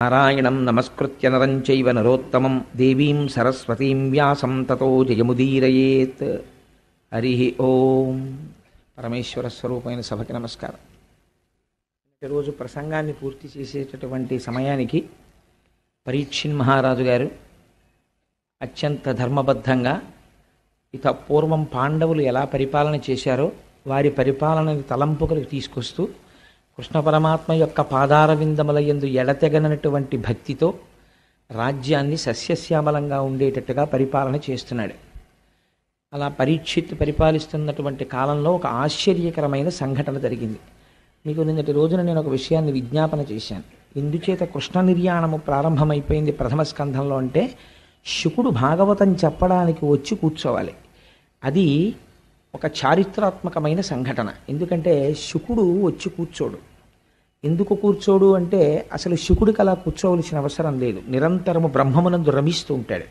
నారాయణం నమస్కృత్య నరం చైవ నరోత్తమం దేవీం సరస్వతీం వ్యాసం తతో జయముదీరయేత్. హరి ఓం. పరమేశ్వర స్వరూపమైన సభకి నమస్కారం. రోజు ప్రసంగాన్ని పూర్తి చేసేటటువంటి సమయానికి పరీక్షిన్ మహారాజు గారు అత్యంత ధర్మబద్ధంగా పూర్వం పాండవులు ఎలా పరిపాలన చేశారో వారి పరిపాలనని తలంపుకలకు తీసుకొస్తూ కృష్ణ పరమాత్మ యొక్క పాదార విందముల యందు ఎడతెగనటువంటి భక్తితో రాజ్యాన్ని సస్యశ్యామలంగా ఉండేటట్టుగా పరిపాలన చేస్తున్నాడు. అలా పరీక్షిత్ పరిపాలిస్తున్నటువంటి కాలంలో ఒక ఆశ్చర్యకరమైన సంఘటన జరిగింది. మీకు నిన్నటి రోజున నేను ఒక విషయాన్ని విజ్ఞాపన చేశాను. ఎందుచేత కృష్ణ నిర్యాణము ప్రారంభమైపోయింది ప్రథమ స్కంధంలో అంటే, శుకుడు భాగవతం చెప్పడానికి వచ్చి కూర్చోవాలి. అది ఒక చారిత్రాత్మకమైన సంఘటన. ఎందుకంటే శుకుడు వచ్చి కూర్చోడు. ఎందుకు కూర్చోడు అంటే అసలు శుకుడికి అలా కూర్చోవలసిన అవసరం లేదు. నిరంతరము బ్రహ్మమునందు రమిస్తూ ఉంటాడు.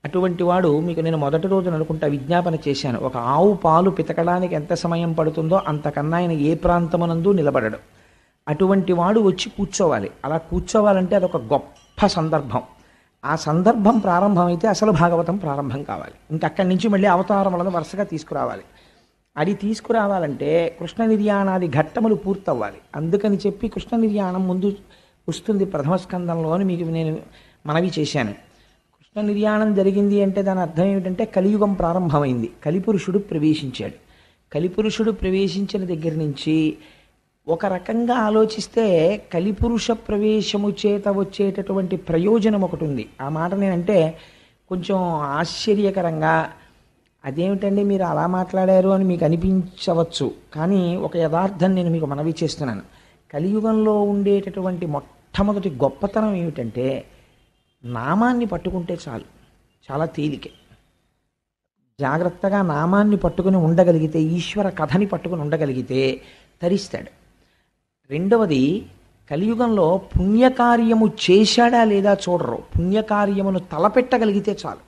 అటువంటి వాడు మీకు నేను మొదటి రోజున అనుకుంటా విజ్ఞాపన చేశాను. ఒక ఆవు పాలు పితకడానికి ఎంత సమయం పడుతుందో అంతకన్నా ఆయన ఏ ప్రాంతమునందు నిలబడడు. అటువంటి వాడు వచ్చి కూర్చోవాలి. అలా కూర్చోవాలంటే అదొక గొప్ప సందర్భం. ఆ సందర్భం ప్రారంభమైతే అసలు భాగవతం ప్రారంభం కావాలి. ఇంకక్కడి నుంచి మళ్ళీ అవతారములను వరుసగా తీసుకురావాలి. అది తీసుకురావాలంటే కృష్ణ నిర్యాణాది ఘట్టములు పూర్తవ్వాలి. అందుకని చెప్పి కృష్ణ నిర్యాణం ముందు వస్తుంది ప్రథమ స్కందంలో అని మీకు నేను మనవి చేశాను. కృష్ణ నిర్యాణం జరిగింది అంటే దాని అర్థం ఏమిటంటే కలియుగం ప్రారంభమైంది. కలిపురుషుడు ప్రవేశించాడు. కలిపురుషుడు ప్రవేశించిన దగ్గర నుంచి ఒక రకంగా ఆలోచిస్తే కలిపురుష ప్రవేశము చేత వచ్చేటటువంటి ప్రయోజనం ఒకటి ఉంది. ఆ మాట నేనంటే కొంచెం ఆశ్చర్యకరంగా, అదేమిటండి మీరు అలా మాట్లాడారు అని మీకు అనిపించవచ్చు. కానీ ఒక యథార్థం నేను మీకు మనవి చేస్తున్నాను. కలియుగంలో ఉండేటటువంటి మొట్టమొదటి గొప్పతనం ఏమిటంటే నామాన్ని పట్టుకుంటే చాలు, చాలా తేలికే. జాగ్రత్తగా నామాన్ని పట్టుకుని ఉండగలిగితే, ఈశ్వర కథని పట్టుకుని ఉండగలిగితే తరిస్తాడు. రెండవది, కలియుగంలో పుణ్యకార్యము చేశాడా లేదా చూడరు. పుణ్యకార్యమును తలపెట్టగలిగితే చాలు.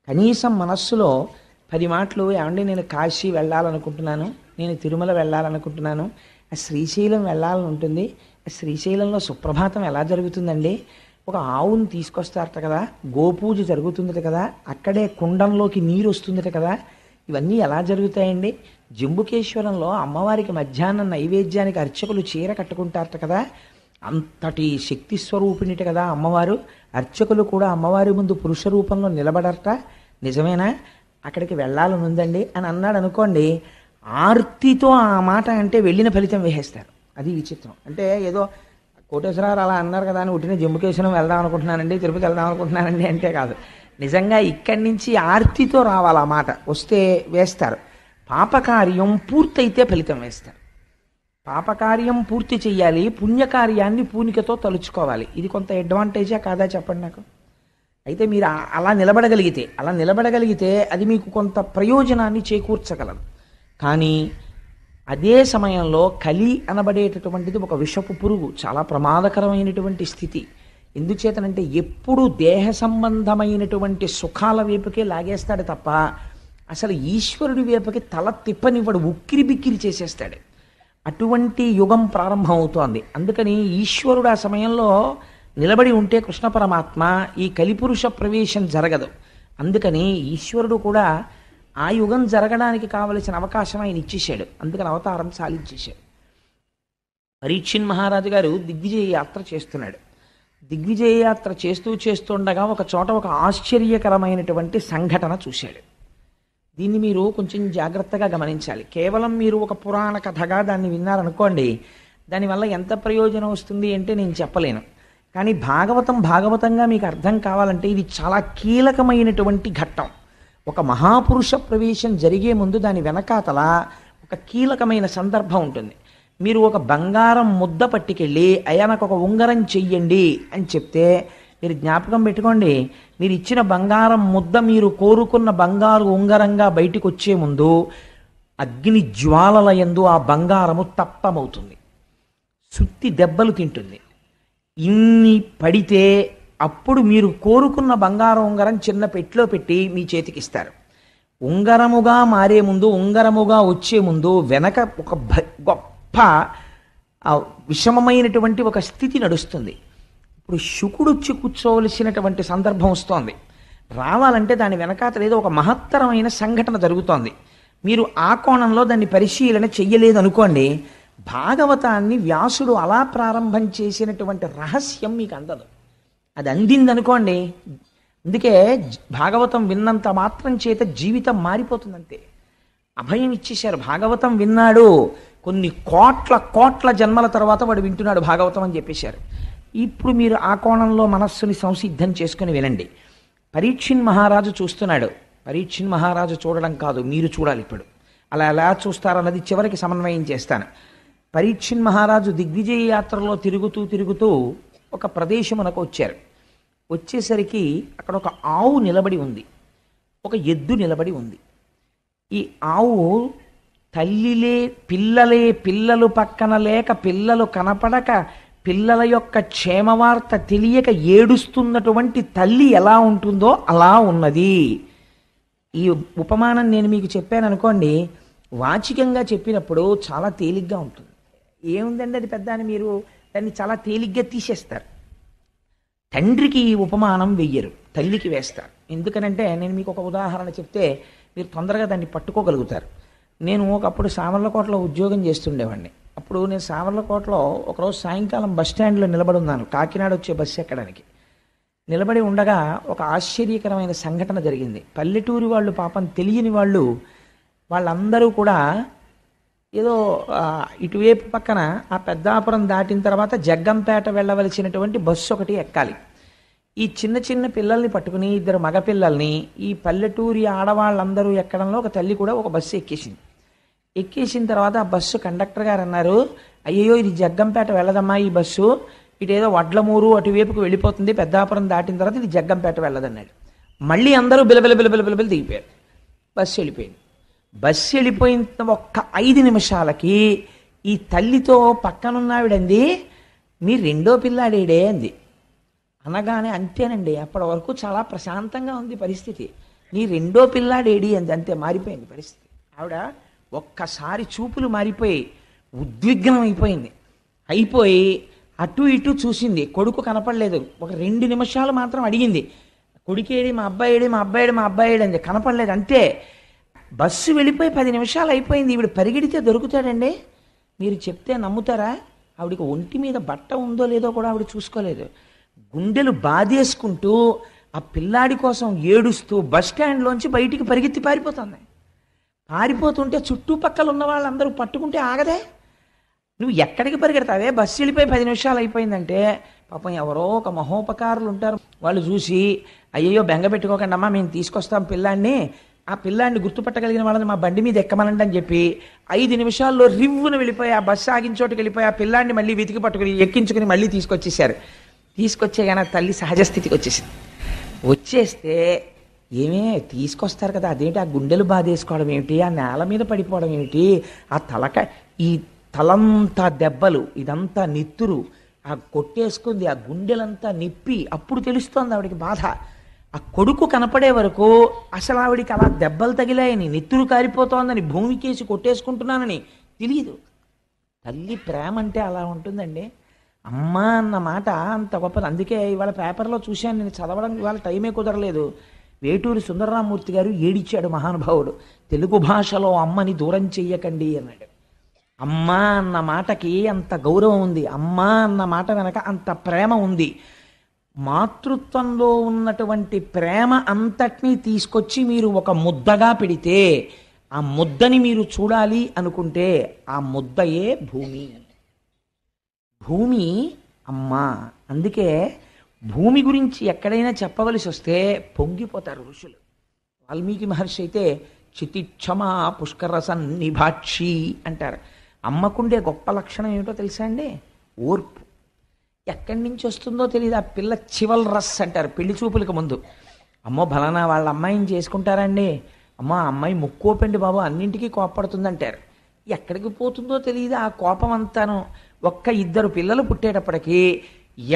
కనీసం మనస్సులో 10 మాటలు, ఏమంటే నేను కాశీ వెళ్ళాలనుకుంటున్నాను, నేను తిరుమల వెళ్ళాలనుకుంటున్నాను, ఆ శ్రీశైలం వెళ్ళాలని ఉంటుంది, ఆ శ్రీశైలంలో సుప్రభాతం ఎలా జరుగుతుందండి, ఒక ఆవును తీసుకొస్తారట కదా, గోపూజ జరుగుతుందట కదా, అక్కడే కుండంలోకి నీరు వస్తుందట కదా, ఇవన్నీ ఎలా జరుగుతాయండి, జంబుకేశ్వరంలో అమ్మవారికి మధ్యాహ్నం నైవేద్యానికి అర్చకులు చీర కట్టుకుంటారట కదా, అంతటి శక్తి స్వరూపిణిట కదా అమ్మవారు, అర్చకులు కూడా అమ్మవారి ముందు పురుష రూపంలో నిలబడరట, నిజమేనా, అక్కడికి వెళ్ళాలని ఉందండి అని అన్నాడు అనుకోండి, ఆర్తితో ఆ మాట అంటే వెళ్ళిన ఫలితం వేసేస్తారు. అది విచిత్రం. అంటే ఏదో కోటేశ్వరరావు అలా అన్నారు కదా అని ఉట్టిన జంబుకేశ్వరం వెళ్దాం అనుకుంటున్నానండి, తిరుపతి వెళ్దాం అనుకుంటున్నానండి అంటే కాదు. నిజంగా ఇక్కడి నుంచి ఆర్తితో రావాలి. ఆ మాట వస్తే వేస్తారు. పాపకార్యం పూర్తయితే ఫలితం వేస్తారు. పాపకార్యం పూర్తి చెయ్యాలి, పుణ్యకార్యాన్ని పూనికతో తలుచుకోవాలి. ఇది కొంత అడ్వాంటేజా కాదా చెప్పండి నాకు. అయితే మీరు అలా నిలబడగలిగితే అది మీకు కొంత ప్రయోజనాన్ని చేకూర్చగలదు. కానీ అదే సమయంలో కలి అనబడేటటువంటిది ఒక విషపు పురుగు, చాలా ప్రమాదకరమైనటువంటి స్థితి. ఎందుచేతనంటే ఎప్పుడు దేహ సంబంధమైనటువంటి సుఖాల వైపుకే లాగేస్తాడు తప్ప అసలు ఈశ్వరుడి వైపుకి తల తిప్పనివ్వడు, ఉక్కిరి బిక్కిరి చేసేస్తాడు. అటువంటి యుగం ప్రారంభం అవుతోంది. అందుకని ఈశ్వరుడు ఆ సమయంలో నిలబడి ఉంటే కృష్ణ పరమాత్మ ఈ కలిపురుష ప్రవేశం జరగదు. అందుకని ఈశ్వరుడు కూడా ఆ యుగం జరగడానికి కావలసిన అవకాశం ఆయన ఇచ్చేశాడు. అందుకని అవతారం సాధించేశాడు. పరీక్షిన్ మహారాజు గారు దిగ్విజయ యాత్ర చేస్తున్నాడు. దిగ్విజయ యాత్ర చేస్తుండగా ఒక చోట ఒక ఆశ్చర్యకరమైనటువంటి సంఘటన చూశాడు. దీన్ని మీరు కొంచెం జాగ్రత్తగా గమనించాలి. కేవలం మీరు ఒక పురాణ కథగా దాన్ని విన్నారనుకోండి, దానివల్ల ఎంత ప్రయోజనం వస్తుంది అంటే నేను చెప్పలేను. కానీ భాగవతంగా మీకు అర్థం కావాలంటే ఇది చాలా కీలకమైనటువంటి ఘట్టం. ఒక మహాపురుష ప్రవేశం జరిగే ముందు దాని వెనకాతల ఒక కీలకమైన సందర్భం ఉంటుంది. మీరు ఒక బంగారం ముద్ద పట్టుకెళ్ళి అయ్యా నాకు ఒక ఉంగరం చెయ్యండి అని చెప్తే మీరు జ్ఞాపకం పెట్టుకోండి, మీరు ఇచ్చిన బంగారం ముద్ద మీరు కోరుకున్న బంగారు ఉంగరంగా బయటికి వచ్చే ముందు అగ్ని జ్వాలల యందు ఆ బంగారము తప్పమవుతుంది, సుత్తి దెబ్బలు తింటుంది. ఇన్ని పడితే అప్పుడు మీరు కోరుకున్న బంగారం ఉంగరం చిన్న పెట్టిలో పెట్టి మీ చేతికి ఇస్తారు. ఉంగరముగా మారే ముందు, ఉంగరముగా వచ్చే ముందు వెనక ఒక గొప్ప విషమమైనటువంటి ఒక స్థితి నడుస్తుంది. ఇప్పుడు శుకుడు వచ్చి కూర్చోవలసినటువంటి సందర్భం వస్తోంది. రావాలంటే దాని వెనకాతల ఏదో ఒక మహత్తరమైన సంఘటన జరుగుతోంది. మీరు ఆ కోణంలో దాన్ని పరిశీలన చెయ్యలేదు అనుకోండి, భాగవతాన్ని వ్యాసుడు అలా ప్రారంభం చేసినటువంటి రహస్యం మీకు అందదు. అది అందిందనుకోండి, అందుకే భాగవతం విన్నంత మాత్రం చేత జీవితం మారిపోతుందంతే. అభయం ఇచ్చేశారు. భాగవతం విన్నాడు, కొన్ని కోట్ల కోట్ల జన్మల తర్వాత వాడు వింటున్నాడు భాగవతం అని చెప్పేశారు. ఇప్పుడు మీరు ఆ కోణంలో మనస్సుని సంసిద్ధం చేసుకుని వినండి. పరీక్షిన్ మహారాజు చూస్తున్నాడు. పరీక్షిన్ మహారాజు చూడడం కాదు, మీరు చూడాలి ఇప్పుడు. అలా ఎలా చూస్తారన్నది చివరికి సమన్వయం చేస్తాను. పరీక్షిన్ మహారాజు దిగ్విజయ యాత్రలో తిరుగుతూ తిరుగుతూ ఒక ప్రదేశమునకు వచ్చారు. వచ్చేసరికి అక్కడ ఒక ఆవు నిలబడి ఉంది, ఒక ఎద్దు నిలబడి ఉంది. ఈ ఆవు తల్లిలే పిల్లలు పక్కన లేక, పిల్లలు కనపడక, పిల్లల యొక్క క్షేమవార్త తెలియక ఏడుస్తున్నటువంటి తల్లి ఎలా ఉంటుందో అలా ఉన్నది. ఈ ఉపమానం నేను మీకు చెప్పాను అనుకోండి, వాచికంగా చెప్పినప్పుడు చాలా తేలిగ్గా ఉంటుంది. ఏముందండి అది పెద్ద అని మీరు దాన్ని చాలా తేలిగ్గా తీసేస్తారు. తండ్రికి ఈ ఉపమానం వెయ్యరు, తల్లికి వేస్తారు. ఎందుకనంటే నేను మీకు ఒక ఉదాహరణ చెప్తే మీరు తొందరగా దాన్ని పట్టుకోగలుగుతారు. నేను ఒకప్పుడు సామర్లకోటలో ఉద్యోగం చేస్తుండేవాడిని. అప్పుడు నేను సామర్లకోటలో ఒకరోజు సాయంకాలం బస్ స్టాండ్లో నిలబడి ఉన్నాను, కాకినాడ వచ్చే బస్సు ఎక్కడానికి. నిలబడి ఉండగా ఒక ఆశ్చర్యకరమైన సంఘటన జరిగింది. పల్లెటూరి వాళ్ళు, పాపం తెలియని వాళ్ళు, వాళ్ళందరూ కూడా ఏదో ఇటువైపు పక్కన ఆ పెద్దాపురం దాటిన తర్వాత జగ్గంపేట వెళ్ళవలసినటువంటి బస్సు ఒకటి ఎక్కాలి. ఈ చిన్న చిన్న పిల్లల్ని పట్టుకుని, ఇద్దరు మగపిల్లల్ని ఈ పల్లెటూరి ఆడవాళ్ళందరూ ఎక్కడంలో ఒక తల్లి కూడా ఒక బస్సు ఎక్కేసింది. ఎక్కేసిన తర్వాత ఆ బస్సు కండక్టర్ గారు అన్నారు, అయ్యో ఇది జగ్గంపేట వెళ్ళదమ్మా ఈ బస్సు, ఇటేదో వడ్లమూరు అటువైపుకు వెళ్ళిపోతుంది, పెద్దాపురం దాటిన తర్వాత ఇది జగ్గంపేట వెళ్ళదన్నాడు. మళ్ళీ అందరూ బిలబిల దిగిపోయారు. బస్సు వెళ్ళిపోయింది. బస్సు వెళ్ళిపోయిన ఒక్క 5 నిమిషాలకి ఈ తల్లితో పక్కనున్నావిడంది, మీ రెండో పిల్లాడేడే అంది. అనగానే అంతేనండి, అప్పటి వరకు చాలా ప్రశాంతంగా ఉంది పరిస్థితి. నీ రెండో పిల్లాడేడి అంది, అంతే మారిపోయింది పరిస్థితి. ఆవిడ ఒక్కసారి చూపులు మారిపోయి ఉద్విగ్నం అయిపోయింది. అయిపోయి అటు ఇటు చూసింది, కొడుకు కనపడలేదు. ఒక 2 నిమిషాలు మాత్రం అడిగింది, కొడుకేడి, మా అబ్బాయిడు అంది, కనపడలేదు. అంతే. బస్సు వెళ్ళిపోయి 10 నిమిషాలు అయిపోయింది. ఈవిడ పరిగెడితే దొరుకుతాడండి? మీరు చెప్తే నమ్ముతారా? ఆవిడికి ఒంటి మీద బట్ట ఉందో లేదో కూడా ఆవిడ చూసుకోలేదు. గుండెలు బాధేసుకుంటూ ఆ పిల్లాడి కోసం ఏడుస్తూ బస్ స్టాండ్లోంచి బయటికి పరిగెత్తి పారిపోతుంది. పారిపోతుంటే చుట్టుపక్కల ఉన్న వాళ్ళందరూ పట్టుకుంటే ఆగదే. నువ్వు ఎక్కడికి పరిగెడతావే, బస్సు వెళ్ళిపోయి 10 నిమిషాలు అయిపోయిందంటే పాపం ఎవరో ఒక మహోపకారులు ఉంటారు, వాళ్ళు చూసి అయ్యో బెంగ పెట్టుకోకండి అమ్మా, మేము తీసుకొస్తాం పిల్లాడిని, ఆ పిల్లాడిని గుర్తుపట్టగలిగిన వాళ్ళని మా బండి మీద ఎక్కమనండి అని చెప్పి 5 నిమిషాల్లో రివ్వును వెళ్ళిపోయి ఆ బస్సు ఆగిన చోటుకి వెళ్ళిపోయి ఆ పిల్లాడిని మళ్ళీ వెతికి పట్టుకుని ఎక్కించుకుని మళ్ళీ తీసుకొచ్చేసారు. తీసుకొచ్చే కానీ తల్లి సహజస్థితికి వచ్చేసింది. వచ్చేస్తే ఏమే తీసుకొస్తారు కదా, అదేంటి ఆ గుండెలు బాధేసుకోవడం ఏమిటి, ఆ నేల మీద పడిపోవడం ఏమిటి, ఆ ఈ తలంతా దెబ్బలు, ఇదంతా నెత్తురు, ఆ కొట్టేసుకుంది, ఆ గుండెలంతా నిప్పి. అప్పుడు తెలుస్తోంది ఆవిడికి బాధ. ఆ కొడుకు కనపడే వరకు అసలు ఆవిడికి అలా దెబ్బలు తగిలాయని, నెత్తురు కారిపోతోందని, భూమికేసి కొట్టేసుకుంటున్నానని తెలియదు. తల్లి ప్రేమ అంటే అలా ఉంటుందండి. అమ్మ అన్న మాట అంత గొప్పది. అందుకే ఇవాళ పేపర్లో చూశాను, నేను చదవడం ఇవాళ టైమే కుదరలేదు. వేటూరి సుందరరామూర్తి గారు ఏడిచాడు మహానుభావుడు, తెలుగు భాషలో అమ్మని దూరం చెయ్యకండి అన్నాడు. అమ్మ అన్న మాటకి అంత గౌరవం ఉంది, అమ్మ అన్న మాట వెనక అంత ప్రేమ ఉంది. మాతృత్వంలో ఉన్నటువంటి ప్రేమ అంతటినీ తీసుకొచ్చి మీరు ఒక ముద్దగా పెడితే, ఆ ముద్దని మీరు చూడాలి అనుకుంటే ఆ ముద్దయే భూమి. భూమి అమ్మ. అందుకే భూమి గురించి ఎక్కడైనా చెప్పవలసి వస్తే పొంగిపోతారు ఋషులు. వాల్మీకి మహర్షి అయితే చితిక్షమా పుష్కర సన్నిభాక్షి అంటారు. అమ్మకుండే గొప్ప లక్షణం ఏమిటో తెలుసా అండి? ఓర్పు. ఎక్కడి నుంచి వస్తుందో తెలియదు. ఆ పిల్ల చివల్ రస్ అంటారు పెళ్లి చూపులకు ముందు. అమ్మో బలానా వాళ్ళ అమ్మాయిని చేసుకుంటారండి, అమ్మ ఆ అమ్మాయి ముక్కోపండి బాబు, అన్నింటికీ కోపడుతుందంటారు. ఎక్కడికి పోతుందో తెలియదు ఆ కోపం అంతాను. ఒక్క 2 పిల్లలు పుట్టేటప్పటికీ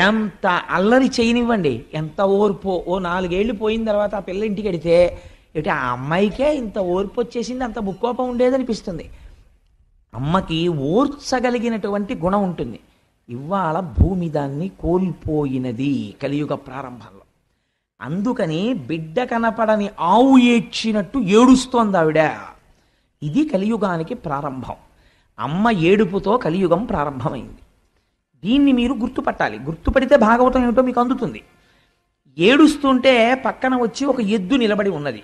ఎంత అల్లరి చేయనివ్వండి, ఎంత ఓర్పు. ఓ 4 ఏళ్ళు పోయిన తర్వాత ఆ పిల్ల ఇంటికి వెడితే ఏమిటి ఆ అమ్మాయికే ఇంత ఓర్పు వచ్చేసింది, అంత ముక్కోపం ఉండేదనిపిస్తుంది. అమ్మకి ఓర్చగలిగినటువంటి గుణం ఉంటుంది. ఇవాళ భూమి దాన్ని కోల్పోయినది కలియుగ ప్రారంభంలో. అందుకని బిడ్డ కనపడని ఆవు ఏడ్చినట్టు ఏడుస్తోంది ఆవిడ. ఇది కలియుగానికి ప్రారంభం. అమ్మ ఏడుపుతో కలియుగం ప్రారంభమైంది. దీన్ని మీరు గుర్తుపట్టాలి. గుర్తుపడితే భాగవతం ఏమిటో మీకు అందుతుంది. ఏడుస్తుంటే పక్కన వచ్చి ఒక ఎద్దు నిలబడి ఉన్నది.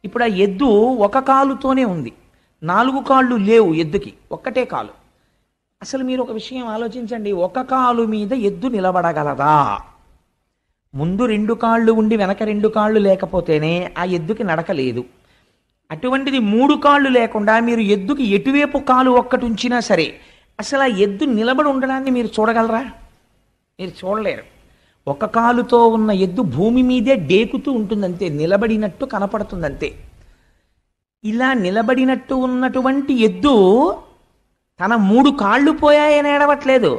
ఇప్పుడు ఆ ఎద్దు ఒక కాలుతోనే ఉంది, 4 కాళ్ళు లేవు ఎద్దుకి, ఒక్కటే కాలు. అసలు మీరు ఒక విషయం ఆలోచించండి, ఒక కాలు మీద ఎద్దు నిలబడగలదా? ముందు 2 కాళ్ళు ఉండి వెనక 2 కాళ్ళు లేకపోతేనే ఆ ఎద్దుకి నడక లేదు. అటువంటిది 3 కాళ్ళు లేకుండా మీరు ఎద్దుకి ఎటువైపు కాలు ఒక్కటి ఉంచినా సరే అసలు ఆ ఎద్దు నిలబడి ఉండడాన్ని మీరు చూడగలరా? మీరు చూడలేరు. ఒక కాలుతో ఉన్న ఎద్దు భూమి మీదే డేకుతూ ఉంటుందంతే, నిలబడినట్టు కనపడుతుందంతే. ఇలా నిలబడినట్టు ఉన్నటువంటి ఎద్దు తన 3 కాళ్ళు పోయాయని ఏడవట్లేదు,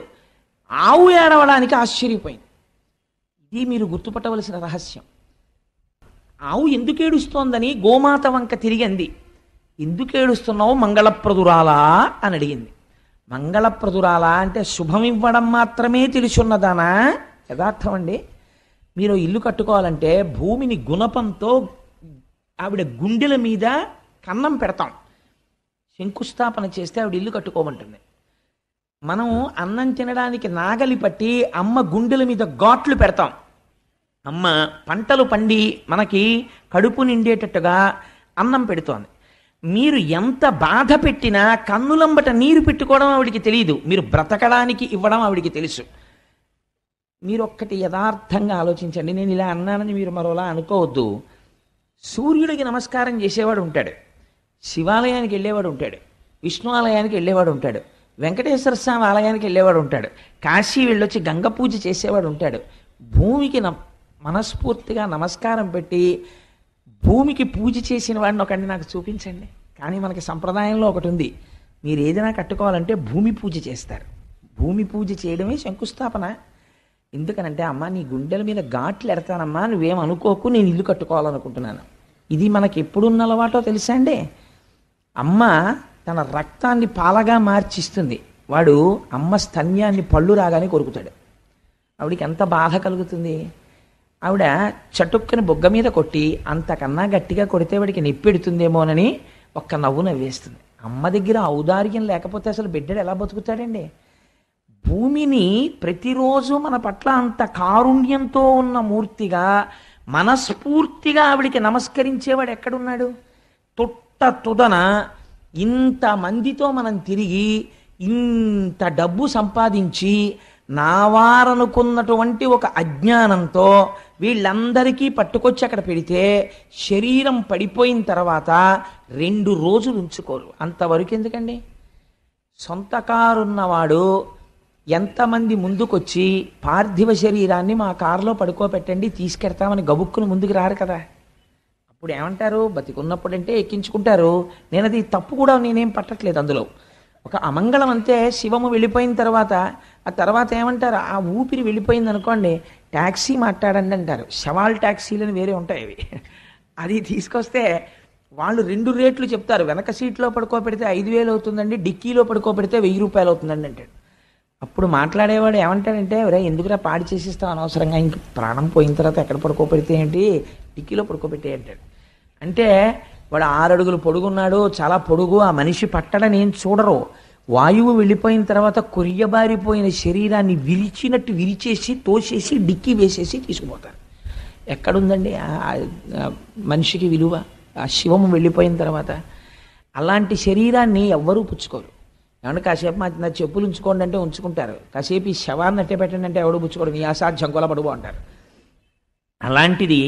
ఆవు ఏడవడానికి ఆశ్చర్యపోయింది. ఇది మీరు గుర్తుపట్టవలసిన రహస్యం. ఆవు ఎందుకు ఏడుస్తోందని గోమాత వంక తిరిగి అంది. ఎందుకు ఏడుస్తున్నావు మంగళప్రదురాలా అని అడిగింది. మంగళప్రదురాలా అంటే శుభం ఇవ్వడం మాత్రమే తెలుసున్నదానా? యథార్థం అండి. మీరు ఇల్లు కట్టుకోవాలంటే భూమిని గుణపంతో ఆవిడ గుండెల మీద కన్నం పెడతాం. శంకుస్థాపన చేస్తే ఆవిడ ఇల్లు కట్టుకోమంటుంది. మనం అన్నం తినడానికి నాగలి పట్టి అమ్మ గుండెల మీద ఘాట్లు పెడతాం. అమ్మ పంటలు పండి మనకి కడుపు నిండేటట్టుగా అన్నం పెడుతోంది. మీరు ఎంత బాధ పెట్టినా కన్నులంబట నీరు పెట్టుకోవడం ఆవిడికి తెలియదు, మీరు బ్రతకడానికి ఇవ్వడం ఆవిడికి తెలుసు. మీరు ఒక్కటి యథార్థంగా ఆలోచించండి. నేను ఇలా అన్నానని మీరు మరోలా అనుకోవద్దు. సూర్యుడికి నమస్కారం చేసేవాడు ఉంటాడు, శివాలయానికి వెళ్ళేవాడు ఉంటాడు, విష్ణు ఆలయానికి వెళ్ళేవాడు ఉంటాడు, వెంకటేశ్వర స్వామి ఆలయానికి వెళ్ళేవాడు ఉంటాడు, కాశీ వెళ్ళొచ్చి గంగ పూజ చేసేవాడు ఉంటాడు. భూమికి మనస్ఫూర్తిగా నమస్కారం పెట్టి భూమికి పూజ చేసిన వాడిని ఒకటి నాకు చూపించండి. కానీ మనకి సంప్రదాయంలో ఒకటి ఉంది, మీరు ఏదైనా కట్టుకోవాలంటే భూమి పూజ చేస్తారు. భూమి పూజ చేయడమే శంకుస్థాపన. ఎందుకనంటే అమ్మ నీ గుండెల మీద ఘాట్లు ఎడతానమ్మా, నువ్వేం అనుకోకు, నేను ఇల్లు కట్టుకోవాలనుకుంటున్నాను. ఇది మనకి ఎప్పుడున్న అలవాటో తెలుసా అండి? అమ్మ తన రక్తాన్ని పాలగా మార్చిస్తుంది, వాడు అమ్మ స్తన్యాన్ని పళ్ళు రాగానే కొరుకుతాడు. ఆవిడికి ఎంత బాధ కలుగుతుంది. ఆవిడ చటుక్కని బొగ్గ మీద కొట్టి అంతకన్నా గట్టిగా కొడితే వాడికి నొప్పెడుతుందేమోనని ఒక్క నవ్వు నవ్వేస్తుంది. అమ్మ దగ్గర ఔదార్యం లేకపోతే అసలు బిడ్డడు ఎలా బతుకుతాడండి? భూమిని ప్రతిరోజు మన పట్ల అంత కారుణ్యంతో ఉన్న మూర్తిగా మనస్ఫూర్తిగా ఆవిడికి నమస్కరించేవాడు ఎక్కడున్నాడు? తుదన ఇంతమందితో మనం తిరిగి ఇంత డబ్బు సంపాదించి నావారనుకున్నటువంటి ఒక అజ్ఞానంతో వీళ్ళందరికీ పట్టుకొచ్చి అక్కడ పెడితే శరీరం పడిపోయిన తర్వాత 2 రోజులు ఉంచుకోరు. అంతవరకు ఎందుకండి? సొంత కారున్నవాడు ఎంతమంది ముందుకొచ్చి పార్థివ శరీరాన్ని మా కారులో పడుకోబెట్టండి తీసుకెడతామని గబుక్కుని ముందుకు రారు కదా. అప్పుడు ఏమంటారు? బతికున్నప్పుడంటే ఎక్కించుకుంటారు. నేను అది తప్పు కూడా నేనేం పట్టట్లేదు అందులో. ఒక అమంగళం అంతే. శివము వెళ్ళిపోయిన తర్వాత ఆ తర్వాత ఏమంటారు? ఆ ఊపిరి వెళ్ళిపోయింది అనుకోండి, ట్యాక్సీ మాట్లాడండి అంటారు. శవాల్ ట్యాక్సీలని వేరే ఉంటాయి అవి. అది తీసుకొస్తే వాళ్ళు 2 రేట్లు చెప్తారు. వెనక సీట్లో పడుకోబెడితే 5,000 అవుతుందండి, డిక్కీలో పడుకోబెడితే 1,000 రూపాయలు అవుతుందండి అంటాడు. అప్పుడు మాట్లాడేవాడు ఏమంటాడంటే, ఎవరే ఎందుకురా పాడి చేసిస్తావు అనవసరంగా, ఇంక ప్రాణం పోయిన తర్వాత ఎక్కడ పడుకోబెడితే ఏంటి, డిక్కీలో పడుకోబెట్టే అంటాడు. అంటే వాడు 6 అడుగులు పొడుగున్నాడు, చాలా పొడుగు, ఆ మనిషి పట్టడని ఏం చూడరు. వాయువు వెళ్ళిపోయిన తర్వాత కొరియబారిపోయిన శరీరాన్ని విరిచినట్టు విరిచేసి తోసేసి డిక్కీ వేసేసి తీసుకుపోతారు. ఎక్కడుందండి మనిషికి విలువ? ఆ శివము వెళ్ళిపోయిన తర్వాత అలాంటి శరీరాన్ని ఎవ్వరూ పుచ్చుకోరు. ఏమన్నా కాసేపు నా చెప్పులు ఉంచుకోండి అంటే ఉంచుకుంటారు, కాసేపు ఈ శవాన్ని అట్టే పెట్టండి అంటే ఎవడు పుచ్చుకోడు, నీ అసాధ్యం కొలబడుబో అంటారు. అలాంటిది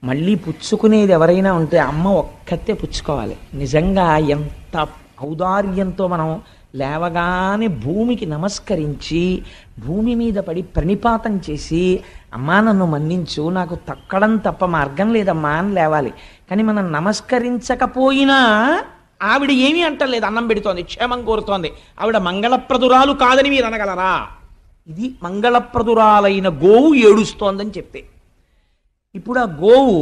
మళ్ళీ పుచ్చుకునేది ఎవరైనా ఉంటే అమ్మ ఒక్కతే పుచ్చుకోవాలి. నిజంగా ఎంత ఔదార్యంతో మనం లేవగానే భూమికి నమస్కరించి భూమి మీద పడి ప్రణిపాతం చేసి అమ్మా నన్ను మన్నించు, నాకు తక్కడం తప్ప మార్గం లేదమ్మా అని లేవాలి. కానీ మనం నమస్కరించకపోయినా ఆవిడ ఏమీ అంటలేదు, అన్నం పెడుతోంది, క్షేమం కోరుతోంది. ఆవిడ మంగళప్రదురాలు కాదని మీరు అనగలరా? ఇది మంగళప్రదురాలైన గోవు ఏడుస్తోందని చెప్తే. ఇప్పుడు ఆ గోవు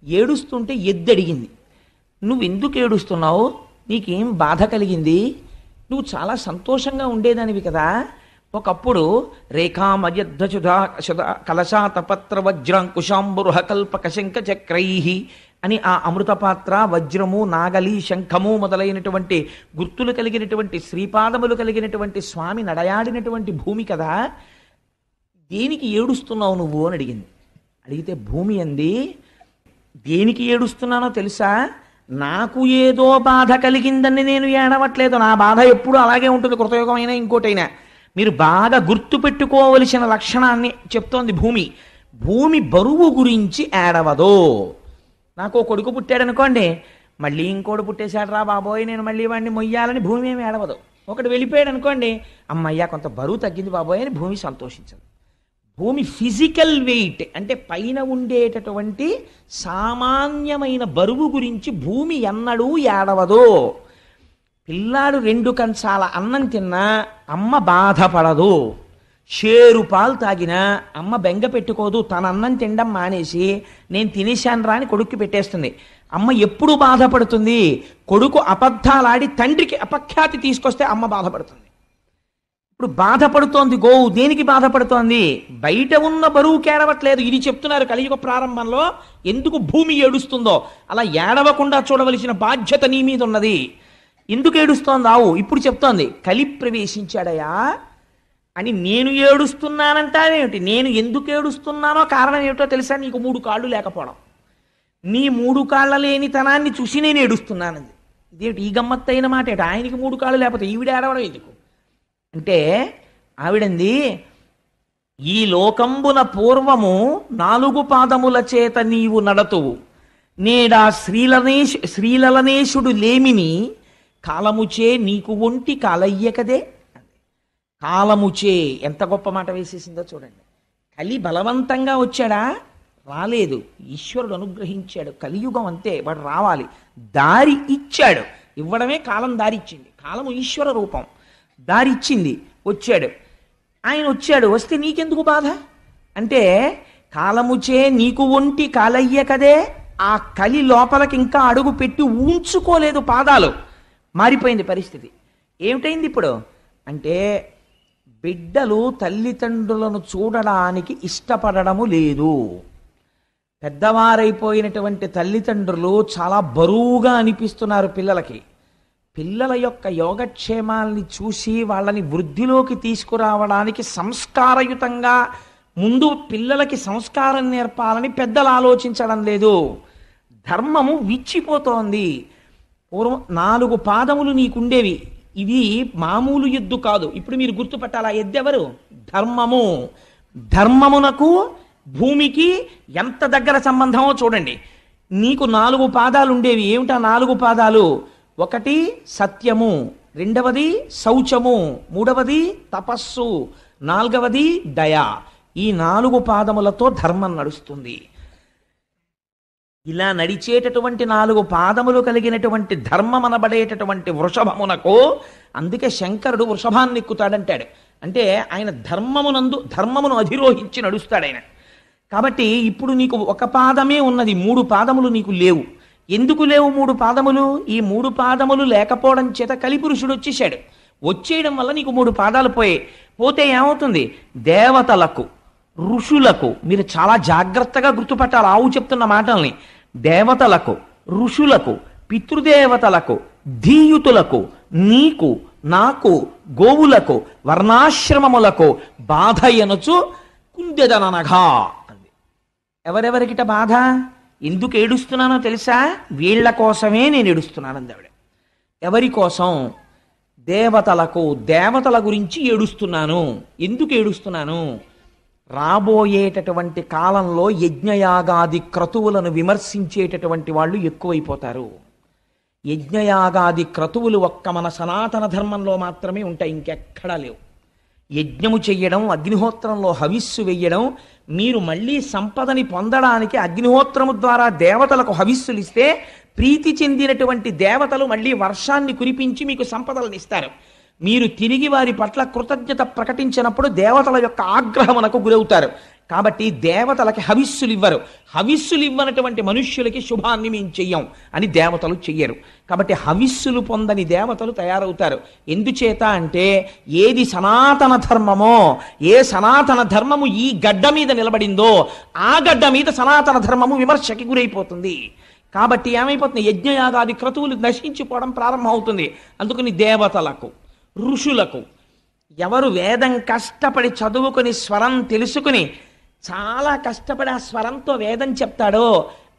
ఏడుస్తుంటే ఎద్దు అడిగింది, నువ్వు ఎందుకు ఏడుస్తున్నావు, నీకేం బాధ కలిగింది, నువ్వు చాలా సంతోషంగా ఉండేదానివి కదా, ఒకప్పుడు రేఖామయద్ధుధా కలశాతపత్ర వజ్రాంకుశాంబురుహ కల్పక శంఖ చక్రై అని ఆ అమృతపాత్ర, వజ్రము, నాగలి, శంఖము మొదలైనటువంటి గుర్తులు కలిగినటువంటి శ్రీపాదములు కలిగినటువంటి స్వామి నడయాడినటువంటి భూమి కదా, దేనికి ఏడుస్తున్నావు నువ్వు అని అడిగింది. అడిగితే భూమి అంది, దేనికి ఏడుస్తున్నానో తెలుసా, నాకు ఏదో బాధ కలిగిందని నేను ఏడవట్లేదు, నా బాధ ఎప్పుడు అలాగే ఉంటుంది, కృతయుగమైనా ఇంకోటైనా. మీరు బాగా గుర్తు పెట్టుకోవలసిన లక్షణాన్ని చెప్తోంది భూమి. భూమి బరువు గురించి ఏడవదో. నాకు కొడుకు పుట్టాడనుకోండి, మళ్ళీ ఇంకోటి పుట్టేశాడు రా బాబోయ్ నేను మళ్ళీ వాడిని మొయ్యాలని భూమి ఏమి ఏడవదు. ఒకటి వెళ్ళిపోయాడు అనుకోండి, అమ్మయ్యా కొంత బరువు తగ్గింది బాబోయ్ అని భూమి సంతోషించదు. భూమి ఫిజికల్ వెయిట్ అంటే పైన ఉండేటటువంటి సామాన్యమైన బరువు గురించి భూమి ఎన్నడూ ఏడవదు. పిల్లాడు 2 కంచాల అన్నం తిన్నా అమ్మ బాధపడదు, షేరు పాలు తాగినా అమ్మ బెంగ పెట్టుకోదు, తన అన్నం తినడం మానేసి నేను తినేశాను రా అని కొడుక్కి పెట్టేస్తుంది. అమ్మ ఎప్పుడు బాధపడుతుంది, కొడుకు అబద్ధాలాడి తండ్రికి అపఖ్యాతి తీసుకొస్తే అమ్మ బాధపడుతుంది. ఇప్పుడు బాధపడుతోంది గోవు, దేనికి బాధపడుతోంది, బయట ఉన్న బరువు కేడవట్లేదు. ఇది చెప్తున్నారు కలియుగ ప్రారంభంలో ఎందుకు భూమి ఏడుస్తుందో. అలా ఏడవకుండా చూడవలసిన బాధ్యత నీ మీద ఉన్నది. ఎందుకు ఏడుస్తోంది ఆవు, ఇప్పుడు చెప్తోంది కలి ప్రవేశించాడయా అని. నేను ఏడుస్తున్నానంటావేమిటి, నేను ఎందుకు ఏడుస్తున్నానో కారణం ఏమిటో తెలుసా, నీకు 3 కాళ్ళు లేకపోవడం. నీ 3 కాళ్ళ లేనితనాన్ని చూసి నేను ఏడుస్తున్నానంది. ఇదేమిటి ఈ గమ్మత్తైన మాట ఏమిటి, ఆయనకి 3 కాళ్ళు లేకపోతే ఈవిడ ఏడవడం ఎందుకు అంటే, ఆవిడంది ఈ లోకంబున పూర్వము 4 పాదముల చేత నీవు నడతువు, నేడా శ్రీలలనేశుడు లేమిని కాలముచే నీకు ఒంటి కాలయ్యకదే. కాలముచే ఎంత గొప్ప మాట వేసేసిందో చూడండి. కలి బలవంతంగా వచ్చాడా, రాలేదు, ఈశ్వరుడు అనుగ్రహించాడు. కలియుగం అంతే, వాడు రావాలి, దారి ఇచ్చాడు. ఇవ్వడమే కాలం దారి ఇచ్చింది. కాలము ఈశ్వర రూపం, దారి ఇచ్చింది, వచ్చాడు. ఆయన వచ్చాడు, వస్తే నీకెందుకు బాధ అంటే, కాలముచే నీకు ఒంటి కాలయ్య కదే. ఆ కలి లోపలికి ఇంకా అడుగు పెట్టి ఉంచుకోలేదు, పాదాలు మారిపోయింది పరిస్థితి. ఏమిటైంది ఇప్పుడు అంటే, బిడ్డలు తల్లిదండ్రులను చూడడానికి ఇష్టపడము లేదు. పెద్దవారైపోయినటువంటి తల్లిదండ్రులు చాలా బరువుగా అనిపిస్తున్నారు పిల్లలకి. పిల్లల యొక్క యోగక్షేమాల్ని చూసి వాళ్ళని వృద్ధిలోకి తీసుకురావడానికి సంస్కారయుతంగా ముందు పిల్లలకి సంస్కారం నేర్పాలని పెద్దలు ఆలోచించడం లేదు. ధర్మము విచ్చిపోతోంది. పూర్వం 4 పాదములు నీకుండేవి, ఇవి మామూలు ఎద్దు కాదు. ఇప్పుడు మీరు గుర్తుపట్టాలి, ఆ ఎద్దు ఎవరు, ధర్మము. ధర్మమునకు భూమికి ఎంత దగ్గర సంబంధమో చూడండి. నీకు 4 పాదాలు ఉండేవి. ఏమిటా 4 పాదాలు, 1 సత్యము, 2వది శౌచము, 3వది తపస్సు, 4వది దయ. ఈ 4 పాదములతో ధర్మం నడుస్తుంది. ఇలా నడిచేటటువంటి 4 పాదములు కలిగినటువంటి ధర్మం అనబడేటటువంటి వృషభమునకు, అందుకే శంకరుడు వృషభాన్ని ఎక్కుతాడంటాడు. అంటే ఆయన ధర్మమును అధిరోహించి నడుస్తాడు ఆయన. కాబట్టి ఇప్పుడు నీకు 1 పాదమే ఉన్నది, 3 పాదములు నీకు లేవు. ఎందుకు లేవు 3 పాదములు? ఈ 3 పాదములు లేకపోవడం చేత కలిపురుషుడు వచ్చేసాడు. వచ్చేయడం వల్ల నీకు 3 పాదాలు పోతే ఏమవుతుంది, దేవతలకు, ఋషులకు, మీరు చాలా జాగ్రత్తగా గుర్తుపట్టాలి ఆవు చెప్తున్న మాటల్ని, దేవతలకు, ఋషులకు, పితృదేవతలకు, ధీయుతులకు, నీకు, నాకు, గోవులకు, వర్ణాశ్రమములకు బాధ ఎనుచు కుందెదననగా అంది. ఎవరెవరికిట బాధ, ఎందుకు ఏడుస్తున్నానో తెలుసా, వీళ్ల కోసమే నేను ఏడుస్తున్నానంది ఆవిడ. ఎవరి కోసం, దేవతలకు, దేవతల గురించి ఏడుస్తున్నాను. ఎందుకు ఏడుస్తున్నాను, రాబోయేటటువంటి కాలంలో యజ్ఞయాగాది క్రతువులను విమర్శించేటటువంటి వాళ్ళు ఎక్కువైపోతారు. యజ్ఞయాగాది క్రతువులు ఒక్క మన సనాతన ధర్మంలో మాత్రమే ఉంటాయి, ఇంకెక్కడా లేవు. యజ్ఞము చెయ్యడం, అగ్నిహోత్రంలో హవిస్సు వెయ్యడం, మీరు మళ్ళీ సంపదని పొందడానికి అగ్నిహోత్రము ద్వారా దేవతలకు హవిస్సులు ఇస్తే ప్రీతి చెందినటువంటి దేవతలు మళ్ళీ వర్షాన్ని కురిపించి మీకు సంపదలను ఇస్తారు. మీరు తిరిగి వారి పట్ల కృతజ్ఞత ప్రకటించినప్పుడు దేవతల యొక్క ఆగ్రహమునకు గురవుతారు. కాబట్టి దేవతలకి హవిస్సులు ఇవ్వరు. హవిస్సులు ఇవ్వనటువంటి మనుష్యులకి శుభాన్ని మేము చెయ్యం అని దేవతలు చెయ్యరు. కాబట్టి హవిస్సులు పొందని దేవతలు తయారవుతారు. ఎందుచేత అంటే ఏది సనాతన ధర్మమో, ఏ సనాతన ధర్మము ఈ గడ్డ మీద నిలబడిందో ఆ గడ్డ మీద సనాతన ధర్మము విమర్శకి గురైపోతుంది. కాబట్టి ఏమైపోతుంది, యజ్ఞయాగాది క్రతువులు నశించిపోవడం ప్రారంభం అవుతుంది. అందుకని దేవతలకు, ఋషులకు, ఎవరు వేదం కష్టపడి చదువుకుని స్వరం తెలుసుకుని చాలా కష్టపడి ఆ స్వరంతో వేదం చెప్తాడో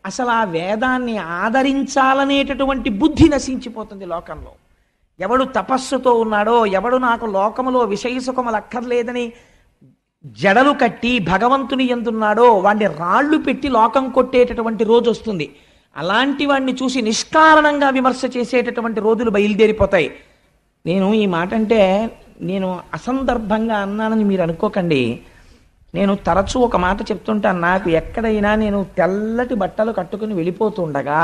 అసలు ఆ వేదాన్ని ఆదరించాలనేటటువంటి బుద్ధి నశించిపోతుంది లోకంలో. ఎవడు తపస్సుతో ఉన్నాడో, ఎవడు నాకు లోకములో విషయ సుఖములు అక్కర్లేదని జడలు కట్టి భగవంతుని ఎందున్నాడో వాడిని రాళ్ళు పెట్టి లోకం కొట్టేటటువంటి రోజు వస్తుంది. అలాంటి వాడిని చూసి నిష్కారణంగా విమర్శ చేసేటటువంటి రోజులు బయలుదేరిపోతాయి. నేను ఈ మాట అంటే నేను అసందర్భంగా అన్నానని మీరు అనుకోకండి. నేను తరచూ ఒక మాట చెప్తుంటాను. నాకు ఎక్కడైనా నేను తెల్లటి బట్టలు కట్టుకుని వెళ్ళిపోతుండగా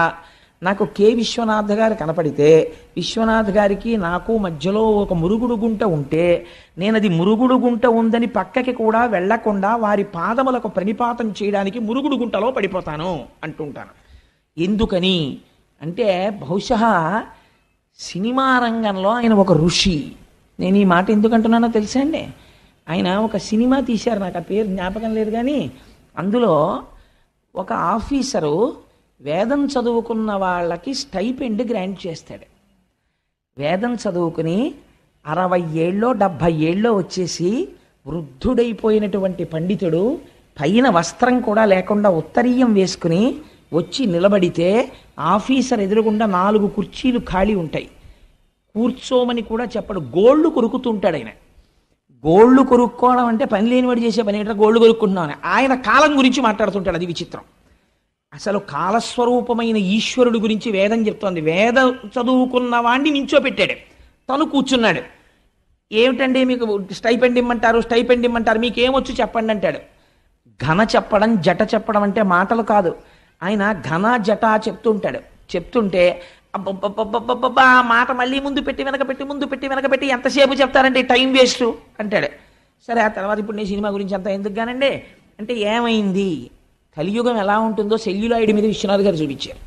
నాకు కె విశ్వనాథ్ గారు కనపడితే, విశ్వనాథ్ గారికి నాకు మధ్యలో ఒక మురుగుడు గుంట ఉంటే నేను అది మురుగుడు గుంట ఉందని పక్కకి కూడా వెళ్లకుండా వారి పాదములకు ప్రణిపాతం చేయడానికి మురుగుడు గుంటలో పడిపోతాను అంటుంటాను. ఎందుకని అంటే బహుశా సినిమా రంగంలో ఆయన ఒక ఋషి. నేను ఈ మాట ఎందుకంటున్నానో తెలుసా అండి, ఆయన ఒక సినిమా తీశారు, నాకు ఆ పేరు జ్ఞాపకం లేదు కానీ అందులో ఒక ఆఫీసరు వేదం చదువుకున్న వాళ్ళకి స్టైపెండ్ గ్రాంట్ చేస్తాడు. వేదం చదువుకుని 60 ఏళ్ళో 70 ఏళ్ళో వచ్చేసి వృద్ధుడైపోయినటువంటి పండితుడు పైన వస్త్రం కూడా లేకుండా ఉత్తరీయం వేసుకుని వచ్చి నిలబడితే ఆఫీసర్ ఎదురుగుండా 4 కుర్చీలు ఖాళీ ఉంటాయి. కూర్చోమని కూడా చెప్పడు, గోళ్ళు కొరుకుతుంటాడు ఆయన. గోళ్ళు కొరుక్కోవడం అంటే పని లేనివాడు చేసే పని ఏంటంటే గోళ్ళు కొరుక్కుంటున్నామని. ఆయన కాలం గురించి మాట్లాడుతుంటాడు. అది విచిత్రం. అసలు కాలస్వరూపమైన ఈశ్వరుడు గురించి వేదం చెప్తోంది. వేదం చదువుకున్న వాడిని నించోపెట్టాడు, తను కూర్చున్నాడు. ఏమిటండి మీకు స్టైపెండ్ ఇమ్మంటారు, స్టైపెండ్ ఇమ్మంటారు, మీకేమొచ్చు చెప్పండి అంటాడు. ఘన చెప్పడం, జట చెప్పడం అంటే మాటలు కాదు. ఆయన ఘన జట చెప్తుంటాడు. చెప్తుంటే అబ్బబ్బబ్బబ్బబ్బా మాట మళ్ళీ ముందు పెట్టి వెనకబెట్టి ఎంతసేపు చెప్తారంటే టైం వేస్ట్ అంటాడు. సరే ఆ తర్వాత ఇప్పుడు నేను సినిమా గురించి అంతా ఎందుకు గానండి అంటే ఏమైంది, కలియుగం ఎలా ఉంటుందో సెల్యులాయిడ్ మీద విశ్వనాథ్ గారు చూపించారు.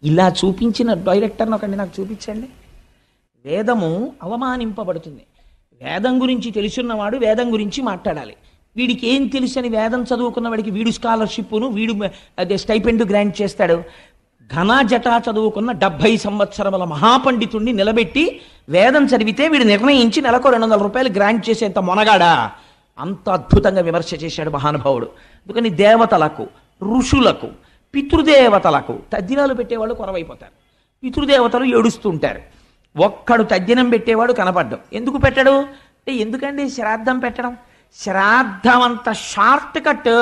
ఇలా చూపించిన డైరెక్టర్ని ఒకటి నాకు చూపించండి. వేదము అవమానింపబడుతుంది. వేదం గురించి తెలుసున్నవాడు వేదం గురించి మాట్లాడాలి. వీడికి ఏం తెలుసు అని వేదం చదువుకున్న వాడికి వీడు స్కాలర్షిప్ను వీడు అదే స్టైపెండ్ గ్రాంట్ చేస్తాడు. ఘన జటా చదువుకున్న 70 సంవత్సరముల మహాపండితుణ్ణి నిలబెట్టి వేదం చదివితే వీడు నిర్ణయించి నెలకు 200 రూపాయలు గ్రాంట్ చేసేంత మొనగాడా. అంత అద్భుతంగా విమర్శ చేశాడు మహానుభావుడు. అందుకని దేవతలకు, ఋషులకు, పితృదేవతలకు తద్దినాలు పెట్టేవాళ్ళు కొరవైపోతారు. పితృదేవతలు ఏడుస్తుంటారు. ఒక్కడు తద్దినం పెట్టేవాడు కనపడ్డం. ఎందుకు పెట్టడు అంటే ఎందుకండి శ్రాద్ధం పెట్టడం, శ్రాద్ధం అంత షార్ట్ కట్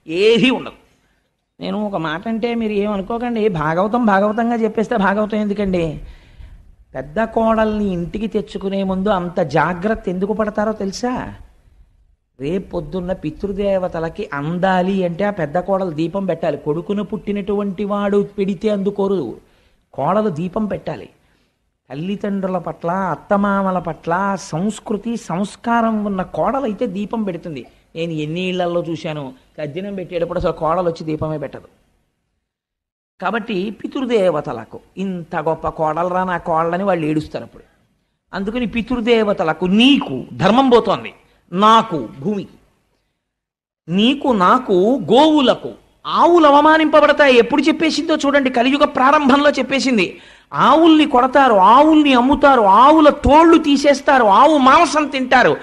ఏది ఉండదు. నేను ఒక మాట అంటే మీరు ఏమనుకోకండి, భాగవతంగా చెప్పేస్తే భాగవతం ఎందుకండి. పెద్ద కోడల్ని ఇంటికి తెచ్చుకునే ముందు అంత జాగ్రత్త ఎందుకు పడతారో తెలుసా? రేపొద్దున్న పితృదేవతలకి అందాలి అంటే ఆ పెద్ద కోడలు దీపం పెట్టాలి. కొడుకును పుట్టినటువంటి వాడు పెడితే అందుకోరు, కోడలు దీపం పెట్టాలి. తల్లిదండ్రుల పట్ల, అత్తమామల పట్ల సంస్కృతి సంస్కారం ఉన్న కోడలైతే దీపం పెడుతుంది. నేను ఎన్ని ఇళ్లలో చూశాను, తద్దినం పెట్టేటప్పుడు అసలు కోడలు వచ్చి దీపమే పెట్టదు. కాబట్టి పితృదేవతలకు ఇంత గొప్ప కోడలరా నా కోడలని వాళ్ళు ఏడుస్తారు అప్పుడు. అందుకని పితృదేవతలకు నీకు ధర్మం పోతోంది, నాకు భూమికి, నీకు నాకు గోవులకు. ఆవులు అవమానింపబడతాయి. ఎప్పుడు చెప్పేసిందో చూడండి, కలియుగ ప్రారంభంలో చెప్పేసింది. ఆవుల్ని కొడతారు, ఆవుల్ని అమ్ముతారు, ఆవుల తోళ్లు తీసేస్తారు, ఆవు మాంసం తింటారు.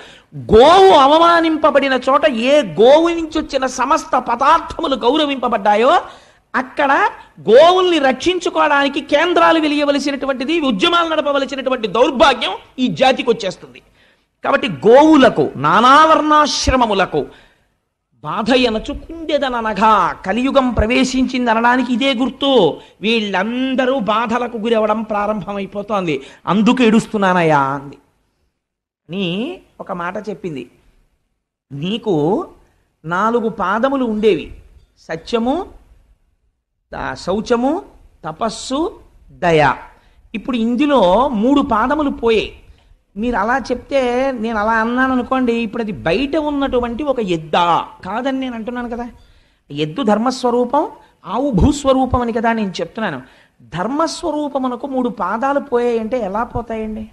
గోవు అవమానింపబడిన చోట ఏ గోవు నుంచి వచ్చిన సమస్త పదార్థములు గౌరవింపబడ్డాయో అక్కడ గోవుల్ని రక్షించుకోవడానికి కేంద్రాలు వెలియవలసినటువంటిది, ఉద్యమాలు నడపవలసినటువంటి దౌర్భాగ్యం ఈ జాతికి వచ్చేస్తుంది. కాబట్టి గోవులకు, నానావర్ణాశ్రమములకు బాధయనచు కుండెదననగా కలియుగం ప్రవేశించింది అనడానికి ఇదే గుర్తు. వీళ్ళందరూ బాధలకు గురవడం ప్రారంభమైపోతోంది. అందుకు ఏడుస్తున్నానయ్యా అంది అని ఒక మాట చెప్పింది. నీకు 4 పాదములు ఉండేవి, సత్యము, శౌచము, తపస్సు, దయ. ఇప్పుడు ఇందులో 3 పాదములు పోయాయి. మీరు అలా చెప్తే నేను అలా అన్నాను అనుకోండి, ఇప్పుడు అది బయట ఉన్నటువంటి ఒక ఎద్దా కాదని నేను అంటున్నాను కదా. ఎద్దు ధర్మస్వరూపం, ఆవు భూస్వరూపం అని కదా నేను చెప్తున్నాను. ధర్మస్వరూపమునకు 3 పాదాలు పోయాయంటే ఎలా పోతాయండి?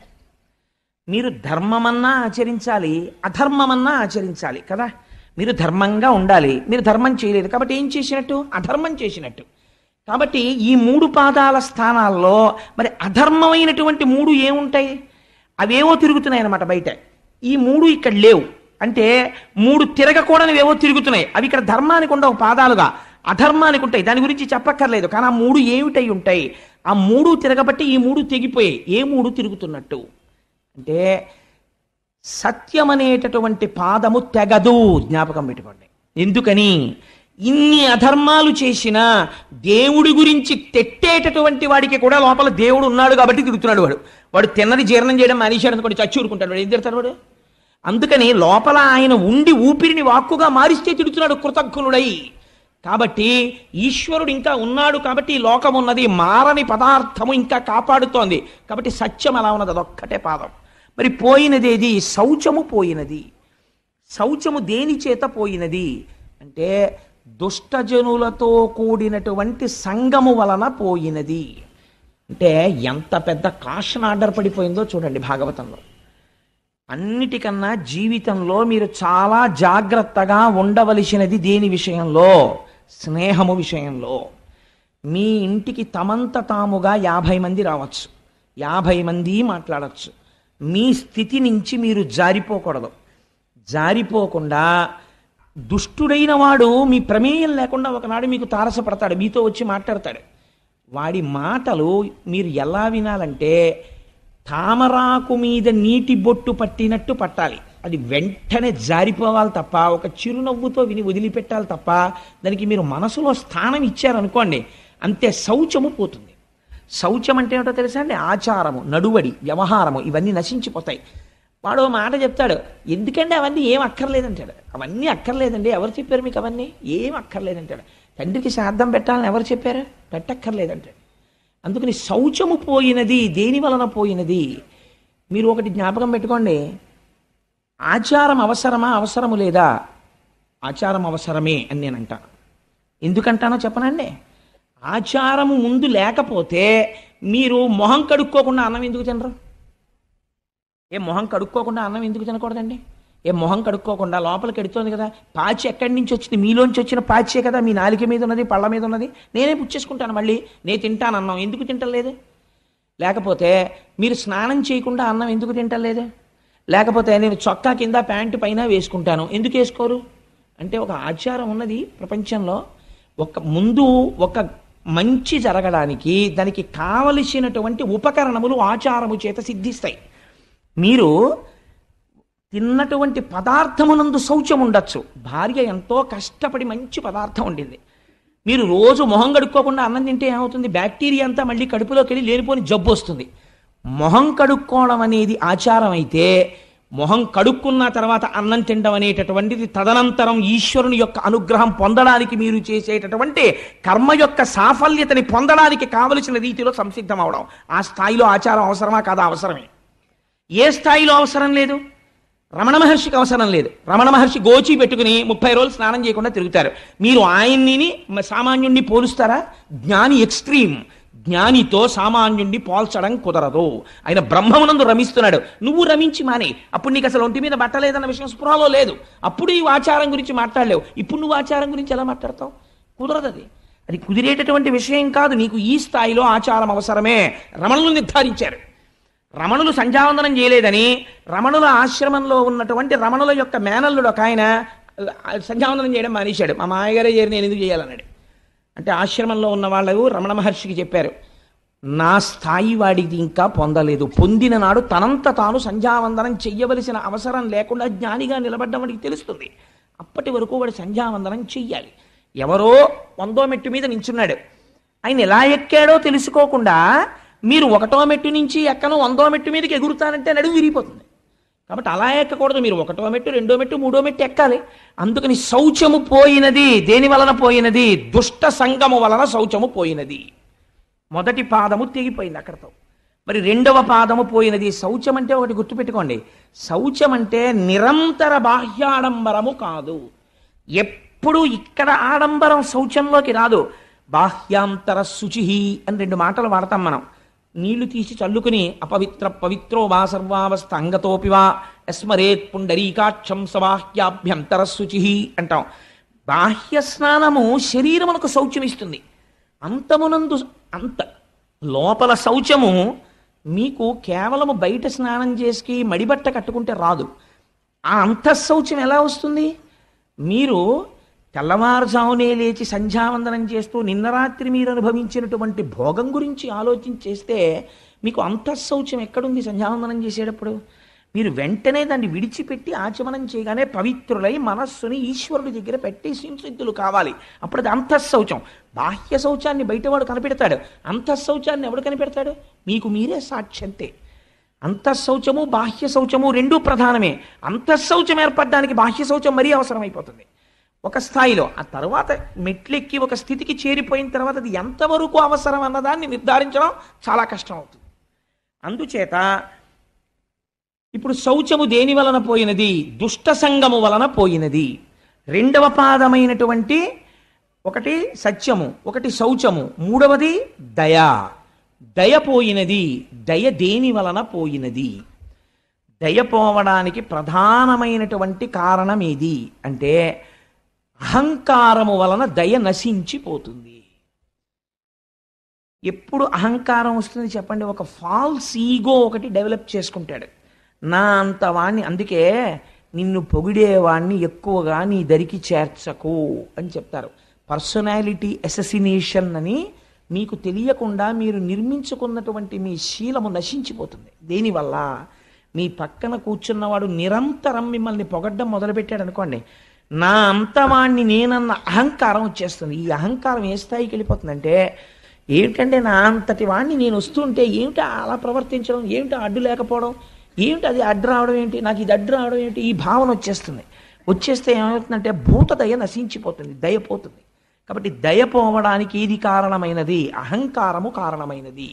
మీరు ధర్మమన్నా ఆచరించాలి, అధర్మమన్నా ఆచరించాలి కదా. మీరు ధర్మంగా ఉండాలి, మీరు ధర్మం చేయలేదు కాబట్టి ఏం చేసినట్టు? అధర్మం చేసినట్టు. కాబట్టి ఈ 3 పాదాల స్థానాల్లో మరి అధర్మమైనటువంటి 3 ఏముంటాయి? అవేవో తిరుగుతున్నాయి అన్నమాట బయట. ఈ 3 ఇక్కడ లేవు అంటే 3 తిరగకూడనివేవో తిరుగుతున్నాయి. అవి ఇక్కడ ధర్మానికి ఉండవు పాదాలుగా, అధర్మానికి ఉంటాయి. దాని గురించి చెప్పక్కర్లేదు. కానీ ఆ 3 ఏమిటై ఉంటాయి? ఆ 3 తిరగబట్టి ఈ 3 తెగిపోయాయి. ఏ 3 తిరుగుతున్నట్టు అంటే సత్యం అనేటటువంటి పాదము తెగదు. జ్ఞాపకం పెట్టుకోండి. ఎందుకని? ఇన్ని అధర్మాలు చేసినా దేవుడి గురించి తెట్టేటటువంటి వాడికి కూడా లోపల దేవుడు ఉన్నాడు కాబట్టి తిరుగుతున్నాడు. వాడు తిన్నది జీర్ణం చేయడం మానేశాడు అనుకోండి, చచ్చి ఊరుకుంటాడు. వాడు ఏం తిడతాడు వాడు? అందుకని లోపల ఆయన ఉండి ఊపిరిని వాక్కుగా మారిస్తే తిడుతున్నాడు కృతజ్ఞుడై. కాబట్టి ఈశ్వరుడు ఇంకా ఉన్నాడు కాబట్టి ఈ లోకం ఉన్నది, మారని పదార్థము ఇంకా కాపాడుతోంది కాబట్టి సత్యం అలా ఉన్నది. అదొక్కటే పాదం. మరి పోయినదేది? శౌచము పోయినది. శౌచము దేని చేత పోయినది అంటే దుష్టజనులతో కూడినటువంటి సంగము వలన పోయినది. అంటే ఎంత పెద్ద కాషన్ ఆర్డర్ పడిపోయిందో చూడండి భాగవతంలో. అన్నిటికన్నా జీవితంలో మీరు చాలా జాగ్రత్తగా ఉండవలసినది దేని విషయంలో? స్నేహము విషయంలో. మీ ఇంటికి తమంత తాముగా 50 మంది రావచ్చు, 50 మంది మాట్లాడచ్చు. మీ స్థితి నుంచి మీరు జారిపోకూడదు. జారిపోకుండా దుష్టుడైన వాడు మీ ప్రమేయం లేకుండా ఒకనాడు మీకు తారసపడతాడు, మీతో వచ్చి మాట్లాడతాడు. వాడి మాటలు మీరు ఎలా వినాలంటే తామరాకు మీద నీటి బొట్టు పట్టినట్టు పట్టాలి. అది వెంటనే జారిపోవాలి తప్ప, ఒక చిరునవ్వుతో విని వదిలిపెట్టాలి తప్ప దానికి మీరు మనసులో స్థానం ఇచ్చారనుకోండి అంతే, శౌచము పోతుంది. శౌచం అంటే ఏమిటో తెలుసా అండి? ఆచారము, నడువడి, వ్యవహారము ఇవన్నీ నశించిపోతాయి. వాడు మాట చెప్తాడు, ఎందుకంటే అవన్నీ ఏం అక్కర్లేదంటాడు. అవన్నీ అక్కర్లేదండి, ఎవరు చెప్పారు మీకు? అవన్నీ ఏం అక్కర్లేదంటాడు. తండ్రికి శ్రాద్ధం పెట్టాలని ఎవరు చెప్పారు? పెట్టక్కర్లేదంటాడు. అందుకని శౌచము పోయినది. దేని వలన పోయినది? మీరు ఒకటి జ్ఞాపకం పెట్టుకోండి, ఆచారం అవసరమా అవసరము లేదా? ఆచారం అవసరమే అని నేను అంటాను. ఎందుకంటానో చెప్పనండి. ఆచారము ముందు లేకపోతే మీరు మొహం కడుక్కోకుండా అన్నం ఎందుకు తినరు? మొహం కడుక్కోకుండా అన్నం ఎందుకు తినకూడదండి? మొహం కడుక్కోకుండా లోపలికి ఎడుతోంది కదా, పాచి ఎక్కడి నుంచి వచ్చింది? మీలోంచి వచ్చిన పాచే కదా మీ నాలిక మీద ఉన్నది, పళ్ళ మీద ఉన్నది. నేనే పుచ్చేసుకుంటాను, మళ్ళీ నేను తింటాను అన్నం. ఎందుకు తింటలేదు? లేకపోతే మీరు స్నానం చేయకుండా అన్నం ఎందుకు తింటలేదు? లేకపోతే నేను చొక్కా కింద ప్యాంటు పైన వేసుకుంటాను, ఎందుకు వేసుకోరు? అంటే ఒక ఆచారం ఉన్నది ప్రపంచంలో. ముందు ఒక మంచి జరగడానికి దానికి కావలసినటువంటి ఉపకరణములు ఆచారము చేత సిద్ధిస్తాయి. మీరు తిన్నటువంటి పదార్థమునందు శౌచం ఉండొచ్చు. భార్య ఎంతో కష్టపడి మంచి పదార్థం వండింది, మీరు రోజు మొహం కడుక్కోకుండా అన్నం తింటే ఏమవుతుంది? బ్యాక్టీరియా అంతా మళ్ళీ కడుపులోకి వెళ్ళి లేనిపోని జబ్బు వస్తుంది. మొహం కడుక్కోవడం అనేది ఆచారం అయితే, మొహం కడుక్కున్న తర్వాత అన్నం తినడం అనేటటువంటిది తదనంతరం ఈశ్వరుని యొక్క అనుగ్రహం పొందడానికి మీరు చేసేటటువంటి కర్మ యొక్క సాఫల్యతని పొందడానికి కావలసిన రీతిలో సంసిద్ధం అవడం. ఆ స్థాయిలో ఆచారం అవసరమా కాదా? అవసరమే. ఏ స్థాయిలో అవసరం లేదు? రమణ మహర్షికి అవసరం లేదు. రమణ మహర్షి గోచి పెట్టుకుని 30 రోజులు స్నానం చేయకుండా తిరుగుతారు. మీరు ఆయన్ని సామాన్యుణ్ణి పోలుస్తారా? జ్ఞాని ఎక్స్ట్రీమ్. జ్ఞానితో సామాన్యుణ్ణి పోల్చడం కుదరదు. ఆయన బ్రహ్మమునందు రమిస్తున్నాడు, నువ్వు రమించి మానే. అప్పుడు నీకు అసలు ఒంటి మీద బట్టలేదన్న విషయం స్పృహలో లేదు. అప్పుడు ఈ ఆచారం గురించి మాట్లాడలేవు. ఇప్పుడు నువ్వు ఆచారం గురించి ఎలా మాట్లాడతావు? కుదరదు. అది కుదిరేటటువంటి విషయం కాదు. నీకు ఈ స్థాయిలో ఆచారం అవసరమే. రమణులు నిర్ధారించారు. రమణులు సంధ్యావందనం చేయలేదని రమణుల ఆశ్రమంలో ఉన్నటువంటి రమణుల యొక్క మేనల్లుడు ఒక ఆయన సంధ్యావందనం చేయడం మానేశాడు. మా మాయగారే చేరి నేను ఎందుకు చేయాలన్నాడు. అంటే ఆశ్రమంలో ఉన్న వాళ్ళు రమణ మహర్షికి చెప్పారు, నా స్థాయి వాడిది ఇంకా పొందలేదు. పొందిన నాడు తనంత తాను సంధ్యావందనం చెయ్యవలసిన అవసరం లేకుండా జ్ఞానిగా నిలబడ్డం వాడికి తెలుస్తుంది. అప్పటి వరకు వాడు సంధ్యావందనం చెయ్యాలి. ఎవరో 100వ మెట్టు మీద నించున్నాడు, ఆయన ఎలా ఎక్కాడో తెలుసుకోకుండా మీరు 1వ మెట్టు నుంచి ఎక్కను 100వ మెట్టు మీదకి ఎగురుతానంటే నడుము విరిగిపోతుంది. కాబట్టి అలా ఎక్కకూడదు. మీరు 1వ మెట్టు, 2వ మెట్టు, 3వ మెట్టు ఎక్కాలి. అందుకని శౌచము పోయినది. దేని వలన పోయినది? దుష్ట సంగము వలన శౌచము పోయినది. మొదటి పాదము తెగిపోయింది అక్కడతో. మరి రెండవ పాదము పోయినది. శౌచం అంటే ఒకటి గుర్తుపెట్టుకోండి, శౌచం అంటే నిరంతర బాహ్యాడంబరము కాదు. ఎప్పుడు ఇక్కడ ఆడంబరం శౌచంలోకి రాదు. బాహ్యాంతర శుచి అని రెండు మాటలు వాడతాం మనం. నీళ్లు తీసి చల్లుకుని అపవిత్ర పవిత్రో వా సర్వావస్థ అంగతోపి వా యస్మరేత్ పుండరీకాక్షం సబాహ్యాభ్యంతర శుచి అంటాం. బాహ్య స్నానము శరీరమునకు శౌచమిస్తుంది. అంతమునందు అంత లోపల శౌచము మీకు కేవలము బయట స్నానం చేసి మడిబట్ట కట్టుకుంటే రాదు. ఆ అంతఃశౌచం ఎలా వస్తుంది? మీరు తెల్లవారుజామునే లేచి సంధ్యావందనం చేస్తూ నిన్న రాత్రి మీరు అనుభవించినటువంటి భోగం గురించి ఆలోచించేస్తే మీకు అంతఃశౌచం ఎక్కడుంది? సంధ్యావందనం చేసేటప్పుడు మీరు వెంటనే దాన్ని విడిచిపెట్టి ఆచమనం చేయగానే పవిత్రులై మనస్సుని ఈశ్వరుడి దగ్గర పెట్టి సంసిద్ధులు కావాలి. అప్పుడు అది అంతఃశౌచం. బాహ్య శౌచాన్ని బయటవాడు కనిపెడతాడు, అంతఃశౌచాన్ని ఎవడు కనిపెడతాడు? మీకు మీరే సాక్ష్యంతే. అంతఃశౌచము బాహ్య శౌచము రెండూ ప్రధానమే. అంతఃశౌచం ఏర్పడడానికి బాహ్య శౌచం మరీ అవసరమైపోతుంది ఒక స్థాయిలో. ఆ తర్వాత మెట్లెక్కి ఒక స్థితికి చేరిపోయిన తర్వాత అది ఎంతవరకు అవసరం అన్నదాన్ని నిర్ధారించడం చాలా కష్టం అవుతుంది. అందుచేత ఇప్పుడు శౌచము దేని వలన పోయినది? దుష్ట సంగము వలన పోయినది. రెండవ పాదమైనటువంటి ఒకటి సత్యము, ఒకటి శౌచము, మూడవది దయ. దయ పోయినది. దయ దేని వలన పోయినది? దయ పోవడానికి ప్రధానమైనటువంటి కారణం ఏది అంటే అహంకారము వలన దయ నశించిపోతుంది. ఎప్పుడు అహంకారం వస్తుంది చెప్పండి? ఒక ఫాల్స్ ఈగో ఒకటి డెవలప్ చేసుకుంటాడు. నా అంత వాణ్ణి, అందుకే నిన్ను పొగిడేవాణ్ణి ఎక్కువగా నీ దరికి చేర్చకు అని చెప్తారు. పర్సనాలిటీ అససినేషన్ అని మీకు తెలియకుండా మీరు నిర్మించుకున్నటువంటి మీ శీలము నశించిపోతుంది. దేనివల్ల? మీ పక్కన కూర్చున్నవాడు నిరంతరం మిమ్మల్ని పొగడ్డం మొదలుపెట్టాడు అనుకోండి, నా అంతవాణ్ణి నేనన్న అహంకారం వచ్చేస్తుంది. ఈ అహంకారం ఏ స్థాయికి వెళ్ళిపోతుందంటే, ఏమిటంటే నా అంతటి వాణ్ణి నేను వస్తుంటే ఏమిటా అలా ప్రవర్తించడం, ఏమిటా అడ్డు లేకపోవడం, ఏమిటి అది అడ్డు రావడం ఏంటి, నాకు ఇది అడ్డు రావడం ఏంటి, ఈ భావన వచ్చేస్తుంది. వచ్చేస్తే ఏమవుతుందంటే భూత దయ నశించిపోతుంది, దయ పోతుంది. కాబట్టి దయ పోవడానికి ఏది కారణమైనది? అహంకారము కారణమైనది.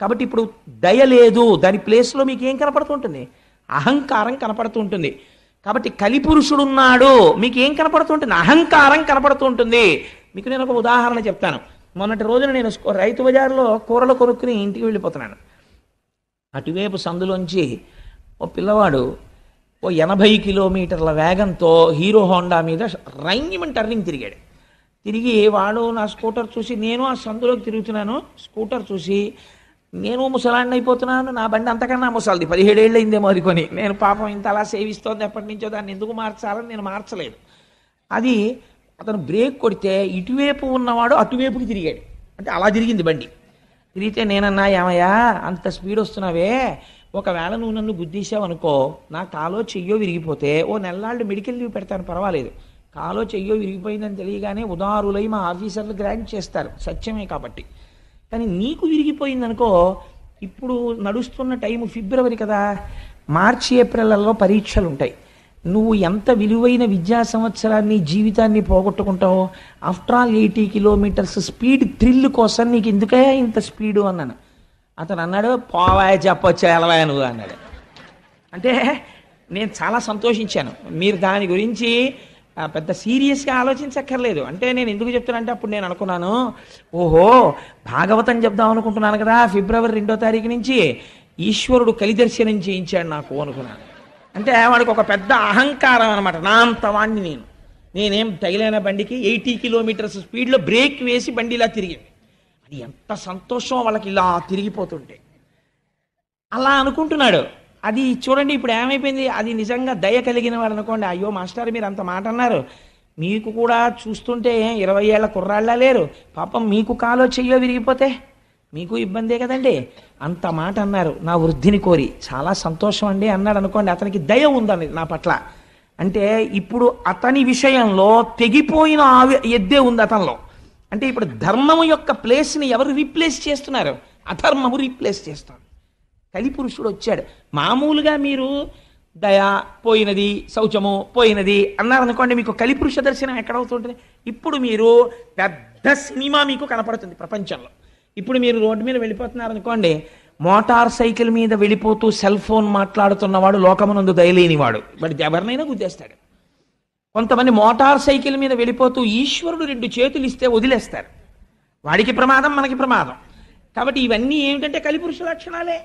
కాబట్టి ఇప్పుడు దయ లేదు, దాని ప్లేస్లో మీకు ఏం కనపడుతుంటుంది? అహంకారం కనపడుతుంటుంది. కాబట్టి కలిపురుషుడున్నాడు, మీకు ఏం కనపడుతుంటుంది? అహంకారం కనపడుతుంటుంది. మీకు నేను ఒక ఉదాహరణ చెప్తాను. మొన్నటి రోజున నేను రైతు బజార్లో కూరలు కొనుక్కుని ఇంటికి వెళ్ళిపోతున్నాను. అటువైపు సందులోంచి ఓ పిల్లవాడు ఓ 80 కిలోమీటర్ల వేగంతో హీరో హోండా మీద రైంగిమని టర్నింగ్ తిరిగాడు. తిరిగి వాడు నా స్కూటర్ చూసి, నేను ఆ సందులోకి తిరుగుతున్నాను, స్కూటర్ చూసి నేను ముసలాన్ని అయిపోతున్నాను, నా బండి అంతకన్నా ముసలిది, 17 ఏళ్ళు అయిందేమో అనుకొని. నేను పాపం ఇంత అలా సేవిస్తోంది ఎప్పటి నుంచో, దాన్ని ఎందుకు మార్చాలని నేను మార్చలేదు. అది అతను బ్రేక్ కొడితే ఇటువైపు ఉన్నవాడు అటువైపుకి తిరిగాడు. అంటే అలా తిరిగింది బండి. తిరిగితే నేనన్నా, ఏమయ్యా అంత స్పీడ్ వస్తున్నావే, ఒకవేళ నువ్వు నన్ను గుద్దీసావు అనుకో, నా కాలో చెయ్యో విరిగిపోతే ఓ నెలలాళ్ళు మెడికల్ లీవ్ పెడతాను, పర్వాలేదు. కాలో చెయ్యో విరిగిపోయిందని తెలియగానే ఉదారులై మా ఆఫీసర్లు గ్రాంట్ చేస్తారు, సత్యమే కాబట్టి. కానీ నీకు విరిగిపోయిందనుకో, ఇప్పుడు నడుస్తున్న టైము ఫిబ్రవరి కదా, మార్చి ఏప్రిల్లో పరీక్షలు ఉంటాయి. నువ్వు ఎంత విలువైన విద్యా సంవత్సరాన్ని జీవితాన్ని పోగొట్టుకుంటావో. After all 80 kilometres speed thrill కోసం నీకు ఎందుకయ్యా ఇంత స్పీడు అన్నాను. అతను అన్నాడు, పోవాయ చెప్పొచ్చా ఎలవాయ నువ్వు అన్నాడు. అంటే నేను చాలా సంతోషించాను. మీరు దాని గురించి పెద్ద సీరియస్గా ఆలోచించక్కర్లేదు. అంటే నేను ఎందుకు చెప్తున్నానంటే, అప్పుడు నేను అనుకున్నాను, ఓహో భాగవతం చెప్దాం అనుకుంటున్నాను కదా ఫిబ్రవరి 2వ తారీఖు నుంచి, ఈశ్వరుడు కలిదర్శనం చేయించాడు నాకు అనుకున్నాను. అంటే వాడికి ఒక పెద్ద అహంకారం అనమాట. నా అంత వాణ్ణి నేనేం తగిలిన బండికి 80 కిలోమీటర్స్ స్పీడ్లో బ్రేక్ వేసి బండి ఇలా తిరిగింది. అది ఎంత సంతోషం వాళ్ళకి ఇలా తిరిగిపోతుంటే. అలా అనుకుంటున్నాడు. అది చూడండి ఇప్పుడు ఏమైపోయింది. అది నిజంగా దయ కలిగిన వాడు అనుకోండి, అయ్యో మాస్టర్ మీరు అంత మాట అన్నారు, మీకు కూడా చూస్తుంటే 20 ఏళ్ల కుర్రాళ్ళ లేరు, పాపం మీకు కాలో చెయ్యో విరిగిపోతే మీకు ఇబ్బందే కదండి, అంత మాట అన్నారు నా వృద్ధిని కోరి, చాలా సంతోషం అండి అన్నాడు అనుకోండి. అతనికి దయ ఉందని నా పట్ల. అంటే ఇప్పుడు అతని విషయంలో తెగిపోయిన ఎద్దే ఉంది అతనిలో. అంటే ఇప్పుడు ధర్మము యొక్క ప్లేస్ని ఎవరు రీప్లేస్ చేస్తున్నారు? అధర్మము రీప్లేస్ చేస్తారు. కలిపురుషుడు వచ్చాడు. మామూలుగా మీరు దయ పోయినది, శౌచము పోయినది అన్నారనుకోండి, మీకు కలిపురుష దర్శనం ఎక్కడవుతుంటుంది? ఇప్పుడు మీరు పెద్ద సినిమా మీకు కనపడుతుంది ప్రపంచంలో. ఇప్పుడు మీరు రోడ్డు మీద వెళ్ళిపోతున్నారనుకోండి, మోటార్ సైకిల్ మీద వెళ్ళిపోతూ సెల్ ఫోన్ మాట్లాడుతున్నవాడు లోకమునందు దయలేనివాడు, వాడు ఎవరినైనా గుద్దేస్తాడు. కొంతమంది మోటార్ సైకిల్ మీద వెళ్ళిపోతూ ఈశ్వరుడు 2 చేతులు ఇస్తే వదిలేస్తారు, వాడికి ప్రమాదం మనకి ప్రమాదం. కాబట్టి ఇవన్నీ ఏమిటంటే కలిపురుష లక్షణాలే.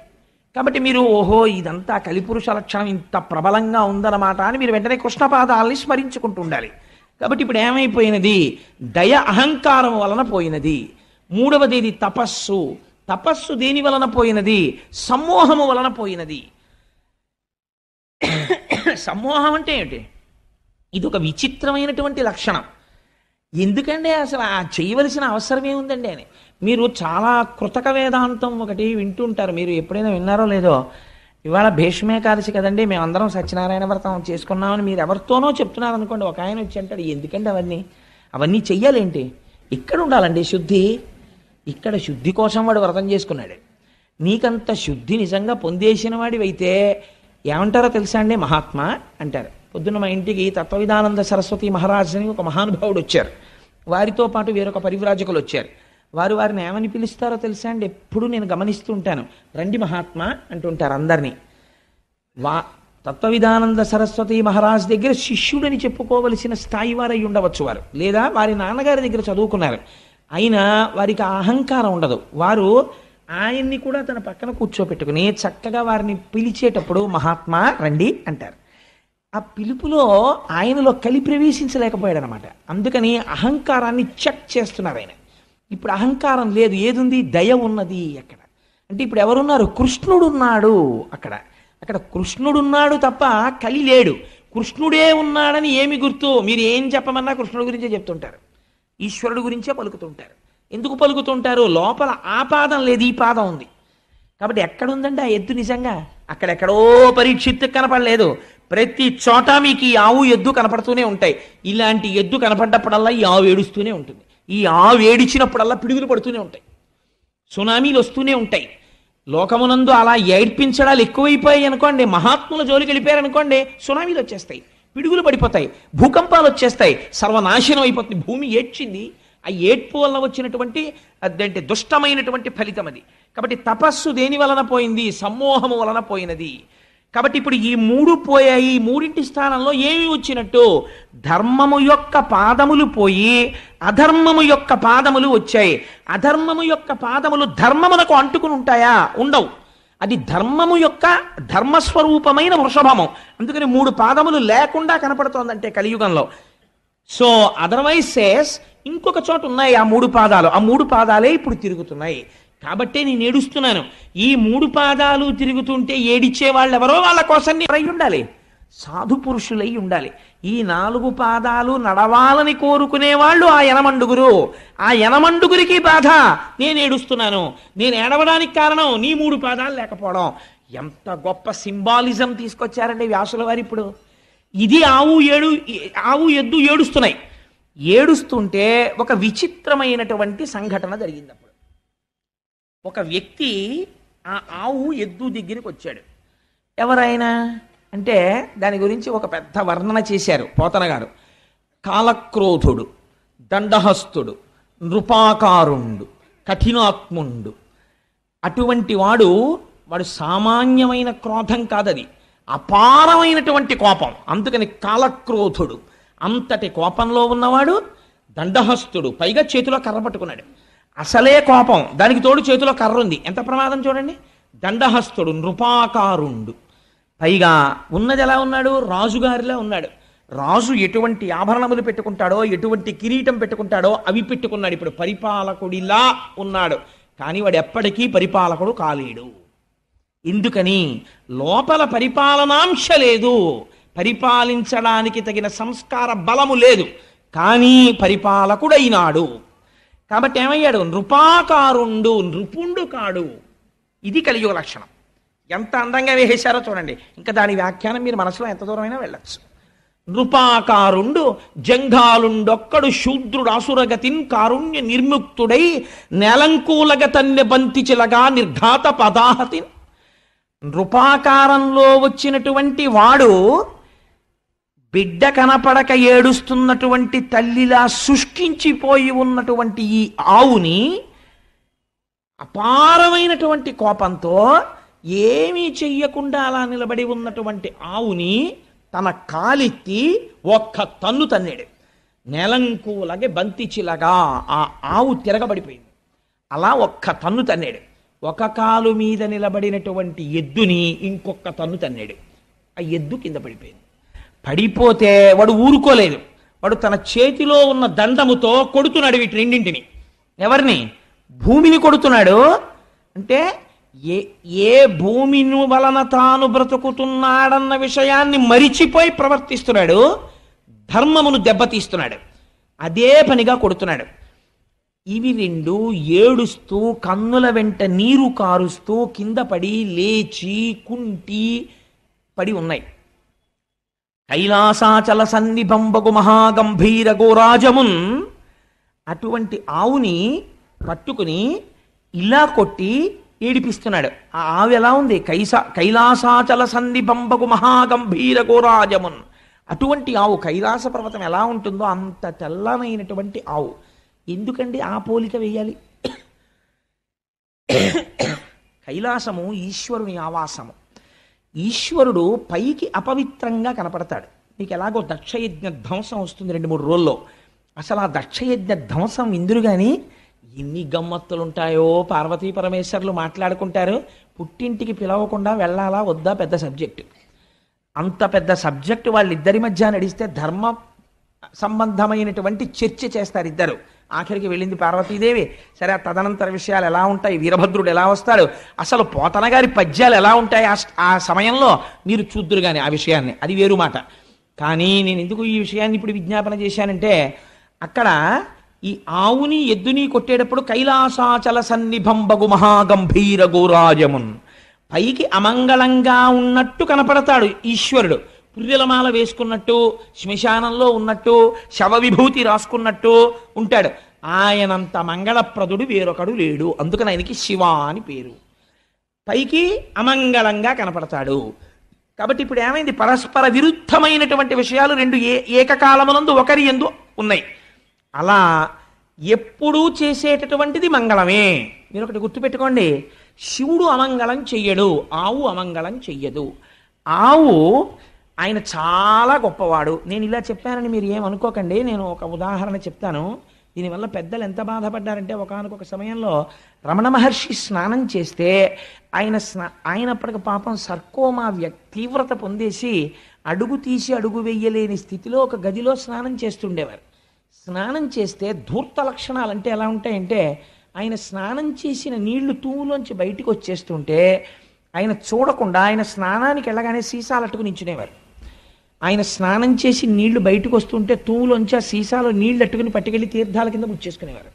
కాబట్టి మీరు ఓహో ఇదంతా కలిపురుష లక్షణం ఇంత ప్రబలంగా ఉందన్నమాట అని మీరు వెంటనే కృష్ణపాదాలని స్మరించుకుంటూ ఉండాలి. కాబట్టి ఇప్పుడు ఏమైపోయినది? దయ అహంకారం వలన పోయినది. మూడవది ఇది తపస్సు. తపస్సు దేని వలన పోయినది? సమ్మోహము వలన పోయినది. సమ్మోహం అంటే ఏంటి? ఇది ఒక విచిత్రమైనటువంటి లక్షణం. ఎందుకంటే అసలు ఆ చేయవలసిన అవసరం ఏముందండి అని. మీరు చాలా కృతక వేదాంతం ఒకటి వింటుంటారు, మీరు ఎప్పుడైనా విన్నారో లేదో. ఇవాళ భీష్మేకాదశి కదండి, మేమందరం సత్యనారాయణ వ్రతం చేసుకున్నామని మీరు ఎవరితోనో చెప్తున్నారు అనుకోండి. ఒక ఆయన వచ్చి అంటాడు, ఎందుకండి అవన్నీ చెయ్యాలేంటి? ఇక్కడ ఉండాలండి శుద్ధి. ఇక్కడ శుద్ధి కోసం వాడు వ్రతం చేసుకున్నాడు. నీకంత శుద్ధి నిజంగా పొందేసిన వాడివైతే ఏమంటారో తెలుసా అండి? మహాత్మా అంటారు. పొద్దున్న మా ఇంటికి తత్వవిధానంద సరస్వతి మహారాజ్ అని ఒక మహానుభావుడు వచ్చారు. వారితో పాటు వేరొక పరివ్రాజకులు వచ్చారు. వారిని ఏమని పిలుస్తారో తెలుసా అండి? ఎప్పుడు నేను గమనిస్తూ ఉంటాను. రండి మహాత్మా అంటుంటారు అందరినీ. తత్వవిధానంద సరస్వతి మహారాజ్ దగ్గర శిష్యుడని చెప్పుకోవలసిన స్థాయి వారై ఉండవచ్చు వారు, లేదా వారి నాన్నగారి దగ్గర చదువుకున్నారు. అయినా వారికి ఆ అహంకారం ఉండదు. వారు ఆయన్ని కూడా తన పక్కన కూర్చోపెట్టుకుని చక్కగా వారిని పిలిచేటప్పుడు మహాత్మా రండి అంటారు. ఆ పిలుపులో ఆయనలో కలి ప్రవేశించలేకపోయాడు అనమాట. అందుకని అహంకారాన్ని చెక్ చేస్తున్నారు ఆయన. ఇప్పుడు అహంకారం లేదు, ఏదుంది? దయ ఉన్నది. అక్కడ అంటే ఇప్పుడు ఎవరున్నారు? కృష్ణుడున్నాడు. అక్కడ కృష్ణుడున్నాడు తప్ప కలి లేడు. కృష్ణుడే ఉన్నాడని ఏమి గుర్తు? మీరు ఏం చెప్పమన్నా కృష్ణుడి గురించే చెప్తుంటారు, ఈశ్వరుడు గురించే పలుకుతుంటారు. ఎందుకు పలుకుతుంటారు? లోపల ఆ పాదం లేదు, ఈ పాదం ఉంది. కాబట్టి ఎక్కడుందండి ఆ ఎద్దు? నిజంగా అక్కడెక్కడో పరీక్షిత్తు కనపడలేదు. ప్రతి చోట మీకు ఈ ఆవు ఎద్దు కనపడుతూనే ఉంటాయి. ఇలాంటి ఎద్దు కనపడ్డప్పుడల్లా ఈ ఆవు ఏడుస్తూనే ఉంటుంది. ఈ ఆవు ఏడిచినప్పుడల్లా పిడుగులు పడుతూనే ఉంటాయి, సునామీలు వస్తూనే ఉంటాయి. లోకమునందు అలా ఏడ్పించడాలు ఎక్కువైపోయాయి అనుకోండి, మహాత్ముల జోలికి వెళ్ళిపోయారనుకోండి, సునామీలు వచ్చేస్తాయి, పిడుగులు పడిపోతాయి, భూకంపాలు వచ్చేస్తాయి, సర్వనాశనం అయిపోతుంది. భూమి ఏడ్చింది. ఆ ఏడ్పు వల్ల వచ్చినటువంటి అదంటే దుష్టమైనటువంటి ఫలితం అది. కాబట్టి తపస్సు దేని వలన పోయింది? సమ్మోహము వలన పోయినది. కాబట్టి ఇప్పుడు ఈ 3 పోయాయి. ఈ 3 స్థానంలో ఏమి వచ్చినట్టు? ధర్మము యొక్క పాదములు పోయి అధర్మము యొక్క పాదములు వచ్చాయి. అధర్మము యొక్క పాదములు ధర్మమునకు అంటుకుని ఉంటాయా? ఉండవు. అది ధర్మము యొక్క ధర్మస్వరూపమైన వృషభము. అందుకని 3 పాదములు లేకుండా కనపడుతోందంటే కలియుగంలో. సో అదర్వైజ్ సేస్ ఇంకొక చోట ఉన్నాయి ఆ 3 పాదాలు. ఆ 3 పాదాలే ఇప్పుడు తిరుగుతున్నాయి. కాబట్టే నేను ఏడుస్తున్నాను. ఈ 3 పాదాలు తిరుగుతుంటే ఏడిచ్చే వాళ్ళు ఎవరో వాళ్ళ కోసం నేను ఉండాలి, సాధు పురుషులై ఉండాలి. ఈ 4 పాదాలు నడవాలని కోరుకునే వాళ్ళు ఆ యనమండుగురు. ఆ యనమండుగురికి బాధ, నేను ఏడుస్తున్నాను. నేను ఏడవడానికి కారణం నీ 3 పాదాలు లేకపోవడం. ఎంత గొప్ప సింబాలిజం తీసుకొచ్చారండి వ్యాసుల వారు. ఇప్పుడు ఇది ఆవు ఎద్దు ఏడుస్తున్నాయి. ఏడుస్తుంటే ఒక విచిత్రమైనటువంటి సంఘటన జరిగింది. అప్పుడు ఒక వ్యక్తి ఆ ఆవు ఎద్దు దగ్గరికి వచ్చాడు. ఎవరైనా అంటే దాని గురించి ఒక పెద్ద వర్ణన చేశారు పోతన గారు. కాలక్రోధుడు, దండహస్తుడు, నృపాకారుండు, కఠినాత్ముండు. అటువంటి వాడు సామాన్యమైన క్రోధం కాదది, అపారమైనటువంటి కోపం. అందుకని కాలక్రోధుడు. అంతటి కోపంలో ఉన్నవాడు. దండహస్తుడు, పైగా చేతిలో కర్ర పట్టుకున్నాడు. అసలే కోపం, దానికి తోడు చేతిలో కర్ర ఉంది. ఎంత ప్రమాదం చూడండి. దండహస్తుడు, నృపాకారుండు. పైగా ఉన్నది ఎలా ఉన్నాడు? రాజుగారిలా ఉన్నాడు. రాజు ఎటువంటి ఆభరణములు పెట్టుకుంటాడో, ఎటువంటి కిరీటం పెట్టుకుంటాడో అవి పెట్టుకున్నాడు. ఇప్పుడు పరిపాలకుడిలా ఉన్నాడు. కానీ వాడు ఎప్పటికీ పరిపాలకుడు కాలేడు. ఎందుకని? లోపల పరిపాలనాంశ లేదు, పరిపాలించడానికి తగిన సంస్కార బలము లేదు, కానీ పరిపాలకుడైనాడు. కాబట్టి ఏమయ్యాడు? నృపాకారుండు, నృపుండు కాడు. ఇది కలియుగ లక్షణం. ఎంత అందంగా వేసేశారో చూడండి. ఇంకా దాని వ్యాఖ్యానం మీరు మనసులో ఎంత దూరమైనా వెళ్ళచ్చు. నృపాకారుండు జంఘాలుండొక్కడు శూద్రుడు అసురగతిన్ కారుణ్య నిర్ముక్తుడై నేలంకూలగతన్య బంతిచిలగా నిర్ఘాత పదాహతి. నృపాకారంలో వచ్చినటువంటి వాడు బిడ్డ కనపడక ఏడుస్తున్నటువంటి తల్లిలా శుష్కించిపోయి ఉన్నటువంటి ఈ ఆవుని అపారమైనటువంటి కోపంతో ఏమీ చెయ్యకుండా అలా నిలబడి ఉన్నటువంటి ఆవుని తన కాలెత్తి ఒక్క తన్ను తన్నాడు. నెలంకులగే బంతిచిలగా ఆ ఆవు తిరగబడిపోయింది. అలా ఒక్క తన్ను తన్నాడు. ఒక కాలు మీద నిలబడినటువంటి ఎద్దుని ఇంకొక తన్ను తన్నాడు. ఆ ఎద్దు కింద పడిపోయింది. పడిపోతే వాడు ఊరుకోలేదు. వాడు తన చేతిలో ఉన్న దండముతో కొడుతున్నాడు వీటి రెండింటిని. ఎవరిని? భూమిని కొడుతున్నాడు. అంటే ఏ భూమిని వలన తాను బ్రతుకుతున్నాడన్న విషయాన్ని మరిచిపోయి ప్రవర్తిస్తున్నాడు. ధర్మమును దెబ్బతీస్తున్నాడు. అదే పనిగా కొడుతున్నాడు. ఇవి రెండు ఏడుస్తూ కన్నుల వెంట నీరు కారుస్తూ కింద పడి లేచి కుంటి పడి ఉన్నాయి. కైలాసాచల సన్నిభంబగు మహాగంభీర గోరాజమున్ అటువంటి ఆవుని పట్టుకుని ఇలా కొట్టి ఏడిపిస్తున్నాడు. ఆ ఆవు ఎలా ఉంది? కైలాసాచల సన్నిభంబగు మహాగంభీర గోరాజమున్. అటువంటి ఆవు కైలాస పర్వతం ఎలా ఉంటుందో అంత తెల్లనైనటువంటి ఆవు. ఎందుకండి ఆ పోలిక వేయాలి? కైలాసము ఈశ్వరుని ఆవాసము. ఈశ్వరుడు పైకి అపవిత్రంగా కనపడతాడు. మీకు ఎలాగో దక్షయజ్ఞ ధ్వంసం వస్తుంది 2-3 రోజుల్లో. అసలు ఆ దక్షయజ్ఞ ధ్వంసం ఇందురు కానీ ఎన్ని గమ్మత్తులు ఉంటాయో. పార్వతీ పరమేశ్వరులు మాట్లాడుకుంటారు. పుట్టింటికి పిలవకుండా వెళ్ళాలా వద్దా పెద్ద సబ్జెక్టు. అంత పెద్ద సబ్జెక్టు వాళ్ళిద్దరి మధ్య నడిస్తే ధర్మ సంబంధమైనటువంటి చర్చ చేస్తారు ఇద్దరు. ఆఖరికి వెళ్ళింది పార్వతీదేవి. సరే, ఆ తదనంతర విషయాలు ఎలా ఉంటాయి, వీరభద్రుడు ఎలా వస్తాడు, అసలు పోతన గారి పద్యాలు ఎలా ఉంటాయి ఆ సమయంలో మీరు చూద్దురు కానీ ఆ విషయాన్ని. అది వేరు మాట. కానీ నేను ఎందుకు ఈ విషయాన్ని ఇప్పుడు విజ్ఞాపన చేశానంటే, అక్కడ ఈ ఆవుని ఎద్దుని కొట్టేటప్పుడు కైలాసాచల సన్నిభంబగు మహాగంభీర గోరాజమున్, పైకి అమంగళంగా ఉన్నట్టు కనపడతాడు ఈశ్వరుడు. పుర్రెలమాల వేసుకున్నట్టు, శ్మశానంలో ఉన్నట్టు, శవ విభూతి రాసుకున్నట్టు ఉంటాడు. ఆయనంత మంగళప్రదుడు వేరొకడు లేడు. అందుకని ఆయనకి శివ అని పేరు. పైకి అమంగళంగా కనపడతాడు. కాబట్టి ఇప్పుడు ఏమైంది? పరస్పర విరుద్ధమైనటువంటి విషయాలు రెండు ఏకకాలమునందు ఒకరి యందు ఉన్నాయి. అలా ఎప్పుడూ చేసేటటువంటిది మంగళమే. మీరు ఒకటి గుర్తుపెట్టుకోండి, శివుడు అమంగళం చెయ్యడు, ఆవు అమంగళం చెయ్యదు. ఆవు ఆయన చాలా గొప్పవాడు. నేను ఇలా చెప్పానని మీరు ఏమనుకోకండి. నేను ఒక ఉదాహరణ చెప్తాను. దీనివల్ల పెద్దలు ఎంత బాధపడ్డారంటే, ఒకానొక సమయంలో రమణ మహర్షి స్నానం చేస్తే ఆయనప్పటికి పాపం సర్కోమా తీవ్రత పొందేసి అడుగు తీసి అడుగు వెయ్యలేని స్థితిలో ఒక గదిలో స్నానం చేస్తుండేవారు. స్నానం చేస్తే ధూర్త లక్షణాలు అంటే ఎలా ఉంటాయంటే, ఆయన స్నానం చేసిన నీళ్లు తూములోంచి బయటికి వచ్చేస్తుంటే ఆయన చూడకుండా ఆయన స్నానానికి వెళ్ళగానే సీసాలు అట్టుకుని నించునేవారు. ఆయన స్నానం చేసి నీళ్లు బయటకు వస్తుంటే తూములోంచి ఆ సీసాలో నీళ్లు అట్టుకుని పట్టుకెళ్ళి తీర్థాల కింద ముచ్చేసుకునేవారు.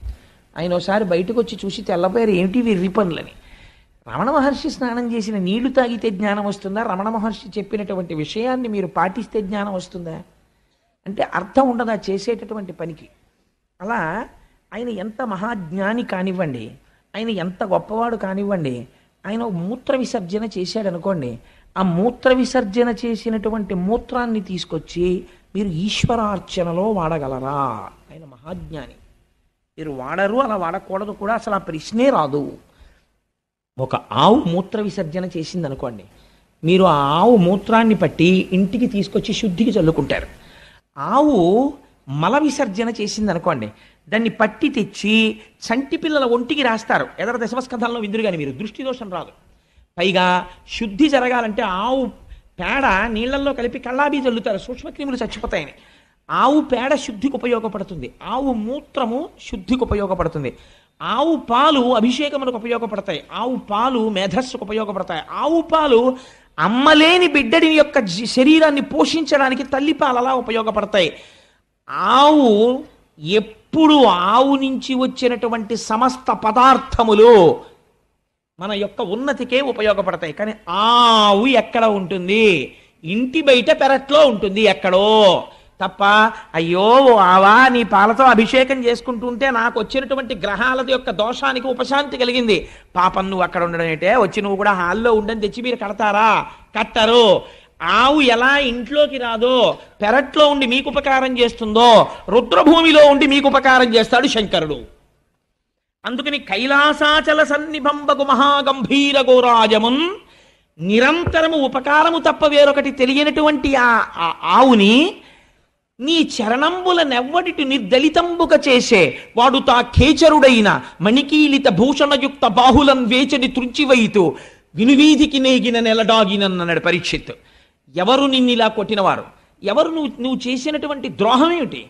ఆయన ఒకసారి బయటకు వచ్చి చూసి తెల్లపోయారు, ఏమిటి వీరి పనులని. రమణ మహర్షి స్నానం చేసిన నీళ్లు తాగితే జ్ఞానం వస్తుందా? రమణ మహర్షి చెప్పినటువంటి విషయాన్ని మీరు పాటిస్తే జ్ఞానం వస్తుందా? అంటే అర్థం ఉండదా చేసేటటువంటి పనికి. అలా ఆయన ఎంత మహాజ్ఞాని కానివ్వండి, ఆయన ఎంత గొప్పవాడు కానివ్వండి, ఆయన మూత్ర విసర్జన చేశాడు అనుకోండి, ఆ మూత్ర విసర్జన చేసినటువంటి మూత్రాన్ని తీసుకొచ్చి మీరు ఈశ్వరార్చనలో వాడగలరా? ఆయన మహాజ్ఞాని. మీరు వాడరు, అలా వాడకూడదు కూడా, అసలు ఆ ప్రశ్నే రాదు. ఒక ఆవు మూత్ర విసర్జన చేసింది అనుకోండి, మీరు ఆ ఆవు మూత్రాన్ని పట్టి ఇంటికి తీసుకొచ్చి శుద్ధికి చల్లుకుంటారు. ఆవు మల విసర్జన చేసింది అనుకోండి, దాన్ని పట్టి తెచ్చి చంటి పిల్లల ఒంటికి రాస్తారు. ఎదర దశమస్కంధాల్లో విందురు కానీ మీరు దృష్టి దోషం రాదు. పైగా శుద్ధి జరగాలంటే ఆవు పేడ నీళ్లలో కలిపి కళ్ళాబీ చల్లుతారు, సూక్ష్మక్రిములు చచ్చిపోతాయని. ఆవు పేడ శుద్ధికి ఉపయోగపడుతుంది, ఆవు మూత్రము శుద్ధికి ఉపయోగపడుతుంది, ఆవు పాలు అభిషేకములకు ఉపయోగపడతాయి, ఆవు పాలు మేధస్సుకు ఉపయోగపడతాయి, ఆవు పాలు అమ్మలేని బిడ్డడి యొక్క శరీరాన్ని పోషించడానికి తల్లిపాలలా ఉపయోగపడతాయి. ఆవు ఎప్పుడు ఆవు నుంచి వచ్చినటువంటి సమస్త పదార్థములు మన యొక్క ఉన్నతికే ఉపయోగపడతాయి. కానీ ఆవు ఎక్కడ ఉంటుంది? ఇంటి బయట పెరట్లో ఉంటుంది ఎక్కడో తప్ప. అయ్యో ఆవా, నీ పాలతో అభిషేకం చేసుకుంటుంటే నాకు వచ్చినటువంటి గ్రహాల యొక్క దోషానికి ఉపశాంతి కలిగింది. పాపం నువ్వు అక్కడ ఉండడం ఏంటే, వచ్చి నువ్వు కూడా హాల్లో ఉండని తెచ్చి మీరు కడతారా? కట్టరు. ఆవు ఎలా ఇంట్లోకి రాదో, పెరట్లో ఉండి మీకు ఉపకారం చేస్తుందో, రుద్రభూమిలో ఉండి మీకు ఉపకారం చేస్తాడు శంకరుడు. అందుకని కైలాసాచల సన్నిభంబగు మహాగంభీర గోరాజమున్ నిరంతరము ఉపకారము తప్ప వేరొకటి తెలియనటువంటి ఆ ఆవుని నీ చరణంబుల నెవ్వడిటి నిర్దలితంబుక చేసే వాడు తా ఖేచరుడైన మణికీలిత భూషణయుక్త బాహులం వేచని త్రుంచివైతూ వినువీధికి నేగిన నెలడాగినన్నాడు పరీక్షిత్. ఎవరు నిన్నిలా కొట్టినవారు? ఎవరు? నువ్వు చేసినటువంటి ద్రోహం ఏమిటి?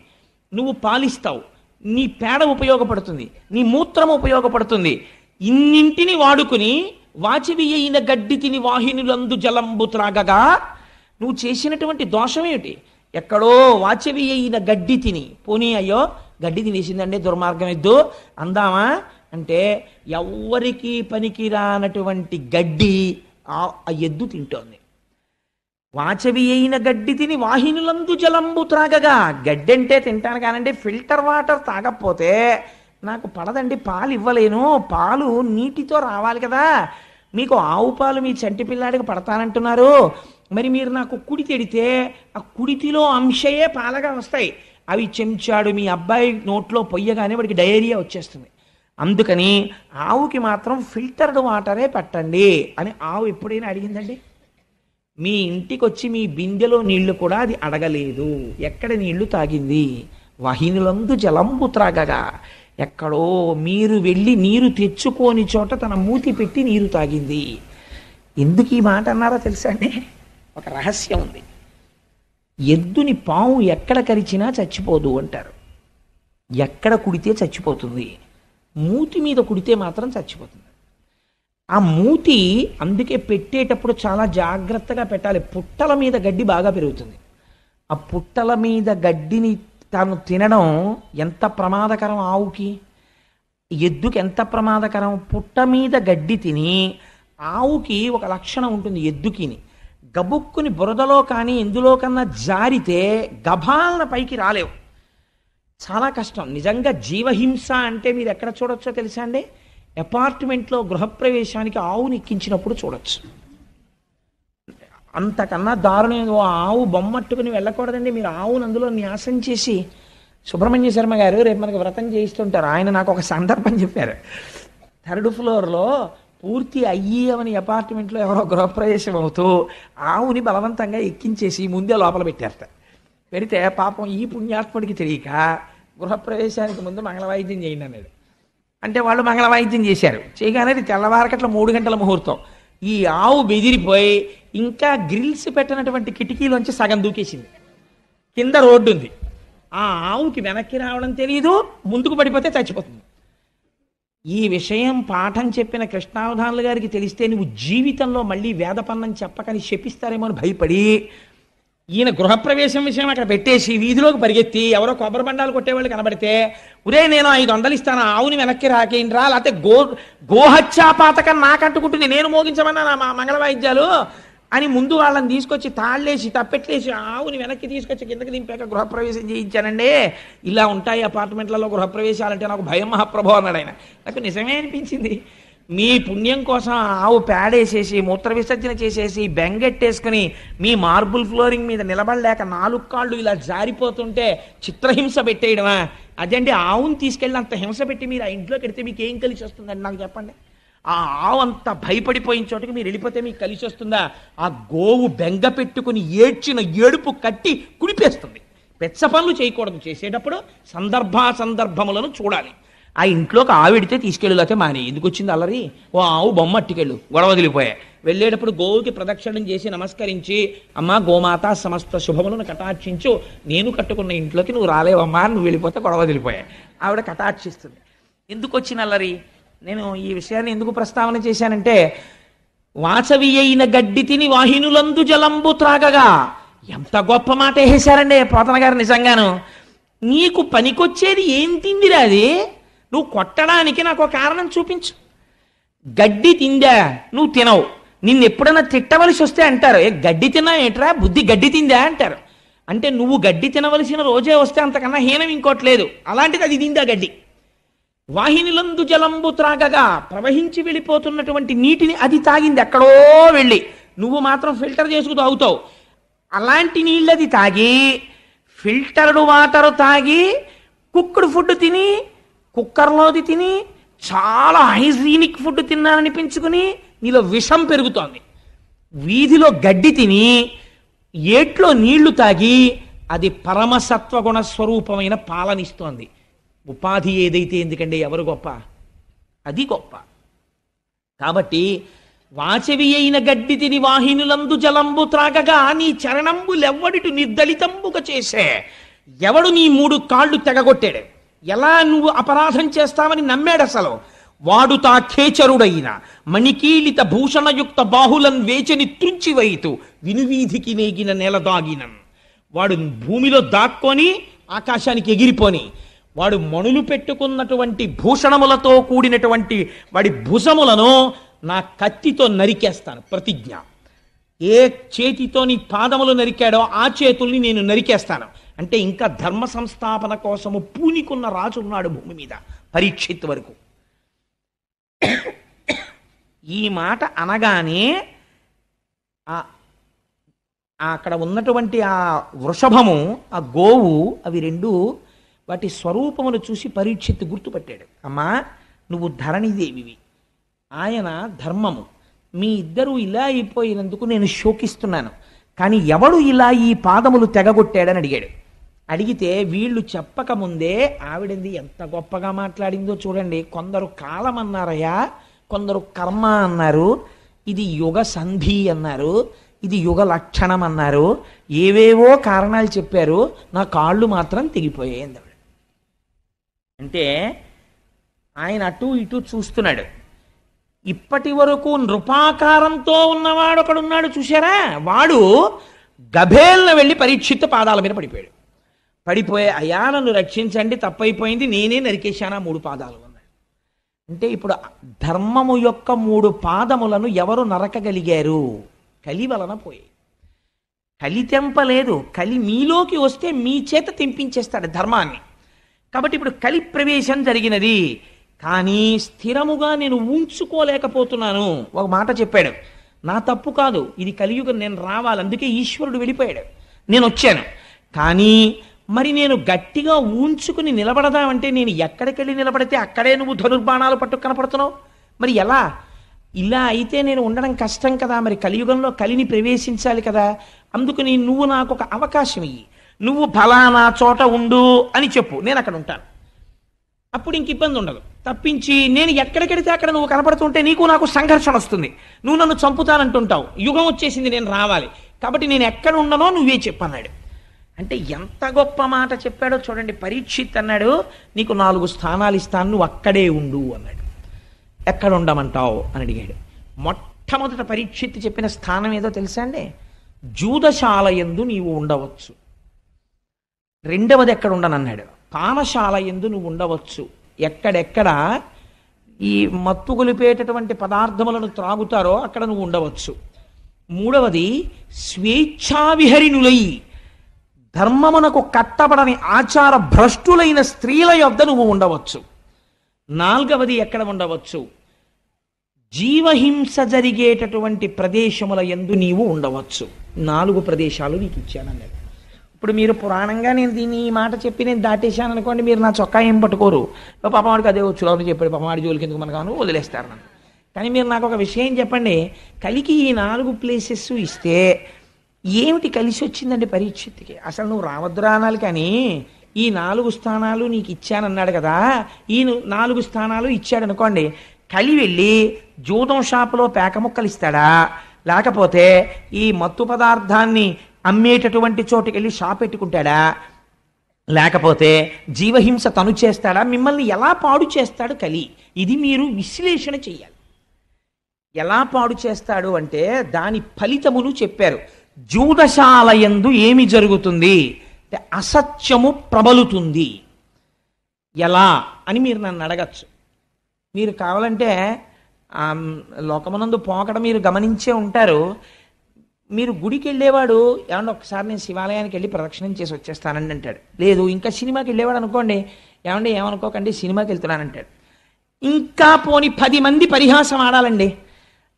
నువ్వు పాలిస్తావు, నీ పేడ ఉపయోగపడుతుంది, నీ మూత్రం ఉపయోగపడుతుంది, ఇన్నింటిని వాడుకుని వాచివి అయిన గడ్డి తిని వాహినులందు జలంబు త్రాగగా నువ్వు చేసినటువంటి దోషం ఏమిటి? ఎక్కడో వాచవి అయిన గడ్డి తిని, పోనీ అయ్యో గడ్డి తినేసిందండి దుర్మార్గం ఎద్దు అందామా అంటే, ఎవ్వరికి పనికిరానటువంటి గడ్డి ఆ ఎద్దు తింటోంది. వాచవి అయిన గడ్డి తిని వాహినులందు జలంబు త్రాగగా, గడ్డి అంటే తింటాను కానండి, ఫిల్టర్ వాటర్ తాగకపోతే నాకు పడదండి, పాలు ఇవ్వలేను, పాలు నీటితో రావాలి కదా, మీకు ఆవు పాలు మీ చంటి పిల్లాడికి పడతానంటున్నారు, మరి మీరు నాకు కుడి తెడితే ఆ కుడితిలో అంశయే పాలగా వస్తాయి, అవి చెంచాడు మీ అబ్బాయి నోట్లో పొయ్యగానే వాడికి డయేరియా వచ్చేస్తుంది, అందుకని ఆవుకి మాత్రం ఫిల్టర్డ్ వాటరే పెట్టండి అని ఆవు ఎప్పుడైనా అడిగిందండి? మీ ఇంటికి వచ్చి మీ బిందెలో నీళ్లు కూడా అది అడగలేదు. ఎక్కడ నీళ్లు తాగింది? వాహినులందు జలంబు త్రాగగా, ఎక్కడో మీరు వెళ్ళి నీరు తెచ్చుకోని చోట తన మూతి పెట్టి నీరు తాగింది. ఎందుకు ఈ మాట అన్నారో తెలుసా అండి? ఒక రహస్యం ఉంది. ఎద్దుని పాము ఎక్కడ కరిచినా చచ్చిపోదు అంటారు. ఎక్కడ కుడితే చచ్చిపోతుంది, మూతి మీద కుడితే మాత్రం చచ్చిపోతుంది. ఆ మూతి అందుకే పెట్టేటప్పుడు చాలా జాగ్రత్తగా పెట్టాలి. పుట్టల మీద గడ్డి బాగా పెరుగుతుంది. ఆ పుట్టల మీద గడ్డిని తాను తినడం ఎంత ప్రమాదకరం ఆవుకి, ఎద్దుకి ఎంత ప్రమాదకరం. పుట్ట మీద గడ్డి తిని ఆవుకి ఒక లక్షణం ఉంటుంది, ఎద్దుకిని గబుక్కుని బురదలో కానీ ఎందులో కన్నా జారితే గభాలన పైకి రాలేవు, చాలా కష్టం. నిజంగా జీవహింస అంటే మీరు ఎక్కడ చూడొచ్చో తెలుసా అండి? అపార్ట్మెంట్లో గృహప్రవేశానికి ఆవుని ఎక్కించినప్పుడు చూడొచ్చు. అంతకన్నా దారుణం. ఆవు బొమ్మట్టుకుని వెళ్ళకూడదండి. మీరు ఆవును అందులో న్యాసం చేసి, సుబ్రహ్మణ్య శర్మ గారు రేపు మనకు వ్రతం చేయిస్తుంటారు, ఆయన నాకు ఒక సందర్భం చెప్పారు. 3rd ఫ్లోర్లో పూర్తి అయ్యవని అపార్ట్మెంట్లో ఎవరో గృహప్రవేశం అవుతూ ఆవుని బలవంతంగా ఎక్కించేసి ముందే లోపల పెట్టారట. పెడితే పాపం ఈ పుణ్యాత్ముడికి తెలియక గృహప్రవేశానికి ముందు మంగళవాయిద్యం చేయండి అన్నాడు. అంటే వాళ్ళు మంగళవాయిద్యం చేశారు. చేయగానే తెల్లవారకట్ల 3 గంటల ముహూర్తం. ఈ ఆవు బెదిరిపోయి ఇంకా గ్రిల్స్ పెట్టినటువంటి కిటికీలోంచి సగం దూకేసింది. కింద రోడ్డు ఉంది. ఆ ఆవుకి వెనక్కి రావడం తెలియదు, ముందుకు పడిపోతే చచ్చిపోతుంది. ఈ విషయం పాఠం చెప్పిన కృష్ణావధానులు గారికి తెలిస్తే నువ్వు జీవితంలో మళ్ళీ వేదపన్నం చెప్పకని శపిస్తారేమో అని భయపడి ఈయన గృహప్రవేశం విషయం అక్కడ పెట్టేసి వీధిలోకి పరిగెత్తి ఎవరో కొబ్బరి బండాలు కొట్టేవాళ్ళు కనబడితే, ఒరే నేను 500 ఇస్తాను, ఆవుని వెనక్కి రాకేంట్రా, లేకపోతే గోహత్యాపాతకం నాకంటుకుంటుంది, నేను మోగించమన్నా నా మంగళవాయిద్యాలు అని ముందు వాళ్ళని తీసుకొచ్చి తాళ్ళేసి తప్పెట్లేసి ఆవుని వెనక్కి తీసుకొచ్చి కిందకి దింపాక గృహప్రవేశం చేయించానండి. ఇలా ఉంటాయి అపార్ట్మెంట్లలో గృహప్రవేశాలంటే నాకు భయం మహాప్రభు అన్నాడు ఆయన. నాకు నిజమే అనిపించింది. మీ పుణ్యం కోసం ఆవు పేడేసేసి మూత్ర విసర్జన చేసేసి బెంగెట్టేసుకుని మీ మార్బుల్ ఫ్లోరింగ్ మీద నిలబడలేక 4 కాళ్ళు ఇలా జారిపోతుంటే చిత్రహింస పెట్టేయడమా? అదండి ఆవుని తీసుకెళ్ళి అంత హింస పెట్టి మీరు ఆ ఇంట్లోకి వెడితే మీకు ఏం కలిసి వస్తుందండి నాకు చెప్పండి. ఆ ఆవు అంత భయపడిపోయిన చోటకి మీరు వెళ్ళిపోతే మీకు కలిసి వస్తుందా? ఆ గోవు బెంగ పెట్టుకుని ఏడ్చిన ఏడుపు కట్టి కుడిపేస్తుంది. పెచ్చ పనులు చేయకూడదు. చేసేటప్పుడు సందర్భములను చూడాలి. ఆ ఇంట్లోకి ఆవిడితే తీసుకెళ్ళితే మాని ఎందుకు వచ్చింది అల్లరి? ఓ ఆవు బొమ్మ అట్టుకెళ్ళు, గొడవ వదిలిపోయాయి. వెళ్ళేటప్పుడు గోవుకి ప్రదక్షిణం చేసి నమస్కరించి, అమ్మా గోమాత సమస్త శుభములను కటాక్షించు, నేను కట్టుకున్న ఇంట్లోకి నువ్వు రాలేవమ్మా, నువ్వు వెళ్ళిపోతే గొడవ వదిలిపోయాయి. ఆవిడ కటాక్షిస్తుంది. ఎందుకు వచ్చిన అల్లరి? నేను ఈ విషయాన్ని ఎందుకు ప్రస్తావన చేశానంటే, వాచవి అయిన గడ్డి తిని వాహినులందు జలంబు త్రాగగా, ఎంత గొప్ప మాట వేసారండి పోతన గారు. నిజంగాను నీకు పనికొచ్చేది ఏం తిందిరా అది? నువ్వు కొట్టడానికి నాకు ఒక కారణం చూపించు. గడ్డి తిందా? నువ్వు తినవు. నిన్ను ఎప్పుడైనా తిట్టవలసి వస్తే అంటారు, ఏ గడ్డి తిన్నా ఏంట్రా, బుద్ధి గడ్డి తిందా అంటారు. అంటే నువ్వు గడ్డి తినవలసిన రోజే వస్తే అంతకన్నా హీనం ఇంకోట్లేదు. అలాంటిది అది తిందా గడ్డి. వాహినిలందు జలంబు త్రాగగా, ప్రవహించి వెళ్ళిపోతున్నటువంటి నీటిని అది తాగింది ఎక్కడో వెళ్ళి. నువ్వు మాత్రం ఫిల్టర్ చేసుకు తాగుతావు. అలాంటి నీళ్ళు అది తాగి, ఫిల్టర్డ్ వాటర్ తాగి, కుక్కుడు ఫుడ్ తిని, కుక్కర్లోది తిని, చాలా హైజీనిక్ ఫుడ్ తిన్నాననిపించుకుని నీలో విషం పెరుగుతోంది. వీధిలో గడ్డి తిని ఏట్లో నీళ్లు తాగి అది పరమసత్వగుణ స్వరూపమైన పాలనిస్తోంది. ఉపాధి ఏదైతే ఎందుకండి, ఎవరు గొప్ప? అది గొప్ప. కాబట్టి వాచవి అయిన గడ్డి తిని వాహినులందు జలంబు త్రాగగా నీ చరణంబులెవ్వడిటు నిర్దళితంబుగా చేసే. ఎవడు నీ 3 కాళ్ళు తెగగొట్టాడు, ఎలా నువ్వు అపరాధం చేస్తావని నమ్మాడు అసలు వాడు తా ఖేచరుడైన మణికీలిత భూషణయుక్త బాహులన్ వేచని త్రుంచివైతు వినువీధికి నేగిన నేల దాగినన్. వాడు భూమిలో దాక్కొని ఆకాశానికి ఎగిరిపోని, వాడు మణులు పెట్టుకున్నటువంటి భూషణములతో కూడినటువంటి వాడి భుజములను నా కత్తితో నరికేస్తాను ప్రతిజ్ఞ. ఏ చేతితో నీ పాదములు నరికాడో ఆ చేతుల్ని నేను నరికేస్తాను. అంటే ఇంకా ధర్మ సంస్థాపన కోసము పూనికున్న రాజు ఉన్నాడు భూమి మీద, పరీక్షిత్ వరకు. ఈ మాట అనగానే అక్కడ ఉన్నటువంటి ఆ వృషభము, ఆ గోవు, అవి రెండు వాటి స్వరూపమును చూసి పరీక్షిత్ గుర్తుపట్టాడు. అమ్మా, నువ్వు ధరణిదేవివి, ఆయన ధర్మము. మీ ఇద్దరూ ఇలా అయిపోయినందుకు నేను శోకిస్తున్నాను. కానీ ఎవడు ఇలా ఈ పాదములు తెగగొట్టాడని అడిగాడు. అడిగితే వీళ్ళు చెప్పకముందే ఆవిడంది ఎంత గొప్పగా మాట్లాడిందో చూడండి. కొందరు కాలం అన్నారయ్యా, కొందరు కర్మ అన్నారు, ఇది యుగ సంధి అన్నారు, ఇది యుగ లక్షణం అన్నారు, ఏవేవో కారణాలు చెప్పారు. నా కాళ్ళు మాత్రం తెగిపోయాయి అంది. అంటే ఆయన అటు ఇటు చూస్తున్నాడు. ఇప్పటి వరకు నృపాకారంతో ఉన్నవాడు ఒకడున్నాడు చూశారా, వాడు గభేల్న వెళ్ళి పరీక్షిత్ పాదాల మీద పడిపోయాడు. పడిపోయే, అయ్యా నన్ను రక్షించండి, తప్పైపోయింది, నేనే నరికేశానా 3 పాదాలు అన్నాడు. అంటే ఇప్పుడు ధర్మము యొక్క 3 పాదములను ఎవరు నరకగలిగారు? కలి వలన పోయాయి. కలి తెంపలేదు, కలి మీలోకి వస్తే మీ చేత తెంపించేస్తాడు ధర్మాన్ని. కాబట్టి ఇప్పుడు కలి ప్రవేశం జరిగినది, కానీ స్థిరముగా నేను ఉంచుకోలేకపోతున్నాను. ఒక మాట చెప్పాడు, నా తప్పు కాదు, ఇది కలియుగం, నేను రావాలి, అందుకే ఈశ్వరుడు వెళ్ళిపోయాడు, నేను వచ్చాను. కానీ మరి నేను గట్టిగా ఉంచుకుని నిలబడదామంటే నేను ఎక్కడికెళ్ళి నిలబడితే అక్కడే నువ్వు ధనుర్బాణాలు పట్టు కనపడుతున్నావు. మరి ఎలా? ఇలా అయితే నేను ఉండడం కష్టం కదా. మరి కలియుగంలో కలిని ప్రవేశించాలి కదా. అందుకని నువ్వు నాకు ఒక అవకాశం ఇయ్యి, నువ్వు ఫలానా చోట ఉండు అని చెప్పు, నేను అక్కడ ఉంటాను. అప్పుడు ఇంక ఇబ్బంది ఉండదు. తప్పించి నేను ఎక్కడికెడితే అక్కడ నువ్వు కనపడుతుంటే నీకు నాకు సంఘర్షణ వస్తుంది, నువ్వు నన్ను చంపుతానంటుంటావు. యుగం వచ్చేసింది, నేను రావాలి, కాబట్టి నేను ఎక్కడ ఉండనో నువ్వే చెప్పన్నాడు. అంటే ఎంత గొప్ప మాట చెప్పాడో చూడండి. పరీక్షిత్ అన్నాడు, నీకు 4 స్థానాలు ఇస్తాను, నువ్వు అక్కడే ఉండు అన్నాడు. ఎక్కడ ఉండమంటావు అని అడిగాడు. మొట్టమొదట పరీక్షిత్ చెప్పిన స్థానం ఏదో తెలుసా అండి? జూదశాల యందు నీవు ఉండవచ్చు. రెండవది ఎక్కడ ఉండనన్నాడు, పానశాల యందు నువ్వు ఉండవచ్చు. ఎక్కడెక్కడ ఈ మత్తు గొలిపేటటువంటి పదార్థములను త్రాగుతారో అక్కడ నువ్వు ఉండవచ్చు. మూడవది స్వేచ్ఛావిహరిణులై ధర్మమునకు కట్టబడని ఆచార భ్రష్టులైన స్త్రీల యొద్ద నువ్వు ఉండవచ్చు. నాలుగవది ఎక్కడ ఉండవచ్చు, జీవహింస జరిగేటటువంటి ప్రదేశముల యందు నీవు ఉండవచ్చు. 4 ప్రదేశాలు నీకు ఇచ్చానన్నాడు. ఇప్పుడు మీరు పురాణంగా నేను దీన్ని ఈ మాట చెప్పి నేను దాటేశాను అనుకోండి, మీరు నా చొక్కా ఏం పట్టుకోరు, పాపవాడికి అదే వచ్చులో చెప్పాడు, పాపవాడి జోలికి ఎందుకు మనకు వదిలేస్తారు నన్ను. కానీ మీరు నాకు ఒక విషయం చెప్పండి, కలికి ఈ 4 ప్లేసెస్ ఇస్తే ఏమిటి కలిసి వచ్చిందండి పరీక్షిత్కి? అసలు నువ్వు రావద్దురా అనాలి, కానీ ఈ 4 స్థానాలు నీకు ఇచ్చానన్నాడు కదా, ఈ 4 స్థానాలు ఇచ్చాడు అనుకోండి, కలి వెళ్ళి జూదం షాపులో పేక ముక్కలు ఇస్తాడా, లేకపోతే ఈ మత్తు పదార్థాన్ని అమ్మేటటువంటి చోటుకి వెళ్ళి షాప్ పెట్టుకుంటాడా, లేకపోతే జీవహింస తను చేస్తాడా? మిమ్మల్ని ఎలా పాడు చేస్తాడు కలి? ఇది మీరు విశ్లేషణ చెయ్యాలి. ఎలా పాడు చేస్తాడు అంటే దాని ఫలితమును చెప్పారు. జూదశాల యందు ఏమి జరుగుతుంది అంటే అసత్యము ప్రబలుతుంది. ఎలా అని మీరు నన్ను అడగచ్చు. మీరు కావాలంటే లోకమునందు పోకడ మీరు గమనించే ఉంటారు. మీరు గుడికి వెళ్ళేవాడు, ఏమన్నా ఒకసారి నేను శివాలయానికి వెళ్ళి ప్రదక్షిణం చేసి వచ్చేస్తానండి అంటాడు. లేదు, ఇంకా సినిమాకి వెళ్ళేవాడు అనుకోండి, ఏమండి ఏమనుకోకండి సినిమాకి వెళ్తున్నానంటాడు. ఇంకా పోని 10 మంది పరిహాసం ఆడాలండి.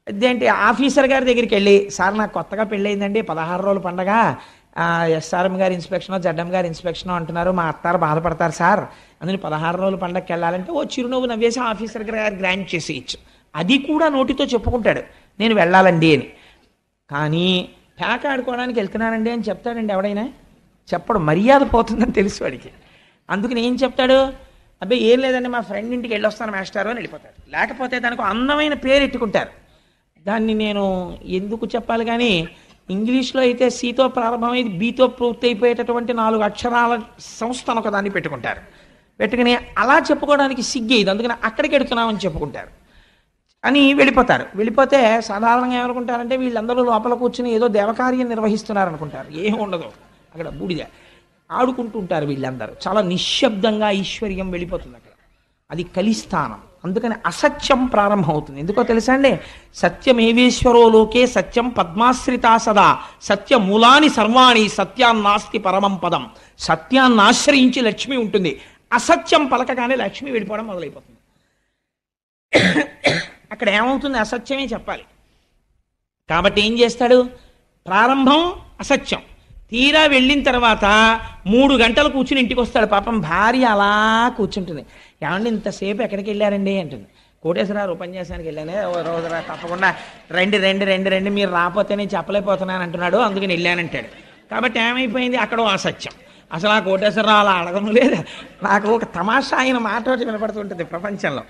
అదేంటి ఆఫీసర్ గారి దగ్గరికి వెళ్ళి, సార్ నాకు కొత్తగా పెళ్ళయిందండి, 16 రోజుల పండగ, ఎస్ఆర్ఎం గారి ఇన్స్పెక్షనో జడ్ఎం గారి ఇన్స్పెక్షనో అంటున్నారు, మా అత్తారు బాధపడతారు సార్, అందుకని 16 రోజుల పండగకి వెళ్ళాలంటే ఓ చిరునవ్వు నవ్వేసి ఆఫీసర్ గారు గ్రాంట్ చేసేయచ్చు. అది కూడా నోటితో చెప్పుకుంటాడు నేను వెళ్ళాలండి అని. కానీ ప్యాక్ ఆడుకోవడానికి వెళ్తున్నానండి అని చెప్తాడండి ఎవడైనా? చెప్పడు, మర్యాద పోతుందని తెలుసు వాడికి. అందుకని ఏం చెప్తాడు? అబ్బాయి ఏం లేదండి మా ఫ్రెండ్ ఇంటికి వెళ్ళొస్తాను మాస్టారు అని వెళ్ళిపోతాడు. లేకపోతే దానికి అందమైన పేరు ఎట్టుకుంటారు. దాన్ని నేను ఎందుకు చెప్పాలి కానీ ఇంగ్లీష్లో అయితే సితో ప్రారంభమైంది బీతో పూర్తి అయిపోయేటటువంటి 4 అక్షరాల సంస్థను ఒక దాన్ని పెట్టుకుంటారు. పెట్టుకుని అలా చెప్పుకోవడానికి సిగ్గేది, అందుకని అక్కడికి వెడుతున్నామని చెప్పుకుంటారు అని వెళ్ళిపోతారు. వెళ్ళిపోతే సాధారణంగా ఏమనుకుంటారంటే వీళ్ళందరూ లోపల కూర్చుని ఏదో దేవకార్యం నిర్వహిస్తున్నారు అనుకుంటారు. ఏం ఉండదు, అక్కడ బూడిద ఆడుకుంటూ ఉంటారు వీళ్ళందరూ. చాలా నిశ్శబ్దంగా ఐశ్వర్యం వెళ్ళిపోతుంది అక్కడ. అది కలిస్థానం. అందుకని అసత్యం ప్రారంభమవుతుంది. ఎందుకో తెలుసా అండి? సత్యమేవేశ్వరో లోకే సత్యం పద్మాశ్రితా సదా సత్యమూలాని సర్వాణి సత్యాన్నాస్తి పరమం పదం. సత్యాన్ని ఆశ్రయించి లక్ష్మి ఉంటుంది. అసత్యం పలకగానే లక్ష్మి వెళ్ళిపోవడం మొదలైపోతుంది. అక్కడ ఏమవుతుంది? అసత్యమే చెప్పాలి. కాబట్టి ఏం చేస్తాడు? ప్రారంభం అసత్యం, తీరా వెళ్ళిన తర్వాత 3 గంటలు కూర్చుని ఇంటికి వస్తాడు. పాపం భార్య అలా కూర్చుంటుంది. ఏమండి ఇంతసేపు ఎక్కడికి వెళ్ళారండి అంటుంది. కోటేశ్వరరావు ఉపన్యాసానికి వెళ్ళానే, ఓ రోజు తప్పకుండా రండి రండి రండి రండి, మీరు రాకపోతే నేను చెప్పలేకపోతున్నాను అంటున్నాడు, అందుకని వెళ్ళానంటాడు. కాబట్టి ఏమైపోయింది? అక్కడ అసత్యం. అసలు ఆ కోటేశ్వరరావు అలా అడగను లేదు. నాకు ఒక తమాషా అయిన మాట ఒకటి వినపడుతుంటుంది ప్రపంచంలో.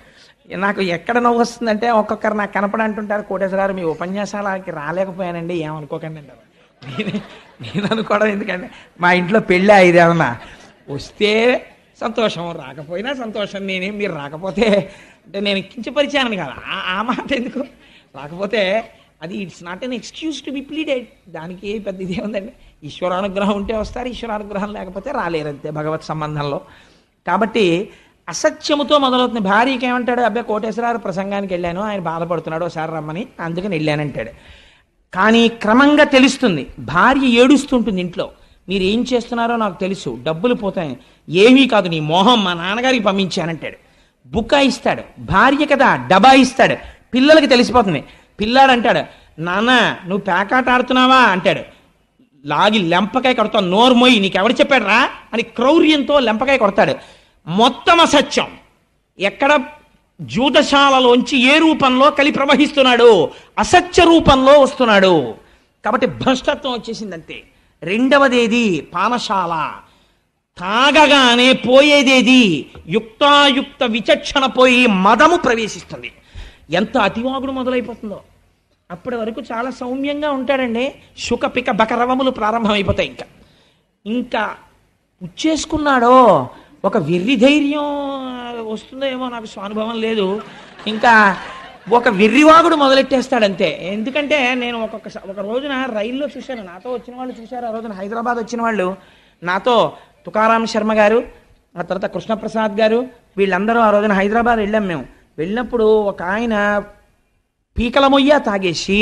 నాకు ఎక్కడ నవ్వు వస్తుందంటే ఒక్కొక్కరు నాకు కనపడంటుంటారు, కోటేశ్వరరావు మీ ఉపన్యాసాలకి రాలేకపోయానండి ఏమనుకోకండి అంటారు. నేను అనుకోవడం ఎందుకంటే మా ఇంట్లో పెళ్ళి ఇదేమన్నా వస్తే సంతోషం, రాకపోయినా సంతోషం. నేనేం మీరు రాకపోతే అంటే నేను కించపరిచాను కదా, ఆ మాట ఎందుకు? రాకపోతే అది it's not an excuse to be pleaded. దానికి పెద్ద ఇదే ఉందండి. ఈశ్వరానుగ్రహం ఉంటే వస్తారు, ఈశ్వరానుగ్రహం లేకపోతే రాలేరంతే భగవత్ సంబంధంలో. కాబట్టి అసత్యముతో మొదలవుతుంది. భార్యకి ఏమంటాడు? అబ్బాయి కోటేశ్వరరావు ప్రసంగానికి వెళ్ళాను, ఆయన బాధపడుతున్నాడు, ఒకసారి రమ్మని, అందుకని వెళ్ళానంటాడు. కానీ క్రమంగా తెలుస్తుంది. భార్య ఏడుస్తుంటుంది ఇంట్లో, మీరు ఏం చేస్తున్నారో నాకు తెలుసు, డబ్బులు పోతాయి, ఏమీ కాదు నీ మోహం, మా నాన్నగారికి పంపించానంటాడు. బుకాయిస్తాడు. భార్య కదా డబాయిస్తాడు. పిల్లలకి తెలిసిపోతుంది. పిల్లాడు అంటాడు, నాన్న నువ్వు పేకాట ఆడుతున్నావా అంటాడు. లాగి లెంపకాయ కొడతావు, నోరు మొయ్యి, నీకెవరు చెప్పాడు రా అని క్రౌర్యంతో లెంపకాయ కొడతాడు. మొత్తం అసత్యం. ఎక్కడ జూదశాలలోంచి ఏ రూపంలో కలి ప్రవహిస్తున్నాడు? అసత్య రూపంలో వస్తున్నాడు. కాబట్టి భ్రష్టత్వం వచ్చేసిందంతే. రెండవదేది పానశాల. తాగగానే పోయేదేది? యుక్తాయుక్త విచక్షణ పోయి మదము ప్రవేశిస్తుంది. ఎంత అతివాగుడు మొదలైపోతుందో. అప్పటి వరకు చాలా సౌమ్యంగా ఉంటాడండి. శుక పిక బకరవములు ప్రారంభమైపోతాయి. ఇంకా ఉచ్చేసుకున్నాడో ఒక వెర్రి ధైర్యం వస్తుందో ఏమో, నాకు స్వానుభవం లేదు. ఇంకా ఒక వెర్రివాగుడు మొదలెట్టేస్తాడంతే. ఎందుకంటే నేను ఒక రోజున రైల్లో చూశాను, నాతో వచ్చిన వాళ్ళు చూశారు. ఆ రోజున హైదరాబాద్ వచ్చిన వాళ్ళు నాతో, తుకారాం శర్మ గారు, ఆ తర్వాత కృష్ణప్రసాద్ గారు, వీళ్ళందరూ ఆ రోజున హైదరాబాద్ వెళ్ళాం. మేము వెళ్ళినప్పుడు ఒక ఆయన పీకల మొయ్య తాగేసి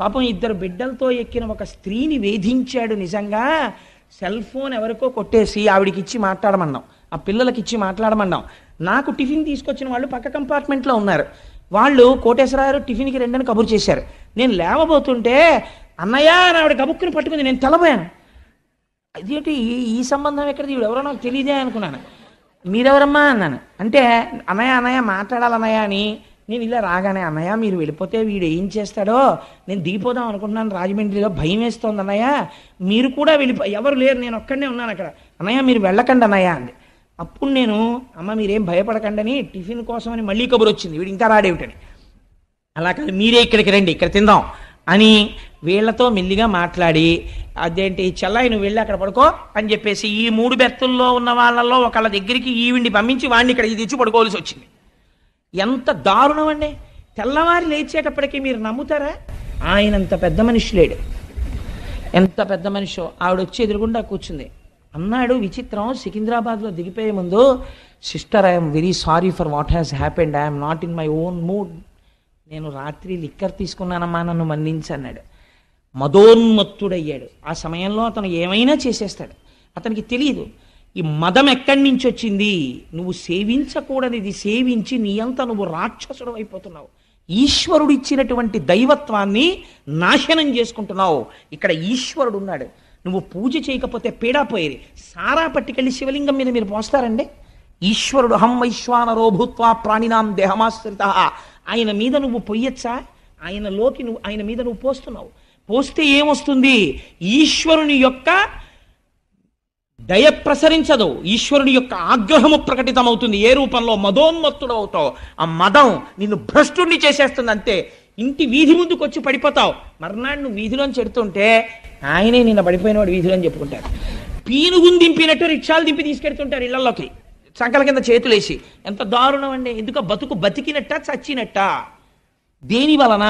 పాపం 2 బిడ్డలతో ఎక్కిన ఒక స్త్రీని వేధించాడు. నిజంగా సెల్ ఫోన్ ఎవరికో కొట్టేసి ఆవిడికి ఇచ్చి మాట్లాడమన్నాం, ఆ పిల్లలకి ఇచ్చి మాట్లాడమన్నాం. నాకు టిఫిన్ తీసుకొచ్చిన వాళ్ళు పక్క కంపార్ట్మెంట్లో ఉన్నారు. వాళ్ళు కోటేశ్వరరావు టిఫిన్కి రెండని కబురు చేశారు. నేను లేవబోతుంటే అన్నయ్య అని ఆవిడ కబుక్కుని పట్టుకుంది. నేను తెలబోయాను. అదేంటి ఈ సంబంధం ఎక్కడిది, వీడు ఎవరో నాకు తెలియదే అనుకున్నాను. మీరెవరమ్మా అన్నాను. అంటే అన్నయ్య అన్నయ్య మాట్లాడాలన్నయ్య అని. నేను ఇలా రాగానే, అన్నయ్య మీరు వెళ్ళిపోతే వీడు ఏం చేస్తాడో నేను దిగిపోదాం అనుకుంటున్నాను రాజమండ్రిలో, భయం వేస్తోంది అన్నయ్య, మీరు కూడా ఎవరు లేరు, నేను ఒక్కడనే ఉన్నాను అక్కడ, అన్నయ్య మీరు వెళ్ళకండి అన్నయ్య అంది. అప్పుడు నేను, అమ్మ మీరేం భయపడకండి అని టిఫిన్ కోసం అని మళ్ళీ కబురు వచ్చింది, వీడు ఇంకా రాడేమిటని. అలా కాదు, మీరే ఇక్కడికి రండి, ఇక్కడ తిందాం అని వీళ్లతో మెల్లిగా మాట్లాడి, అదేంటి చెల్లాయి నువ్వు వెళ్ళి అక్కడ పడుకో అని చెప్పేసి ఈ 3 బెర్తుల్లో ఉన్న వాళ్ళల్లో ఒకళ్ళ దగ్గరికి ఈవిడిని పంపించి వాడిని ఇక్కడ తెచ్చి పడుకోవాల్సి వచ్చింది. ఎంత దారుణం అండి. తెల్లవారి లేచేటప్పటికీ మీరు నమ్ముతారా? ఆయనంత పెద్ద మనిషి లేడు. ఎంత పెద్ద మనిషో. ఆవిడ వచ్చి ఎదురుగుండా కూర్చుంది. అన్నాడు విచిత్రం, సికింద్రాబాద్లో దిగిపోయే ముందు, sister I'm very sorry for what has happened, I'm not in my own mood. నేను రాత్రి లిక్కర్ తీసుకున్నానమ్మా, నన్ను మన్నించి అన్నాడు. మదోన్మత్తుడయ్యాడు. ఆ సమయంలో అతను ఏమైనా చేసేస్తాడు. అతనికి తెలియదు ఈ మదం ఎక్కడి నుంచి వచ్చింది. నువ్వు సేవించకూడనిది సేవించి నీ అంత నువ్వు రాక్షసుడు అయిపోతున్నావు. ఈశ్వరుడు ఇచ్చినటువంటి దైవత్వాన్ని నాశనం చేసుకుంటున్నావు. ఇక్కడ ఈశ్వరుడు ఉన్నాడు. నువ్వు పూజ చేయకపోతే పీడా పోయేది. సారా పట్టుకెళ్ళి శివలింగం మీద మీరు పోస్తారండి? ఈశ్వరుడు హం వైశ్వానరో భూత్వా ప్రాణినాం దేహమాశ్రిత, ఆయన మీద నువ్వు పొయ్యొచ్చా? ఆయన మీద నువ్వు పోస్తున్నావు. పోస్తే ఏమొస్తుంది? ఈశ్వరుని యొక్క దయ ప్రసరించదు, ఈశ్వరుని యొక్క ఆగ్రహము ప్రకటితమవుతుంది. ఏ రూపంలో? మదోన్మత్తుడు అవుతావు. ఆ మదం నిన్ను భ్రష్టుణ్ణి చేసేస్తుంది. అంతే, ఇంటి వీధి ముందుకు వచ్చి పడిపోతావు. మర్నాడు నువ్వు వీధిలోని చెడుతుంటే ఆయనే నిన్న పడిపోయినవాడు వీధిలో అని చెప్పుకుంటారు. పీనుగుని దింపినట్టు రిక్షాలు దింపి తీసుకెడుతుంటారు ఇళ్లలోకి సంకల కింద చేతులేసి. ఎంత దారుణం అండి! ఎందుకు? బతుకు బతికినట్ట చచ్చినట్ట? దేని వలన?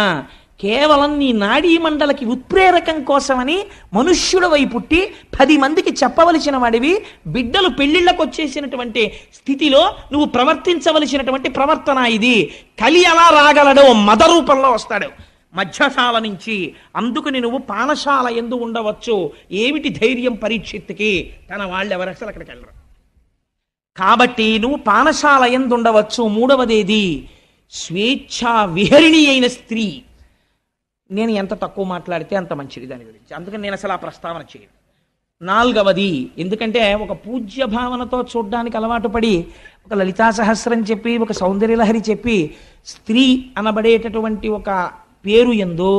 కేవలం నీ నాడీ మండలకి ఉత్ప్రేరకం కోసమని మనుష్యుడవై పుట్టి 10 మందికి చెప్పవలసిన వాడివి, బిడ్డలు పెళ్లిళ్ళకు వచ్చేసినటువంటి స్థితిలో నువ్వు ప్రవర్తించవలసినటువంటి ప్రవర్తన ఇది. కలి ఎలా రాగలడో మద రూపంలో వస్తాడు మధ్యశాల నుంచి. అందుకని నువ్వు పానశాల ఎందు ఉండవచ్చు. ఏమిటి ధైర్యం పరీక్షిత్తుకి? తన వాళ్ళు ఎవరు అసలు అక్కడికి వెళ్ళరు. కాబట్టి నువ్వు పానశాల ఎందు ఉండవచ్చు. మూడవదేది స్వేచ్ఛా విహరిణి అయిన స్త్రీ. నేను ఎంత తక్కువ మాట్లాడితే అంత మంచిది దాని గురించి, అందుకని నేను అసలు ఆ ప్రస్తావన చేయను. 4వది, ఎందుకంటే ఒక పూజ్య భావనతో చూడ్డానికి అలవాటు పడి ఒక లలితా సహస్రం చెప్పి, ఒక సౌందర్యలహరి చెప్పి, స్త్రీ అనబడేటటువంటి ఒక పేరు యందు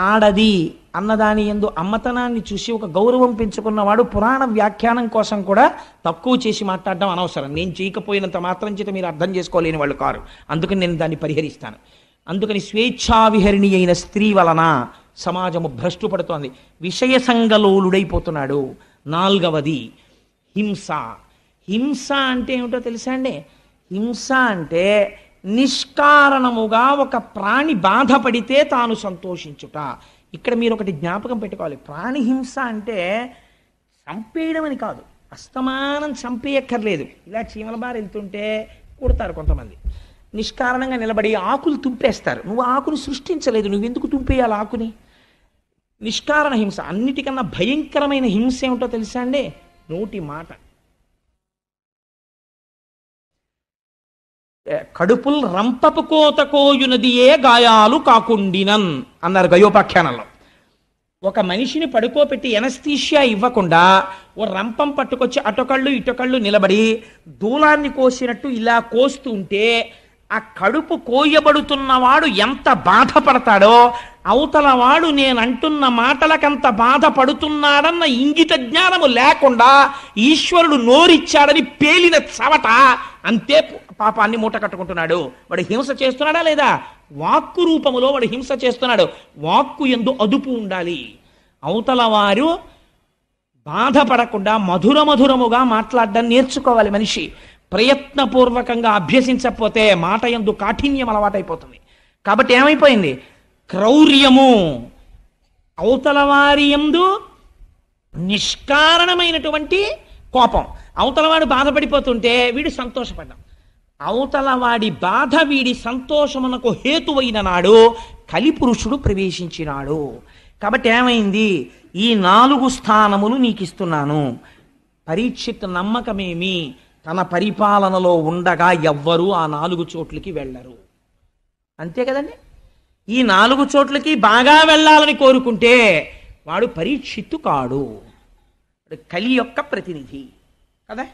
ఆడది అన్నదాని యందు అమ్మతనాన్ని చూసి ఒక గౌరవం పెంచుకున్నవాడు పురాణ వ్యాఖ్యానం కోసం కూడా తక్కువ చేసి మాట్లాడడం అనవసరం. నేను చేయకపోయినంత మాత్రం చేత మీరు అర్థం చేసుకోలేని వాళ్ళు కారు. అందుకని నేను దాన్ని పరిహరిస్తాను. అందుకని స్వేచ్ఛావిహరిణి అయిన స్త్రీ వలన సమాజము భ్రష్టు పడుతోంది, విషయ సంగలోలుడైపోతున్నాడు. 4వది హింస. హింస అంటే ఏమిటో తెలుసా అండి? హింస అంటే నిష్కారణముగా ఒక ప్రాణి బాధపడితే తాను సంతోషించుట. ఇక్కడ మీరు ఒకటి జ్ఞాపకం పెట్టుకోవాలి. ప్రాణి హింస అంటే చంపేయడం అని కాదు, అస్తమానం చంపేయక్కర్లేదు. ఇలా చీమల బారి వెళ్తుంటే కుడతారు కొంతమంది, నిష్కారణంగా నిలబడి ఆకులు తుంపేస్తారు. నువ్వు ఆకుని సృష్టించలేదు, నువ్వెందుకు తుంపేయాలి ఆకుని? నిష్కారణ హింస. అన్నిటికన్నా భయంకరమైన హింస ఏమిటో తెలుసా అండి? నోటి మాట. కడుపుల్ రంపపు కోత కోయునదియే గాయాలు కాకుండినన్ అన్నారు గయోపాఖ్యానంలో. ఒక మనిషిని పడుకోబెట్టి ఎనస్థీషియా ఇవ్వకుండా ఓ రంపం పట్టుకొచ్చి అటొకళ్ళు ఇటొకళ్ళు నిలబడి దూలాన్ని కోసినట్టు ఇలా కోస్తూ ఉంటే ఆ కడుపు కోయబడుతున్నవాడు ఎంత బాధపడతాడో, అవతల వాడు నేనంటున్న మాటలకంత బాధపడుతున్నాడన్న ఇంగిత జ్ఞానము లేకుండా ఈశ్వరుడు నోరిచ్చాడని పేలిన చవట అంతే పాపాన్ని మూట కట్టుకుంటున్నాడు. వాడు హింస చేస్తున్నాడా లేదా? వాక్కు రూపములో వాడు హింస చేస్తున్నాడు. వాక్కు యందు అదుపు ఉండాలి. అవతల వారు బాధపడకుండా మధురముగా మాట్లాడడం నేర్చుకోవాలి మనిషి. ప్రయత్నపూర్వకంగా అభ్యసించకపోతే మాట యందు కాఠిన్యం అలవాటైపోతుంది. కాబట్టి ఏమైపోయింది? క్రౌర్యము. అవతల వారి యందు నిష్కారణమైనటువంటి కోపం. అవతలవాడు బాధపడిపోతుంటే వీడు సంతోషపడ్డాం. అవతలవాడి బాధ వీడి సంతోషమునకు హేతువైన నాడు కలిపురుషుడు ప్రవేశించినాడు. కాబట్టి ఏమైంది? ఈ 4 స్థానములు నీకు ఇస్తున్నాను. పరీక్షిత్ నమ్మకమేమి? తన పరిపాలనలో ఉండగా ఎవ్వరూ ఆ 4 చోట్లకి వెళ్ళరు. అంతే కదండి? ఈ 4 చోట్లకి బాగా వెళ్ళాలని కోరుకుంటే వాడు పరీక్షిత్తు కాడు, కలి యొక్క ప్రతినిధి కదా.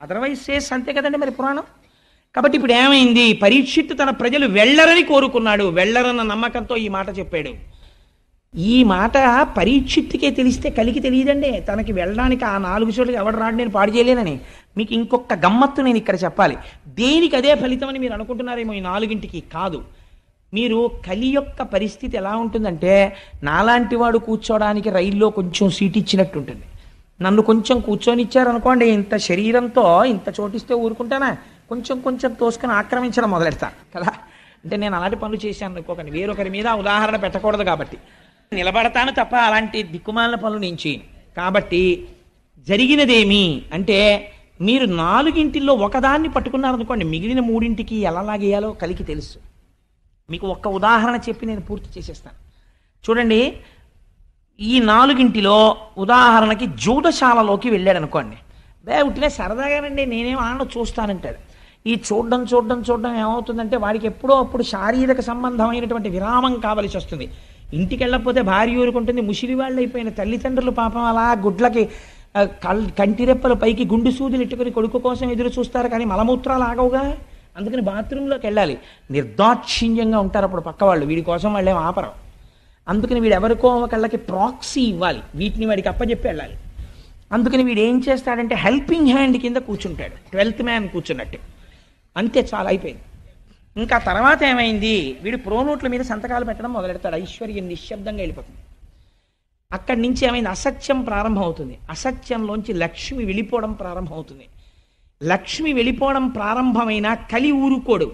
అదర్వైజ్ సేస్ అంతే కదండి మరి పురాణం. కాబట్టి ఇప్పుడు ఏమైంది? పరీక్షిత్తు తన ప్రజలు వెళ్ళరని కోరుకున్నాడు. వెళ్ళరన్న నమ్మకంతో ఈ మాట చెప్పాడు. ఈ మాట పరీక్షిత్తుకే తెలిస్తే కలికి తెలియదండి. తనకి వెళ్ళడానికి ఆ 4 చోట్లకి ఎవడు రాడు, నేను పాడు చేయలేనని. మీకు ఇంకొక గమ్మత్తు నేను ఇక్కడ చెప్పాలి. దేనికి అదే ఫలితం అని మీరు అనుకుంటున్నారేమో. ఈ 4ంటికి కాదు. మీరు కలి యొక్క పరిస్థితి ఎలా ఉంటుందంటే, నాలాంటి వాడు కూర్చోడానికి రైల్లో కొంచెం సీట్ ఇచ్చినట్టు ఉంటుంది. నన్ను కొంచెం కూర్చొని ఇచ్చారనుకోండి, ఇంత శరీరంతో ఇంత చోటిస్తే ఊరుకుంటానా? కొంచెం తోసుకొని ఆక్రమించడం మొదలెడతాను కదా. అంటే నేను అలాంటి పనులు చేశాను అనుకోకండి, వేరొకరి మీద ఉదాహరణ పెట్టకూడదు కాబట్టి. నిలబడతాను తప్ప అలాంటి దిక్కుమాలిన పనులు నేను చేయను. కాబట్టి జరిగినదేమి అంటే, మీరు 4ంటిల్లో ఒకదాన్ని పట్టుకున్నారనుకోండి, మిగిలిన 3ంటికి ఎలా లాగేయాలో కలికి తెలుసు. మీకు ఒక్క ఉదాహరణ చెప్పి నేను పూర్తి చేసేస్తాను. చూడండి, ఈ 4ంటిలో ఉదాహరణకి జూదశాలలోకి వెళ్ళాడు అనుకోండి. ఉట్టినే సరదాగానండి, నేనేం ఆడ చూస్తానంటాడు. ఈ చూడడం ఏమవుతుందంటే వాడికి ఎప్పుడో అప్పుడు శారీరక సంబంధమైనటువంటి విరామం కావలసి వస్తుంది. ఇంటికి వెళ్ళకపోతే భార్య ఊరుకుంటుంది. ముసిలి వాళ్ళు అయిపోయిన తల్లిదండ్రులు పాపం అలా గుడ్లకి కంటిరెప్పల పైకి గుండు సూదులు ఇట్టుకుని కొడుకు కోసం ఎదురు చూస్తారు, కానీ మలమూత్రాలు ఆగవుగా. అందుకని బాత్రూంలోకి వెళ్ళాలి. నిర్దాక్షిణ్యంగా ఉంటారు అప్పుడు పక్క వాళ్ళు, వీడి కోసం వాళ్ళేం ఆపరం. అందుకని వీడు ఎవరికో ఒకళ్ళకి ప్రాక్సీ ఇవ్వాలి, వీటిని వాడికి అప్పచెప్పి వెళ్ళాలి. అందుకని వీడు ఏం చేస్తాడంటే హెల్పింగ్ హ్యాండ్ కింద కూర్చుంటాడు, 12th మ్యాన్ కూర్చున్నట్టు. అంతే, చాలా అయిపోయింది. ఇంకా తర్వాత ఏమైంది, వీడు ప్రోనోట్ల మీద సంతకాలు పెట్టడం మొదలెడతాడు. ఐశ్వర్యం నిశ్శబ్దంగా వెళ్ళిపోతుంది. అక్కడి నుంచి ఏమైంది, అసత్యం ప్రారంభం అవుతుంది. అసత్యంలోంచి లక్ష్మి వెళ్ళిపోవడం ప్రారంభం అవుతుంది. లక్ష్మి వెళ్ళిపోవడం ప్రారంభమైన కలి ఊరుకోడు,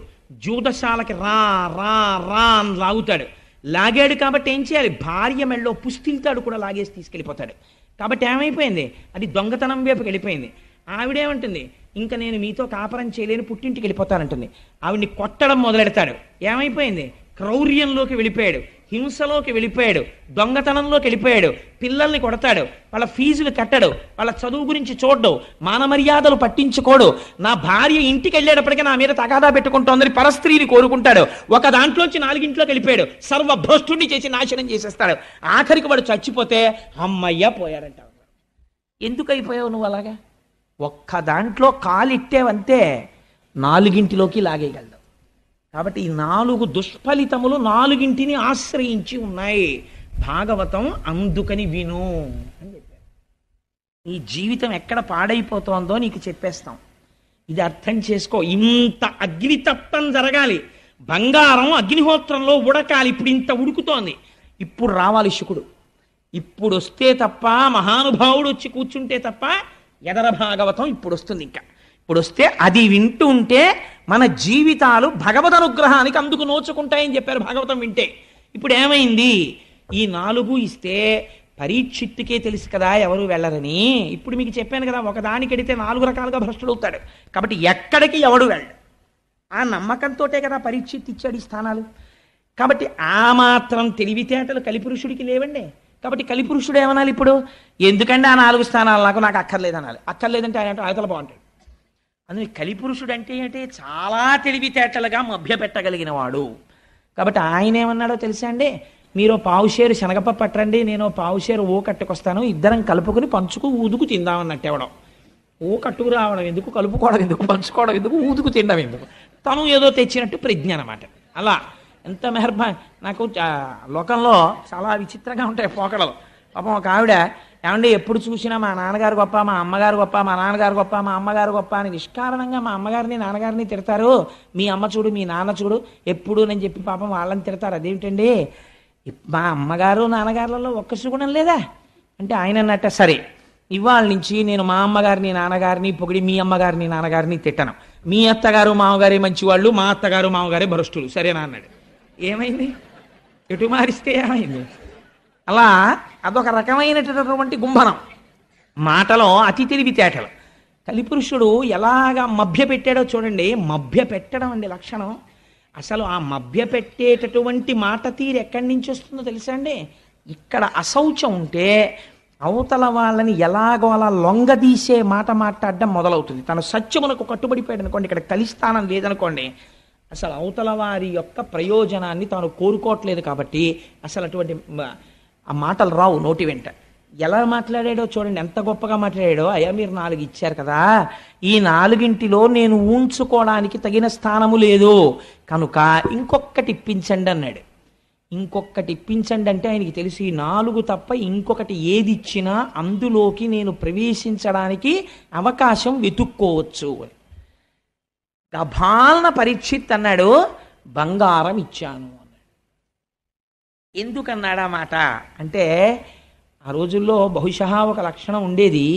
జూదశాలకి రా రా రా అని లాగుతాడు. లాగాడు కాబట్టి ఏం చేయాలి, భార్య మెళ్ళో పుస్తిల్తాడు కూడా లాగేసి తీసుకెళ్ళిపోతాడు. కాబట్టి ఏమైపోయింది, అది దొంగతనం వైపుకి వెళ్ళిపోయింది. ఆవిడేమంటుంది, ఇంకా నేను మీతో కాపురం చేయలేని పుట్టింటికి వెళ్ళిపోతానంటుంది. ఆవిడ్ని కొట్టడం మొదలెడతాడు. ఏమైపోయింది, క్రౌర్యంలోకి వెళ్ళిపోయాడు, హింసలోకి వెళ్ళిపోయాడు, దొంగతనంలోకి వెళ్ళిపోయాడు. పిల్లల్ని కొడతాడు, వాళ్ళ ఫీజులు కట్టడు, వాళ్ళ చదువు గురించి చూడడు, మానమర్యాదలు పట్టించుకోడు. నా భార్య ఇంటికి వెళ్ళేటప్పటికీ నా మీద తగాదా పెట్టుకుంటోందని పరస్త్రీని కోరుకుంటాడు. ఒక దాంట్లోంచి 4 ఇంట్లోకి వెళ్ళిపోయాడు, సర్వభ్రష్టుని చేసి నాశనం చేసేస్తాడు. ఆఖరికి వాడు చచ్చిపోతే అమ్మయ్య పోయాడంట. ఎందుకు అయిపోయావు నువ్వు అలాగా? ఒక్క దాంట్లో కాలిట్టేవంతే 4 ఇంటిలోకి లాగేయగలదు. కాబట్టి ఈ 4 దుష్ఫలితములు 4 ఇంటిని ఆశ్రయించి ఉన్నాయి. భాగవతం అందుకని విను అని చెప్పారు. నీ జీవితం ఎక్కడ పాడైపోతోందో నీకు చెప్పేస్తాం, ఇది అర్థం చేసుకో. ఇంత అగ్నితప్తం జరగాలి, బంగారం అగ్నిహోత్రంలో ఉడకాలి. ఇప్పుడు ఇంత ఉడుకుతోంది, ఇప్పుడు రావాలి శుకుడు. ఇప్పుడు వస్తే తప్ప, మహానుభావుడు వచ్చి కూర్చుంటే తప్ప ఎదర భాగవతం ఇప్పుడు వస్తుంది. ఇంకా ఇప్పుడు వస్తే అది వింటూ ఉంటే మన జీవితాలు భగవద్ అనుగ్రహానికి అందుకు నోచుకుంటాయని చెప్పారు భాగవతం వింటే. ఇప్పుడు ఏమైంది, ఈ 4 ఇస్తే పరీక్షిత్తుకే తెలుసు కదా ఎవరు వెళ్ళరని. ఇప్పుడు మీకు చెప్పాను కదా, ఒకదానికి ఎడితే 4 రకాలుగా భ్రష్టుడు అవుతాడు. కాబట్టి ఎక్కడికి ఎవడు వెళ్ళడు, ఆ నమ్మకంతోటే కదా పరీక్షిత్ ఇచ్చాడు ఈ స్థానాలు. కాబట్టి ఆ మాత్రం తెలివితేటలు కలిపురుషుడికి లేవండి. కాబట్టి కలిపురుషుడు ఏమనాలి ఇప్పుడు, ఎందుకంటే ఆ 4 స్థానాలు నాకు అక్కర్లేదు అనాలి. అక్కర్లేదంటే ఆయన ఆయతల బాగుంటాడు. అందుకే కలిపురుషుడు అంటే ఏంటి, చాలా తెలివితేటలుగా మభ్యపెట్టగలిగిన వాడు. కాబట్టి ఆయన ఏమన్నాడో తెలుసా అండి, మీరు పావుషేరు శనగపప్పు పట్టండి, నేను పావుషేరు ఓ కట్టుకొస్తాను, ఇద్దరం కలుపుకుని పంచుకు ఊదుకు తిందామన్నట్టు. ఎవడం ఓ కట్టుకు రావడం ఎందుకు, కలుపుకోవడం ఎందుకు, పంచుకోవడం ఎందుకు, ఊదుకు తినడం ఎందుకు, తను ఏదో తెచ్చినట్టు ప్రజ్ఞ అనమాట. అలా ఎంత మెహర్బా. నాకు లోకంలో చాలా విచిత్రంగా ఉంటాయి పోకడలు. పాపం ఒక ఆవిడ, ఏమంటే ఎప్పుడు చూసినా మా నాన్నగారు గొప్ప, మా అమ్మగారు గొప్ప, మా నాన్నగారు గొప్ప, మా అమ్మగారు గొప్ప అని నిష్కారణంగా మా అమ్మగారిని నాన్నగారిని తిడతారు. మీ అమ్మ చూడు, మీ నాన్న చూడు ఎప్పుడు అని చెప్పి పాపం వాళ్ళని తిడతారు. అదేమిటండి, మా అమ్మగారు నాన్నగారులలో ఒక్క సుగుణం లేదా అంటే ఆయన అన్నట్ట, సరే ఇవాళ నుంచి నేను మా అమ్మగారిని నాన్నగారిని పొగిడి మీ అమ్మగారిని నాన్నగారిని తిట్టను. మీ అత్తగారు మామగారే మంచివాళ్ళు, మా అత్తగారు మామగారే భ్రష్టులు, సరేనా అన్నాడు. ఏమైంది, ఎటు మారిస్తే ఏమైంది? అలా అదొక రకమైనటువంటి గుంభనం, మాటలో అతి తెలివితేటలు. కలిపురుషుడు ఎలాగా మభ్య పెట్టాడో చూడండి. మభ్య పెట్టడం అండి లక్షణం. అసలు ఆ మభ్య పెట్టేటటువంటి మాట తీరు ఎక్కడి నుంచి వస్తుందో తెలుసా అండి, ఇక్కడ అశౌచం ఉంటే అవతల వాళ్ళని ఎలాగో అలా లొంగదీసే మాట మాట్లాడడం మొదలవుతుంది. తను సత్యమునకు కట్టుబడిపోయాడు అనుకోండి, ఇక్కడ కలిస్థానం లేదనుకోండి, అసలు అవతల వారి యొక్క ప్రయోజనాన్ని తాను కోరుకోవట్లేదు. కాబట్టి అసలు అటువంటి ఆ మాటలు రావు నోటి వెంట. ఎలా మాట్లాడాడో చూడండి, ఎంత గొప్పగా మాట్లాడాడో. అయ్యా మీరు 4 ఇచ్చారు కదా, ఈ 4 నేను ఊంచుకోవడానికి తగిన స్థానము లేదు కనుక ఇంకొకటి ఇప్పించండి అన్నాడు. ఇంకొకటి ఇప్పించండి అంటే ఆయనకి తెలిసి ఈ 4 తప్ప ఇంకొకటి ఏది ఇచ్చినా అందులోకి నేను ప్రవేశించడానికి అవకాశం వెతుక్కోవచ్చు అని. గభాలన పరీక్షిత్ అన్నాడు, బంగారం ఇచ్చాను అన్నాడు. ఎందుకన్నాడా మాట అంటే, ఆ రోజుల్లో బహుశా ఒక లక్షణం ఉండేది.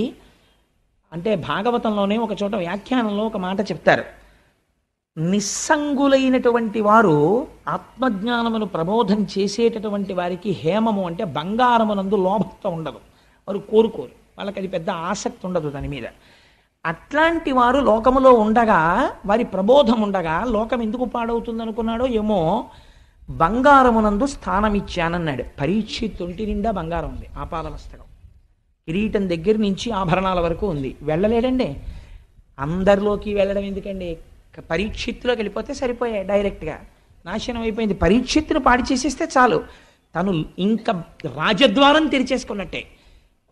అంటే భాగవతంలోనే ఒక చోట వ్యాఖ్యానంలో ఒక మాట చెప్తారు, నిస్సంగులైనటువంటి వారు ఆత్మజ్ఞానమును ప్రబోధం చేసేటటువంటి వారికి హేమము అంటే బంగారమునందు లోభత్వం ఉండదు, వారు కోరుకోరు, వాళ్ళకి అది పెద్ద ఆసక్తి ఉండదు దాని మీద. అట్లాంటి వారు లోకములో ఉండగా, వారి ప్రబోధం ఉండగా లోకం ఎందుకు పాడవుతుంది అనుకున్నాడో ఏమో, బంగారమునందు స్థానం ఇచ్చానన్నాడు. పరీక్షిత్ ఒంటి నిండా బంగారం ఉంది, ఆపాదమస్తకం, కిరీటం దగ్గర నుంచి ఆభరణాల వరకు ఉంది. వెళ్ళలేడండి, అందరిలోకి వెళ్ళడం ఎందుకండి, పరీక్షిత్తులోకి వెళ్ళిపోతే సరిపోయాయి, డైరెక్ట్గా నాశనం అయిపోయింది. పరీక్షిత్తును పాడి చేసేస్తే చాలు. తను ఇంకా రాజద్వారం తెరిచేసుకున్నట్టే.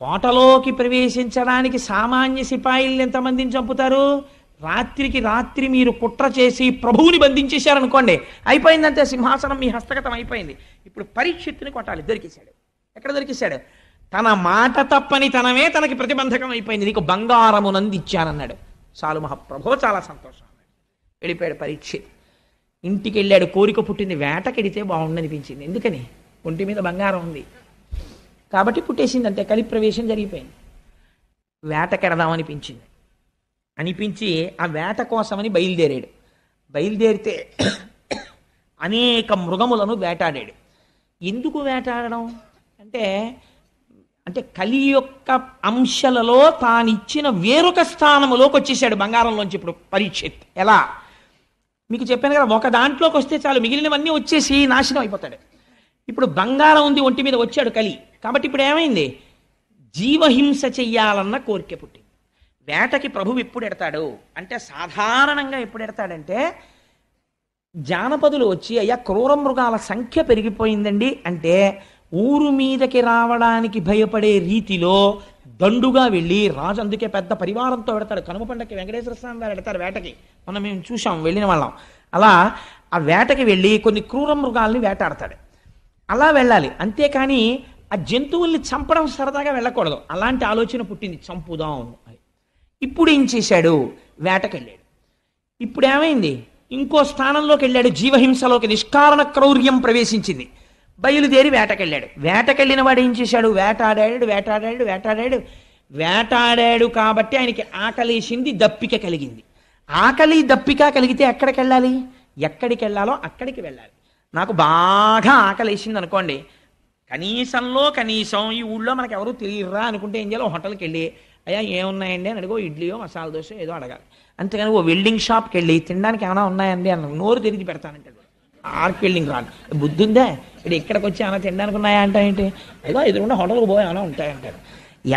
కోటలోకి ప్రవేశించడానికి సామాన్య సిపాయిల్ని ఎంతమందిని చంపుతారు? రాత్రికి రాత్రి మీరు కుట్ర చేసి ప్రభువుని బంధించేశారనుకోండి, అయిపోయిందంటే సింహాసనం మీ హస్తగతం అయిపోయింది. ఇప్పుడు పరీక్షిత్తుని కొట్టాలి, దొరికేశాడు. ఎక్కడ దొరికేశాడు? తన మాట తప్పని తనమే తనకి ప్రతిబంధకం అయిపోయింది. నీకు బంగారమునంది ఇచ్చానన్నాడు. చాలు మహాప్రభో, చాలా సంతోషం అన్నాడు. వెళ్ళిపోయాడు పరీక్షిత్. ఇంటికి వెళ్ళాడు. కోరిక పుట్టింది, వేటకెడితే బాగుండనిపించింది. ఎందుకని? ఒంటి మీద బంగారం ఉంది కాబట్టి పుట్టేసింది, అంతే. కలి ప్రవేశం జరిగిపోయింది. వేటకెడదామనిపించింది. అనిపించి ఆ వేట కోసమని బయలుదేరాడు. బయలుదేరితే అనేక మృగములను వేటాడాడు. ఎందుకు వేటాడడం అంటే, కలి యొక్క అంశలలో తానిచ్చిన వేరొక స్థానములోకి వచ్చేసాడు బంగారంలోంచి. ఇప్పుడు పరీక్షిత్ ఎలా మీకు చెప్పాను కదా, ఒక దాంట్లోకి వస్తే చాలు, మిగిలినవన్నీ వచ్చేసి నాశనం అయిపోతాడు. ఇప్పుడు బంగారం ఉంది ఒంటి మీద, వచ్చాడు కలి. కాబట్టి ఇప్పుడు ఏమైంది? జీవహింస చెయ్యాలన్న కోరిక పుట్టింది. వేటకి ప్రభువు ఎప్పుడు ఎడతాడు అంటే, సాధారణంగా ఎప్పుడు ఎడతాడంటే, జానపదులు వచ్చి అయ్యా క్రూర మృగాల సంఖ్య పెరిగిపోయిందండి అంటే, ఊరు మీదకి రావడానికి భయపడే రీతిలో దండుగా వెళ్ళి, రాజు అందుకే పెద్ద పరివారంతో పెడతాడు. కనుమ పండగకి వెంకటేశ్వర స్వామి వారు పెడతారు వేటకి. మనం మేము చూసాం, వెళ్ళిన వాళ్ళం. అలా ఆ వేటకి వెళ్ళి కొన్ని క్రూర మృగాల్ని వేటాడతాడు. అలా వెళ్ళాలి, అంతేకాని ఆ జంతువుల్ని చంపడం సరదాగా వెళ్ళకూడదు. అలాంటి ఆలోచన పుట్టింది, చంపుదాం అని. ఇప్పుడు ఏం చేశాడు? వేటకెళ్ళాడు. ఇప్పుడు ఏమైంది? ఇంకో స్థానంలోకి వెళ్ళాడు, జీవహింసలోకి. నిష్కారణ క్రౌర్యం ప్రవేశించింది. బయలుదేరి వేటకెళ్ళాడు. వేటకెళ్ళిన వాడు ఏం చేశాడు? వేటాడాడు వేటాడాడు వేటాడాడు వేటాడాడు కాబట్టి ఆయనకి ఆకలేసింది, దప్పిక కలిగింది. ఆకలి దప్పిక కలిగితే ఎక్కడికి వెళ్ళాలి? ఎక్కడికి వెళ్ళాలో అక్కడికి వెళ్ళాలి. నాకు బాగా ఆకలేసింది అనుకోండి, కనీసంలో కనీసం ఈ ఊళ్ళో మనకు ఎవరు తెలియరా అనుకుంటే ఏం చేయాలి? హోటల్కి వెళ్ళి అయ్యా ఏమున్నాయండి అని అడిగో, ఇడ్లీయో మసాలా దోశ ఏదో అడగాలి. అంతేగాని ఓ వెల్డింగ్ షాప్కి వెళ్ళి తినడానికి ఏమైనా ఉన్నాయండి అన్న నోరు తెరిచి పెడతానంటే ఆర్క్ వెల్డింగ్ రాదు. బుద్ధి ఉందే? ఇప్పుడు ఇక్కడికి వచ్చి ఏమైనా తినడానికి ఉన్నాయా అంటే ఏంటి? ఏదో ఎదురుకుండా హోటల్కి పోయి ఏమైనా ఉంటాయంటారు.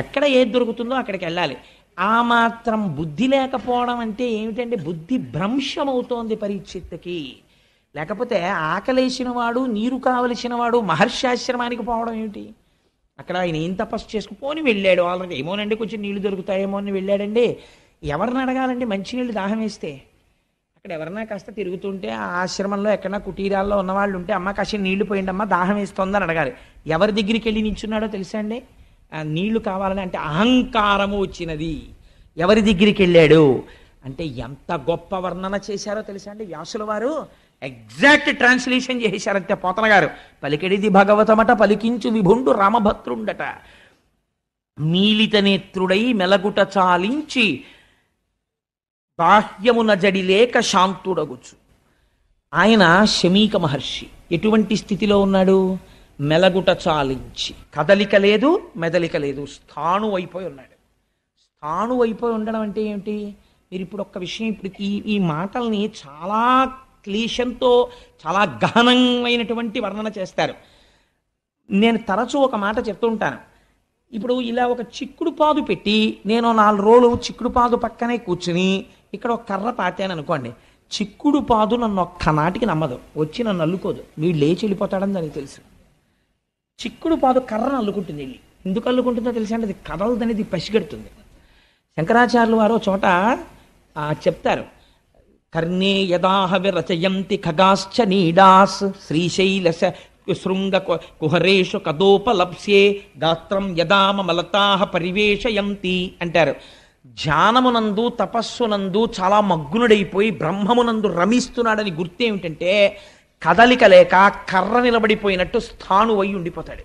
ఎక్కడ ఏది దొరుకుతుందో అక్కడికి వెళ్ళాలి. ఆ మాత్రం బుద్ధి లేకపోవడం అంటే ఏమిటంటే, బుద్ధి భ్రంశమవుతోంది పరీక్షిత్తుకి. లేకపోతే ఆకలేసిన వాడు, నీరు కావలసిన వాడు మహర్షాశ్రమానికి పోవడం ఏమిటి? అక్కడ ఆయన ఏం తపస్సు చేసుకుపోని వెళ్ళాడు. ఆల్రెడీ ఏమోనండి కొంచెం నీళ్లు దొరుకుతాయేమో అని వెళ్ళాడండి. ఎవరిని అడగాలండి? మంచినీళ్ళు దాహం వేస్తే అక్కడ ఎవరన్నా కాస్త తిరుగుతుంటే, ఆ ఆశ్రమంలో ఎక్కడన్నా కుటీరాల్లో ఉన్నవాళ్ళు ఉంటే, అమ్మ కాసిన నీళ్లు పోయిండమ్మా దాహం వేస్తోందని అడగాలి. ఎవరి దగ్గరికి వెళ్ళి నించున్నాడో తెలుసా అండి? ఆ నీళ్లు కావాలని అంటే అహంకారము వచ్చినది. ఎవరి దగ్గరికి వెళ్ళాడు అంటే, ఎంత గొప్ప వర్ణన చేశారో తెలుసా అండి వ్యాసుల వారు? ఎగ్జాక్ట్ ట్రాన్స్లేషన్ చేశారంతే పోతన గారు. పలికెడిది భగవతమట పలికించు విభుండు రామభద్రుండట, మీలిత నేత్రుడై మెలగుట చాలించి బాహ్యమున జడిలేక శాంతుడగుచు. ఆయన శమీక మహర్షి. ఎటువంటి స్థితిలో ఉన్నాడు? మెలగుట చాలించి, కదలిక లేదు మెదలిక లేదు, స్థాణు అయిపోయి ఉన్నాడు. స్థాణు అయిపోయి ఉండడం అంటే ఏమిటి? మీరు ఇప్పుడు ఒక్క విషయం, ఇప్పుడు ఈ మాటల్ని చాలా క్లీశంతో చాలా గహనమైనటువంటి వర్ణన చేస్తారు. నేను తరచూ ఒక మాట చెప్తూ ఉంటాను. ఇప్పుడు ఇలా ఒక చిక్కుడు పాదు పెట్టి నేను 4 రోజులు చిక్కుడు పాదు పక్కనే కూర్చుని ఇక్కడ ఒక కర్ర పాతాను అనుకోండి, చిక్కుడు పాదు నన్ను ఒక్క నాటికి నమ్మదు, వచ్చి నన్ను అల్లుకోదు, వీడు లేచి వెళ్ళిపోతాడని దానికి తెలుసు. చిక్కుడు పాదు కర్రను అల్లుకుంటుంది. వెళ్ళి ఎందుకు అల్లుకుంటుందో తెలుసా అంటే, అది కదలదనేది పసిగడుతుంది. శంకరాచార్యులు వారు చోట చెప్తారు, కర్ణే యదాహ విరచయంతి ఖగాశ్చ నీడాస్ శ్రీశైలస శృంగ కుహరేషు కదోపలప్స్యే గాత్రం యదామలతాహ పరివేషయంతి అంటారు. ధ్యానమునందు తపస్సునందు చాలా మగ్నుడైపోయి బ్రహ్మమునందు రమిస్తున్నాడని గుర్తేమిటంటే, కదలిక లేక కర్ర నిలబడిపోయినట్టు స్థాణువై ఉండిపోతాడు.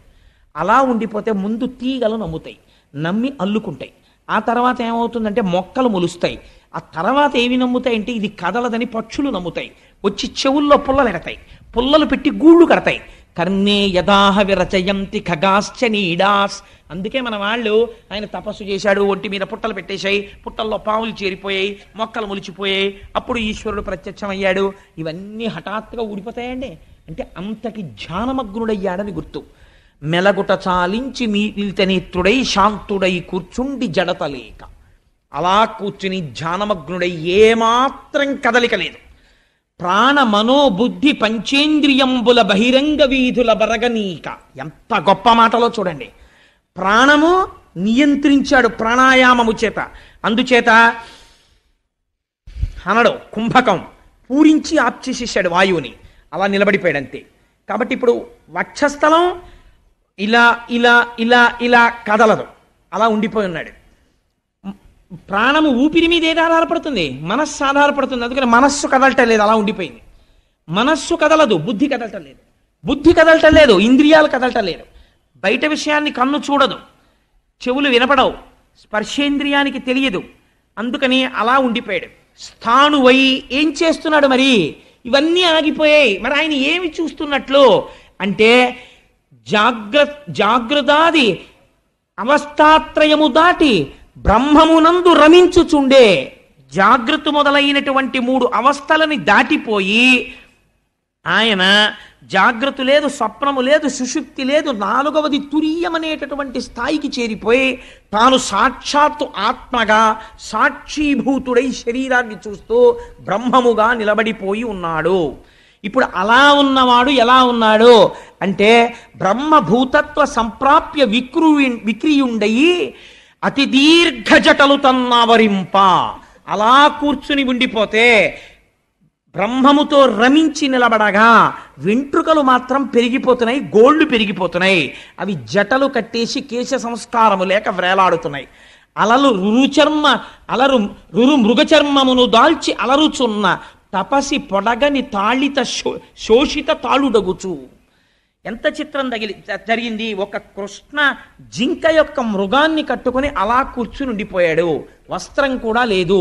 అలా ఉండిపోతే ముందు తీగలు నమ్ముతాయి, నమ్మి అల్లుకుంటాయి. ఆ తర్వాత ఏమవుతుందంటే మొక్కలు మొలుస్తాయి. ఆ తర్వాత ఏవి నమ్ముతాయంటే, ఇది కదలదని పక్షులు నమ్ముతాయి, వచ్చి చెవుల్లో పుల్లలు ఎడతాయి, పుల్లలు పెట్టి గూళ్ళు కడతాయి. కర్ణే యదాహ విరచయంతి ఖగాశ్చ నీడాస్. అందుకే మన వాళ్ళు, ఆయన తపస్సు చేశాడు, ఒంటి మీద పుట్టలు పెట్టేశాయి, పుట్టల్లో పాములు చేరిపోయాయి, మొక్కలు మొలిచిపోయాయి, అప్పుడు ఈశ్వరుడు ప్రత్యక్షమయ్యాడు. ఇవన్నీ హఠాత్తుగా ఊడిపోతాయండి. అంటే అంతటి ధ్యానమగ్నుడయ్యాడని గుర్తు. మెలగుట చాలించి మీలితనేత్రుడై శాంతుడై కూర్చుండి జడతలేక. అలా కూర్చుని ధ్యానమగ్నుడై ఏమాత్రం కదలిక లేదు. ప్రాణ మనోబుద్ధి పంచేంద్రియంబుల బహిరంగ వీధుల బరగనీక. ఎంత గొప్ప మాటలో చూడండి. ప్రాణము నియంత్రించాడు ప్రాణాయామము చేత. అందుచేత అనడు కుంభకం పూరించి ఆప్ చేసేసాడు వాయువుని, అలా నిలబడిపోయాడు అంతే. కాబట్టి ఇప్పుడు వక్షస్థలం ఇలా ఇలా ఇలా ఇలా కదలదు, అలా ఉండిపోయి ఉన్నాడు. ప్రాణము ఊపిరి మీద ఏది ఆధారపడుతుంది? మనస్సు ఆధారపడుతుంది. అందుకని మనస్సు కదలటం లేదు, అలా ఉండిపోయింది. మనస్సు కదలదు, బుద్ధి కదలటం లేదు. బుద్ధి కదలటం లేదు, ఇంద్రియాలు కదలటం లేదు. బయట విషయాన్ని కన్ను చూడదు, చెవులు వినపడవు, స్పర్శేంద్రియానికి తెలియదు. అందుకని అలా ఉండిపోయాడు. స్థాణువై ఏం చేస్తున్నాడు మరి? ఇవన్నీ ఆగిపోయాయి. మరి ఆయన ఏమి చూస్తున్నట్లు అంటే జాగ్రత్తాది అవస్థాత్రయము దాటి బ్రహ్మమునందు రమించుచుండే. జాగ్రత్త మొదలైనటువంటి 3 అవస్థలని దాటిపోయి ఆయన జాగ్రత్త లేదు, స్వప్నము లేదు, సుషుప్తి లేదు, 4వది తురీయమనేటటువంటి స్థాయికి చేరిపోయి తాను సాక్షాత్తు ఆత్మగా సాక్షీభూతుడై శరీరాన్ని చూస్తూ బ్రహ్మముగా నిలబడిపోయి ఉన్నాడు. ఇప్పుడు అలా ఉన్నవాడు ఎలా ఉన్నాడు అంటే బ్రహ్మభూతత్వ సంప్రాప్య విక్రియుండయి అతి దీర్ఘ జటలు తన్నావరింప. అలా కూర్చుని ఉండిపోతే బ్రహ్మముతో రమించి నిలబడగా వెంట్రుకలు మాత్రం పెరిగిపోతున్నాయి, గోళ్లు పెరిగిపోతున్నాయి. అవి జటలు కట్టేసి కేశ సంస్కారము లేక వ్రేలాడుతున్నాయి. రురు మృగచర్మమును దాల్చి అలరుచున్న తపసి పొడగని తాళిత శోషిత తాళుడగుచు. ఎంత చిత్రం జరిగింది. ఒక కృష్ణ జింక యొక్క మృగాన్ని కట్టుకొని అలా కూర్చుని ఉండిపోయాడు, వస్త్రం కూడా లేదు.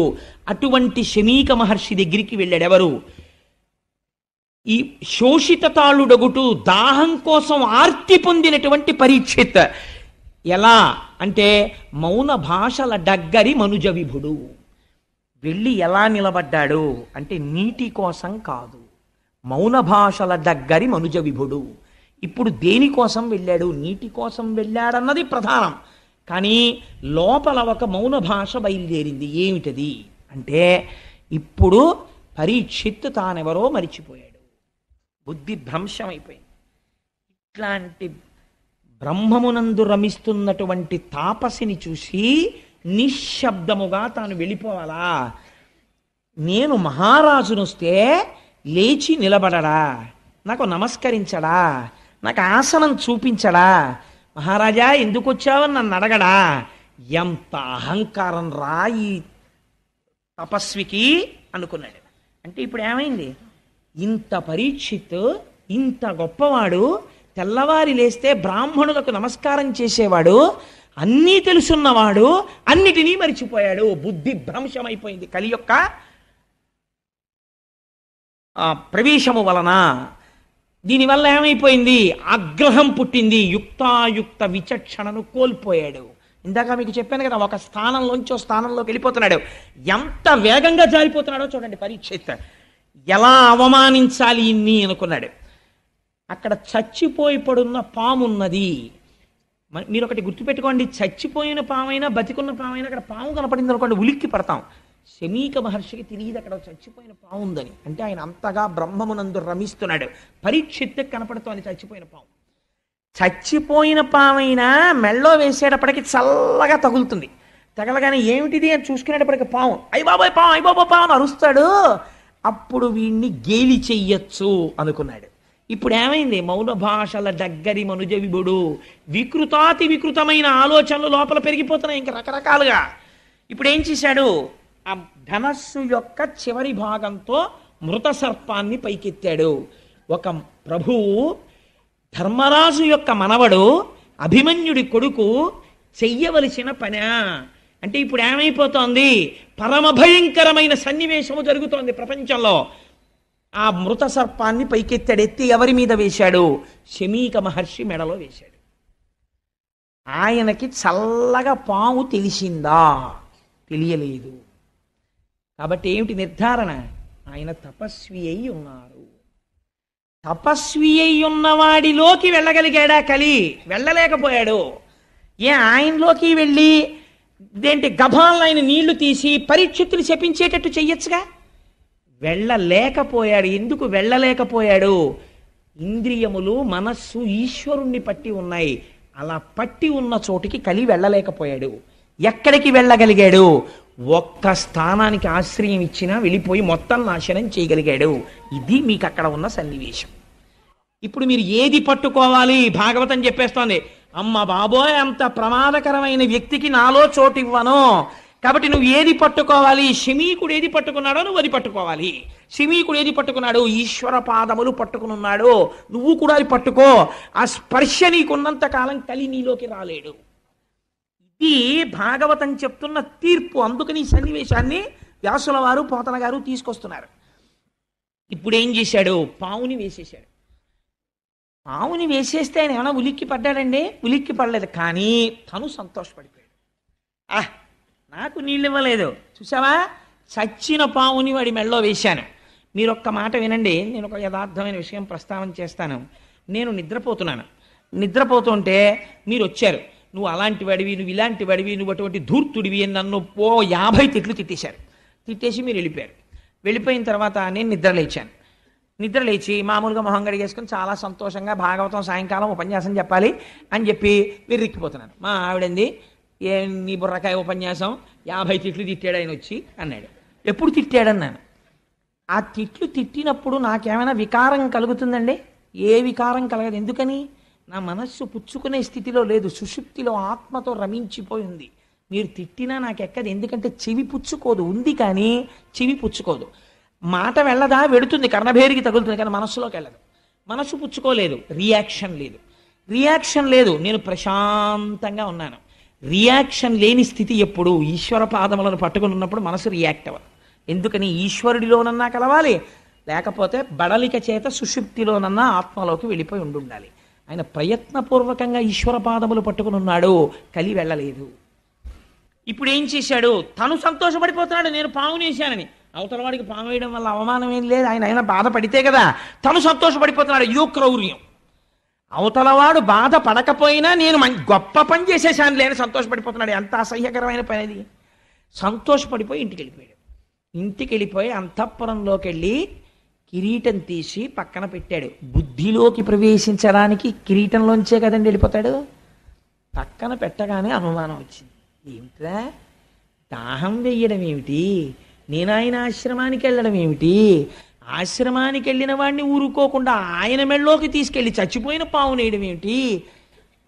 అటువంటి శమీక మహర్షి దగ్గరికి వెళ్ళాడు. ఎవరు? ఈ శోషిత తాళుడగుటు, దాహం కోసం ఆర్తి పొందినటువంటి పరీక్షిత్. ఎలా అంటే మౌన భాషల డగ్గరి మనుజ విభుడు. వెళ్ళి ఎలా నిలబడ్డాడు అంటే నీటి కోసం కాదు, మౌన భాషల దగ్గరి మనుజ విభుడు. ఇప్పుడు దేనికోసం వెళ్ళాడు? నీటి కోసం వెళ్ళాడన్నది ప్రధానం. కానీ లోపల ఒక మౌన భాష బయలుదేరింది. ఏమిటది అంటే ఇప్పుడు పరీక్షిత్ తానెవరో మరిచిపోయాడు, బుద్ధి భ్రంశమైపోయింది. ఇట్లాంటి బ్రహ్మమునందు రమిస్తున్నటువంటి తాపసిని చూసి నిశ్శబ్దముగా తాను వెళ్ళిపోవాలా? నేను మహారాజునొస్తే లేచి నిలబడడా, నాకు నమస్కరించడా, నాకు ఆసనం చూపించడా, మహారాజా ఎందుకు వచ్చావని నన్ను అడగడా? ఎంత అహంకారం రా ఈ తపస్వికి అనుకున్నాడు. అంటే ఇప్పుడు ఏమైంది? ఇంత పరీక్షిత్, ఇంత గొప్పవాడు, తెల్లవారి లేస్తే బ్రాహ్మణులకు నమస్కారం చేసేవాడు, అన్నీ తెలుసున్నవాడు, అన్నిటినీ మరిచిపోయాడు. బుద్ధి భ్రంశమైపోయింది కలి యొక్క ప్రవేశము వలన. దీనివల్ల ఏమైపోయింది? ఆగ్రహం పుట్టింది. యుక్తాయుక్త విచక్షణను కోల్పోయాడు. ఇందాక మీకు చెప్పాను కదా, ఒక స్థానంలోంచి ఒక స్థానంలోకి వెళ్ళిపోతున్నాడు. ఎంత వేగంగా జారిపోతున్నాడో చూడండి పరీక్షిత్. ఎలా అవమానించాలి ఇన్ని అనుకున్నాడు. అక్కడ చచ్చిపోయి పడున్న పామున్నది. మీరు ఒకటి గుర్తుపెట్టుకోండి, చచ్చిపోయిన పామైనా బతికున్న పామైనా అక్కడ పాము కనపడింది అనుకోండి ఉలిక్కి పడతాం. శమీక మహర్షికి తెలియదు అక్కడ చచ్చిపోయిన పాము ఉందని. అంటే ఆయన అంతగా బ్రహ్మమునందు రమిస్తున్నాడు. పరీక్షిత్ కనపడుతోంది చచ్చిపోయిన పాము. చచ్చిపోయిన పామైనా మెళ్ళో వేసేటప్పటికి చల్లగా తగులుతుంది. తగలగానే ఏమిటిది అని చూసుకునేటప్పటికి పాము, అయ్య బాబాయ్ పాము, అయ్య బాబా పాము అని అరుస్తాడు. అప్పుడు వీడిని గేలి చెయ్యొచ్చు అనుకున్నాడు. ఇప్పుడు ఏమైంది? మౌన భాషల దగ్గరి మనుజ విభుడు. వికృతాతి వికృతమైన ఆలోచనలు లోపల పెరిగిపోతున్నాయి ఇంకా రకరకాలుగా. ఇప్పుడు ఏం చేశాడు? ఆ ధనస్సు యొక్క చివరి భాగంతో మృత సర్పాన్ని పైకెత్తాడు. ఒక ప్రభువు ధర్మరాజు యొక్క మనవడు అభిమన్యుడి కొడుకు చెయ్యవలసిన పనా అంటే ఇప్పుడు ఏమైపోతోంది? పరమ భయంకరమైన సన్నివేశము జరుగుతోంది ప్రపంచంలో. ఆ మృత సర్పాన్ని పైకెత్తాడు. ఎత్తి ఎవరి మీద వేశాడు? శమీక మహర్షి మెడలో వేశాడు. ఆయనకి చల్లగా పాము తెలిసిందా? తెలియలేదు. కాబట్టి ఏమిటి నిర్ధారణ? ఆయన తపస్వి అయి ఉన్నారు. తపస్వి అయి ఉన్నవాడిలోకి వెళ్ళగలిగాడా కలి? వెళ్ళలేకపోయాడు. ఆయనలోకి వెళ్ళి దేంటి గభాలను ఆయన నీళ్లు తీసి పరీక్షిత్తులు శపించేటట్టు చెయ్యొచ్చుగా. వెళ్ళలేకపోయాడు. ఎందుకు వెళ్ళలేకపోయాడు? ఇంద్రియములు, మనస్సు ఈశ్వరుణ్ణి పట్టి ఉన్నాయి. అలా పట్టి ఉన్న చోటికి కలి వెళ్ళలేకపోయాడు. ఎక్కడికి వెళ్ళగలిగాడు? ఒక్క స్థానానికి ఆశ్రయం ఇచ్చినా వెళ్ళిపోయి మొత్తం నాశనం చేయగలిగాడు. ఇది మీకు అక్కడ ఉన్న సన్నివేశం. ఇప్పుడు మీరు ఏది పట్టుకోవాలి? భాగవతం చెప్పేస్తోంది, అమ్మ బాబోయ్ అంత ప్రమాదకరమైన వ్యక్తికి నాలో చోటు ఇవ్వను. కాబట్టి నువ్వు ఏది పట్టుకోవాలి? శమీకుడు ఏది పట్టుకున్నాడో నువ్వు అది పట్టుకోవాలి. శమీకుడు ఏది పట్టుకున్నాడు? ఈశ్వర పాదములు పట్టుకున్నాడు. నువ్వు కూడా అది పట్టుకో. ఆ స్పర్శ నీకున్నంత కాలం కలి నీలోకి రాలేడు. ఇది భాగవతం చెప్తున్న తీర్పు. అందుకని ఈ సన్నివేశాన్ని వ్యాసుల వారు, పోతన గారు తీసుకొస్తున్నారు. ఇప్పుడు ఏం చేశాడు? పావుని వేసేశాడు. పావుని వేసేస్తే ఆయన ఏమైనా ఉలిక్కి పడ్డాడండి? ఉలిక్కి పడలేదు. కానీ తను సంతోషపడిపోయాడు. నాకు నీళ్ళు ఇవ్వలేదు చూసావా, చచ్చిన పావుని వాడి మెళ్ళో వేశాను. మీరు ఒక్క మాట వినండి, నేను ఒక యథార్థమైన విషయం ప్రస్తావన చేస్తాను. నేను నిద్రపోతున్నాను. నిద్రపోతుంటే మీరు వచ్చారు, నువ్వు అలాంటి వాడివి, నువ్వు ఇలాంటి వాడివి, నువ్వు అటువంటి ధూర్తుడివి అని నన్ను 50 తిట్లు తిట్టేశారు. తిట్టేసి మీరు వెళ్ళిపోయారు. వెళ్ళిపోయిన తర్వాత నేను నిద్రలేచాను. నిద్రలేచి మామూలుగా మొహం గడిగేసుకుని చాలా సంతోషంగా భాగవతం సాయంకాలం ఉపన్యాసం చెప్పాలి అని చెప్పి విర్రిక్కిపోతున్నాను. మా ఆవిడంది, ఏ నీ బుర్రకాయ ఉపన్యాసం 50 తిట్లు తిట్టాడు ఆయన వచ్చి అన్నాడు. ఎప్పుడు తిట్టాడన్నాను. ఆ తిట్లు తిట్టినప్పుడు నాకేమైనా వికారం కలుగుతుందండి? ఏ వికారం కలగదు. ఎందుకని? నా మనస్సు పుచ్చుకునే స్థితిలో లేదు, సుషుప్తిలో ఆత్మతో రమించిపోయింది. మీరు తిట్టినా నాకెక్కదు. ఎందుకంటే చెవి పుచ్చుకోదు. ఉంది కానీ చెవి పుచ్చుకోదు. మాట వెళ్ళదా? వెడుతుంది, కర్ణభేరికి తగులుతుంది, కానీ మనస్సులోకి వెళ్ళదు. మనస్సు పుచ్చుకోలేదు, రియాక్షన్ లేదు. రియాక్షన్ లేదు, నేను ప్రశాంతంగా ఉన్నాను. రియాక్షన్ లేని స్థితి ఎప్పుడు? ఈశ్వర పాదములను పట్టుకుని ఉన్నప్పుడు మనసు రియాక్ట్ అవ్వదు. ఎందుకని? ఈశ్వరుడిలోనన్నా కలవాలి, లేకపోతే బడలిక చేత సుషుప్తిలోనన్నా ఆత్మలోకి వెళ్ళిపోయి ఉండాలి. ఆయన ప్రయత్నపూర్వకంగా ఈశ్వర పాదములు పట్టుకుని ఉన్నాడు, కలి వెళ్ళలేదు. ఇప్పుడు ఏం చేశాడు? తను సంతోషపడిపోతున్నాడు, నేను పావుని వేశానని. అవతల వాడికి పాము వేయడం వల్ల అవమానం ఏం లేదు, ఆయన బాధపడితే కదా. తను సంతోషపడిపోతున్నాడు, ఇదో క్రౌర్యం. అవతలవాడు బాధ పడకపోయినా నేను గొప్ప పని చేసేసాను లేని సంతోషపడిపోతున్నాడు. ఎంత అసహ్యకరమైన పని అది. సంతోషపడిపోయి ఇంటికి వెళ్ళిపోయాడు. ఇంటికి వెళ్ళిపోయి అంతఃపురంలోకి వెళ్ళి కిరీటం తీసి పక్కన పెట్టాడు. బుద్ధిలోకి ప్రవేశించడానికి కిరీటంలోంచే కదండి వెళ్ళిపోతాడు. పక్కన పెట్టగానే అనుమానం వచ్చింది. ఏమిట్రా, దాహం వెయ్యడం ఏమిటి, నేను ఆయన ఆశ్రమానికి వెళ్ళడం ఏమిటి, ఆశ్రమానికి వెళ్ళిన వాడిని ఊరుకోకుండా ఆయన మెళ్ళలోకి తీసుకెళ్ళి చచ్చిపోయిన పావును వేయడం ఏమిటి?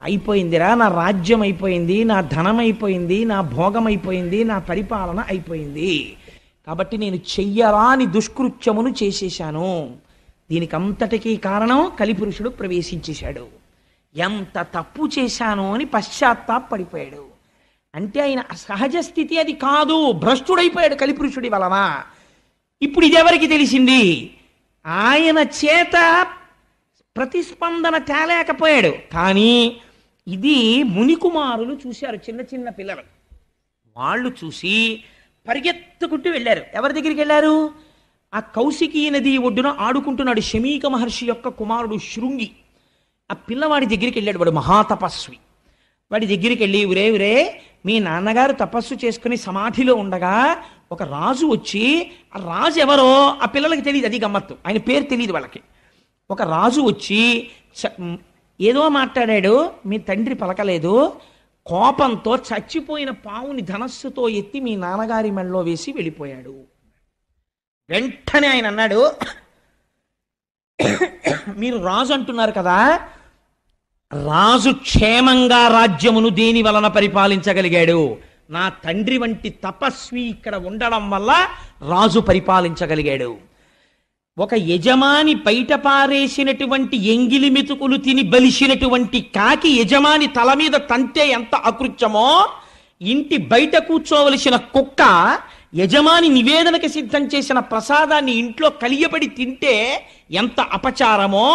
అయిపోయిందిరా, నా రాజ్యం అయిపోయింది, నా ధనం అయిపోయింది, నా భోగం అయిపోయింది, నా పరిపాలన అయిపోయింది. కాబట్టి నేను చెయ్యరాని దుష్కృత్యమును చేసేశాను. దీనికి అంతటికీ కారణం కలిపురుషుడు ప్రవేశించేశాడు. ఎంత తప్పు చేశాను అని పశ్చాత్తాపడిపోయాడు. అంటే ఆయన సహజ స్థితి అది కాదు, భ్రష్టుడైపోయాడు కలిపురుషుడి వలన. ఇప్పుడు ఇదెవరికి తెలిసింది? ఆయన చేత ప్రతిస్పందన తేలేకపోయాడు. కానీ ఇది మునికుమారులు చూశారు, చిన్న చిన్న పిల్లలు. వాళ్ళు చూసి పరిగెత్తుకుంటూ వెళ్ళారు. ఎవరి దగ్గరికి వెళ్ళారు? ఆ కౌశికీ నది ఒడ్డున ఆడుకుంటున్నాడు శమీక మహర్షి యొక్క కుమారుడు శృంగి. ఆ పిల్లవాడి దగ్గరికి వెళ్ళాడు. వాడు మహాతపస్వి. వాడి దగ్గరికి వెళ్ళి, ఉరే ఉరే, మీ నాన్నగారు తపస్సు చేసుకుని సమాధిలో ఉండగా ఒక రాజు వచ్చి, ఆ రాజు ఎవరో ఆ పిల్లలకి తెలియదు, అది గమ్మత్తు, ఆయన పేరు తెలియదు వాళ్ళకి. ఒక రాజు వచ్చి ఏదో మాట్లాడాడు, మీ తండ్రి పలకలేదు. కోపంతో చచ్చిపోయిన పావుని ధనస్సుతో ఎత్తి మీ నాన్నగారి మెడలో వేసి వెళ్ళిపోయాడు. వెంటనే ఆయన అన్నాడు, మీరు రాజు అంటున్నారు కదా, రాజు క్షేమంగా రాజ్యమును దేని వలన పరిపాలించగలిగాడు? నా తండ్రి వంటి తపస్వి ఇక్కడ ఉండడం వల్ల రాజు పరిపాలించగలిగాడు. ఒక యజమాని బయట పారేసినటువంటి ఎంగిలి మెతుకులు తిని బలిసినటువంటి కాకి యజమాని తల మీద తంతే ఎంత అకృత్యమో, ఇంటి బయట కూర్చోవలసిన కుక్క యజమాని నివేదనకి సిద్ధం చేసిన ప్రసాదాన్ని ఇంట్లో కలియబడి తింటే ఎంత అపచారమో,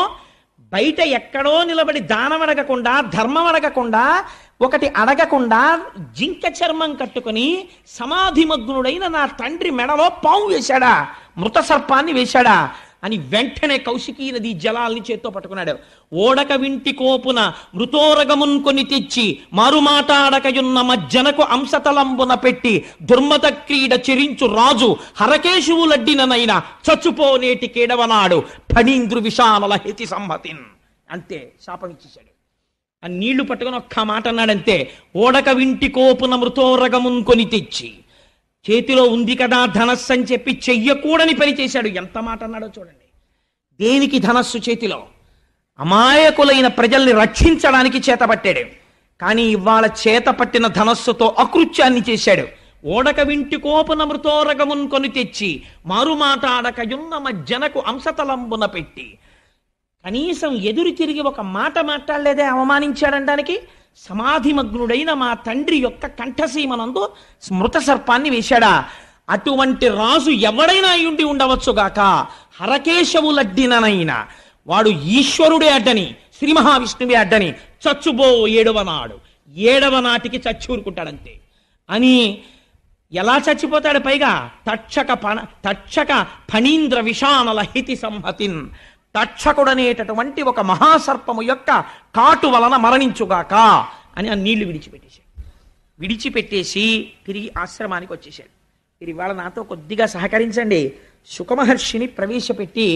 బయట ఎక్కడో నిలబడి దానం అడగకుండా, ధర్మం అడగకుండా, ఒకటి అడగకుండా జింక చర్మం కట్టుకుని సమాధిమగ్నుడైన నా తండ్రి మెడలో పాము వేశాడా, మృత సర్పాన్ని వేశాడా అని వెంటనే కౌశికీ నది జలాల్ని చేత్తో పట్టుకున్నాడు. ఓడక వింటి కోపున మృతోరగమున్ కొని తెచ్చి మారుమాటాడకయున్న మజ్జనకు అంశతలంబున పెట్టి దుర్మత క్రీడ చెరించు రాజు హరకేశువులడ్డిననైనా చచ్చుపోనేటి కేడవనాడు ఫణీంద్రు విశాల హేతి సమ్మతిన్. అంతే, శాపం ఇచ్చేశాడు. ఆ నీళ్లు పట్టుకొని ఒక్క మాట అన్నాడంతే. ఓడక వింటి కోపున మృతోరగమున్ కొని తెచ్చి, చేతిలో ఉంది కదా ధనస్సు అని చెప్పి చెయ్యకూడని పని చేశాడు. ఎంత మాట అన్నాడో చూడండి. దేనికి ధనస్సు చేతిలో? అమాయకులైన ప్రజల్ని రక్షించడానికి చేతపట్టాడు. కానీ ఇవాళ చేతపట్టిన ధనస్సుతో అకృత్యాన్ని చేశాడు. ఓడక వింటి కోపున మృతోరగమున్ కొని తెచ్చి మారుమాటాడకయున్న మజ్జనకు అంశతలంబున పెట్టి, కనీసం ఎదురు తిరిగి ఒక మాట మాట్లాడలేదే అవమానించాడనడానికి. సమాధిమగ్నుడైన మా తండ్రి యొక్క కంఠసీమనందు స్మృత సర్పాన్ని వేశాడా? అటువంటి రాజు ఎవడైనా అయ్యుండి ఉండవచ్చుగాక, హరకేశవులడ్డిననైనా వాడు ఈశ్వరుడే అడ్డని, శ్రీ మహావిష్ణువే అడ్డని చచ్చుబో 7వ నాడు, 7వ నాటికి చచ్చూరుకుంటాడంతే అని. ఎలా చచ్చిపోతాడు? పైగా తక్షక ఫణీంద్ర విషానల హితి సంహతిన్, తక్షకుడనేటటువంటి ఒక మహాసర్పము యొక్క కాటు వలన మరణించుగాక అని ఆ నీళ్లు విడిచిపెట్టేశాడు. విడిచిపెట్టేసి తిరిగి ఆశ్రమానికి వచ్చేశాడు. మీరు ఇవాళ నాతో కొద్దిగా సహకరించండి, శుకమహర్షిని ప్రవేశపెట్టి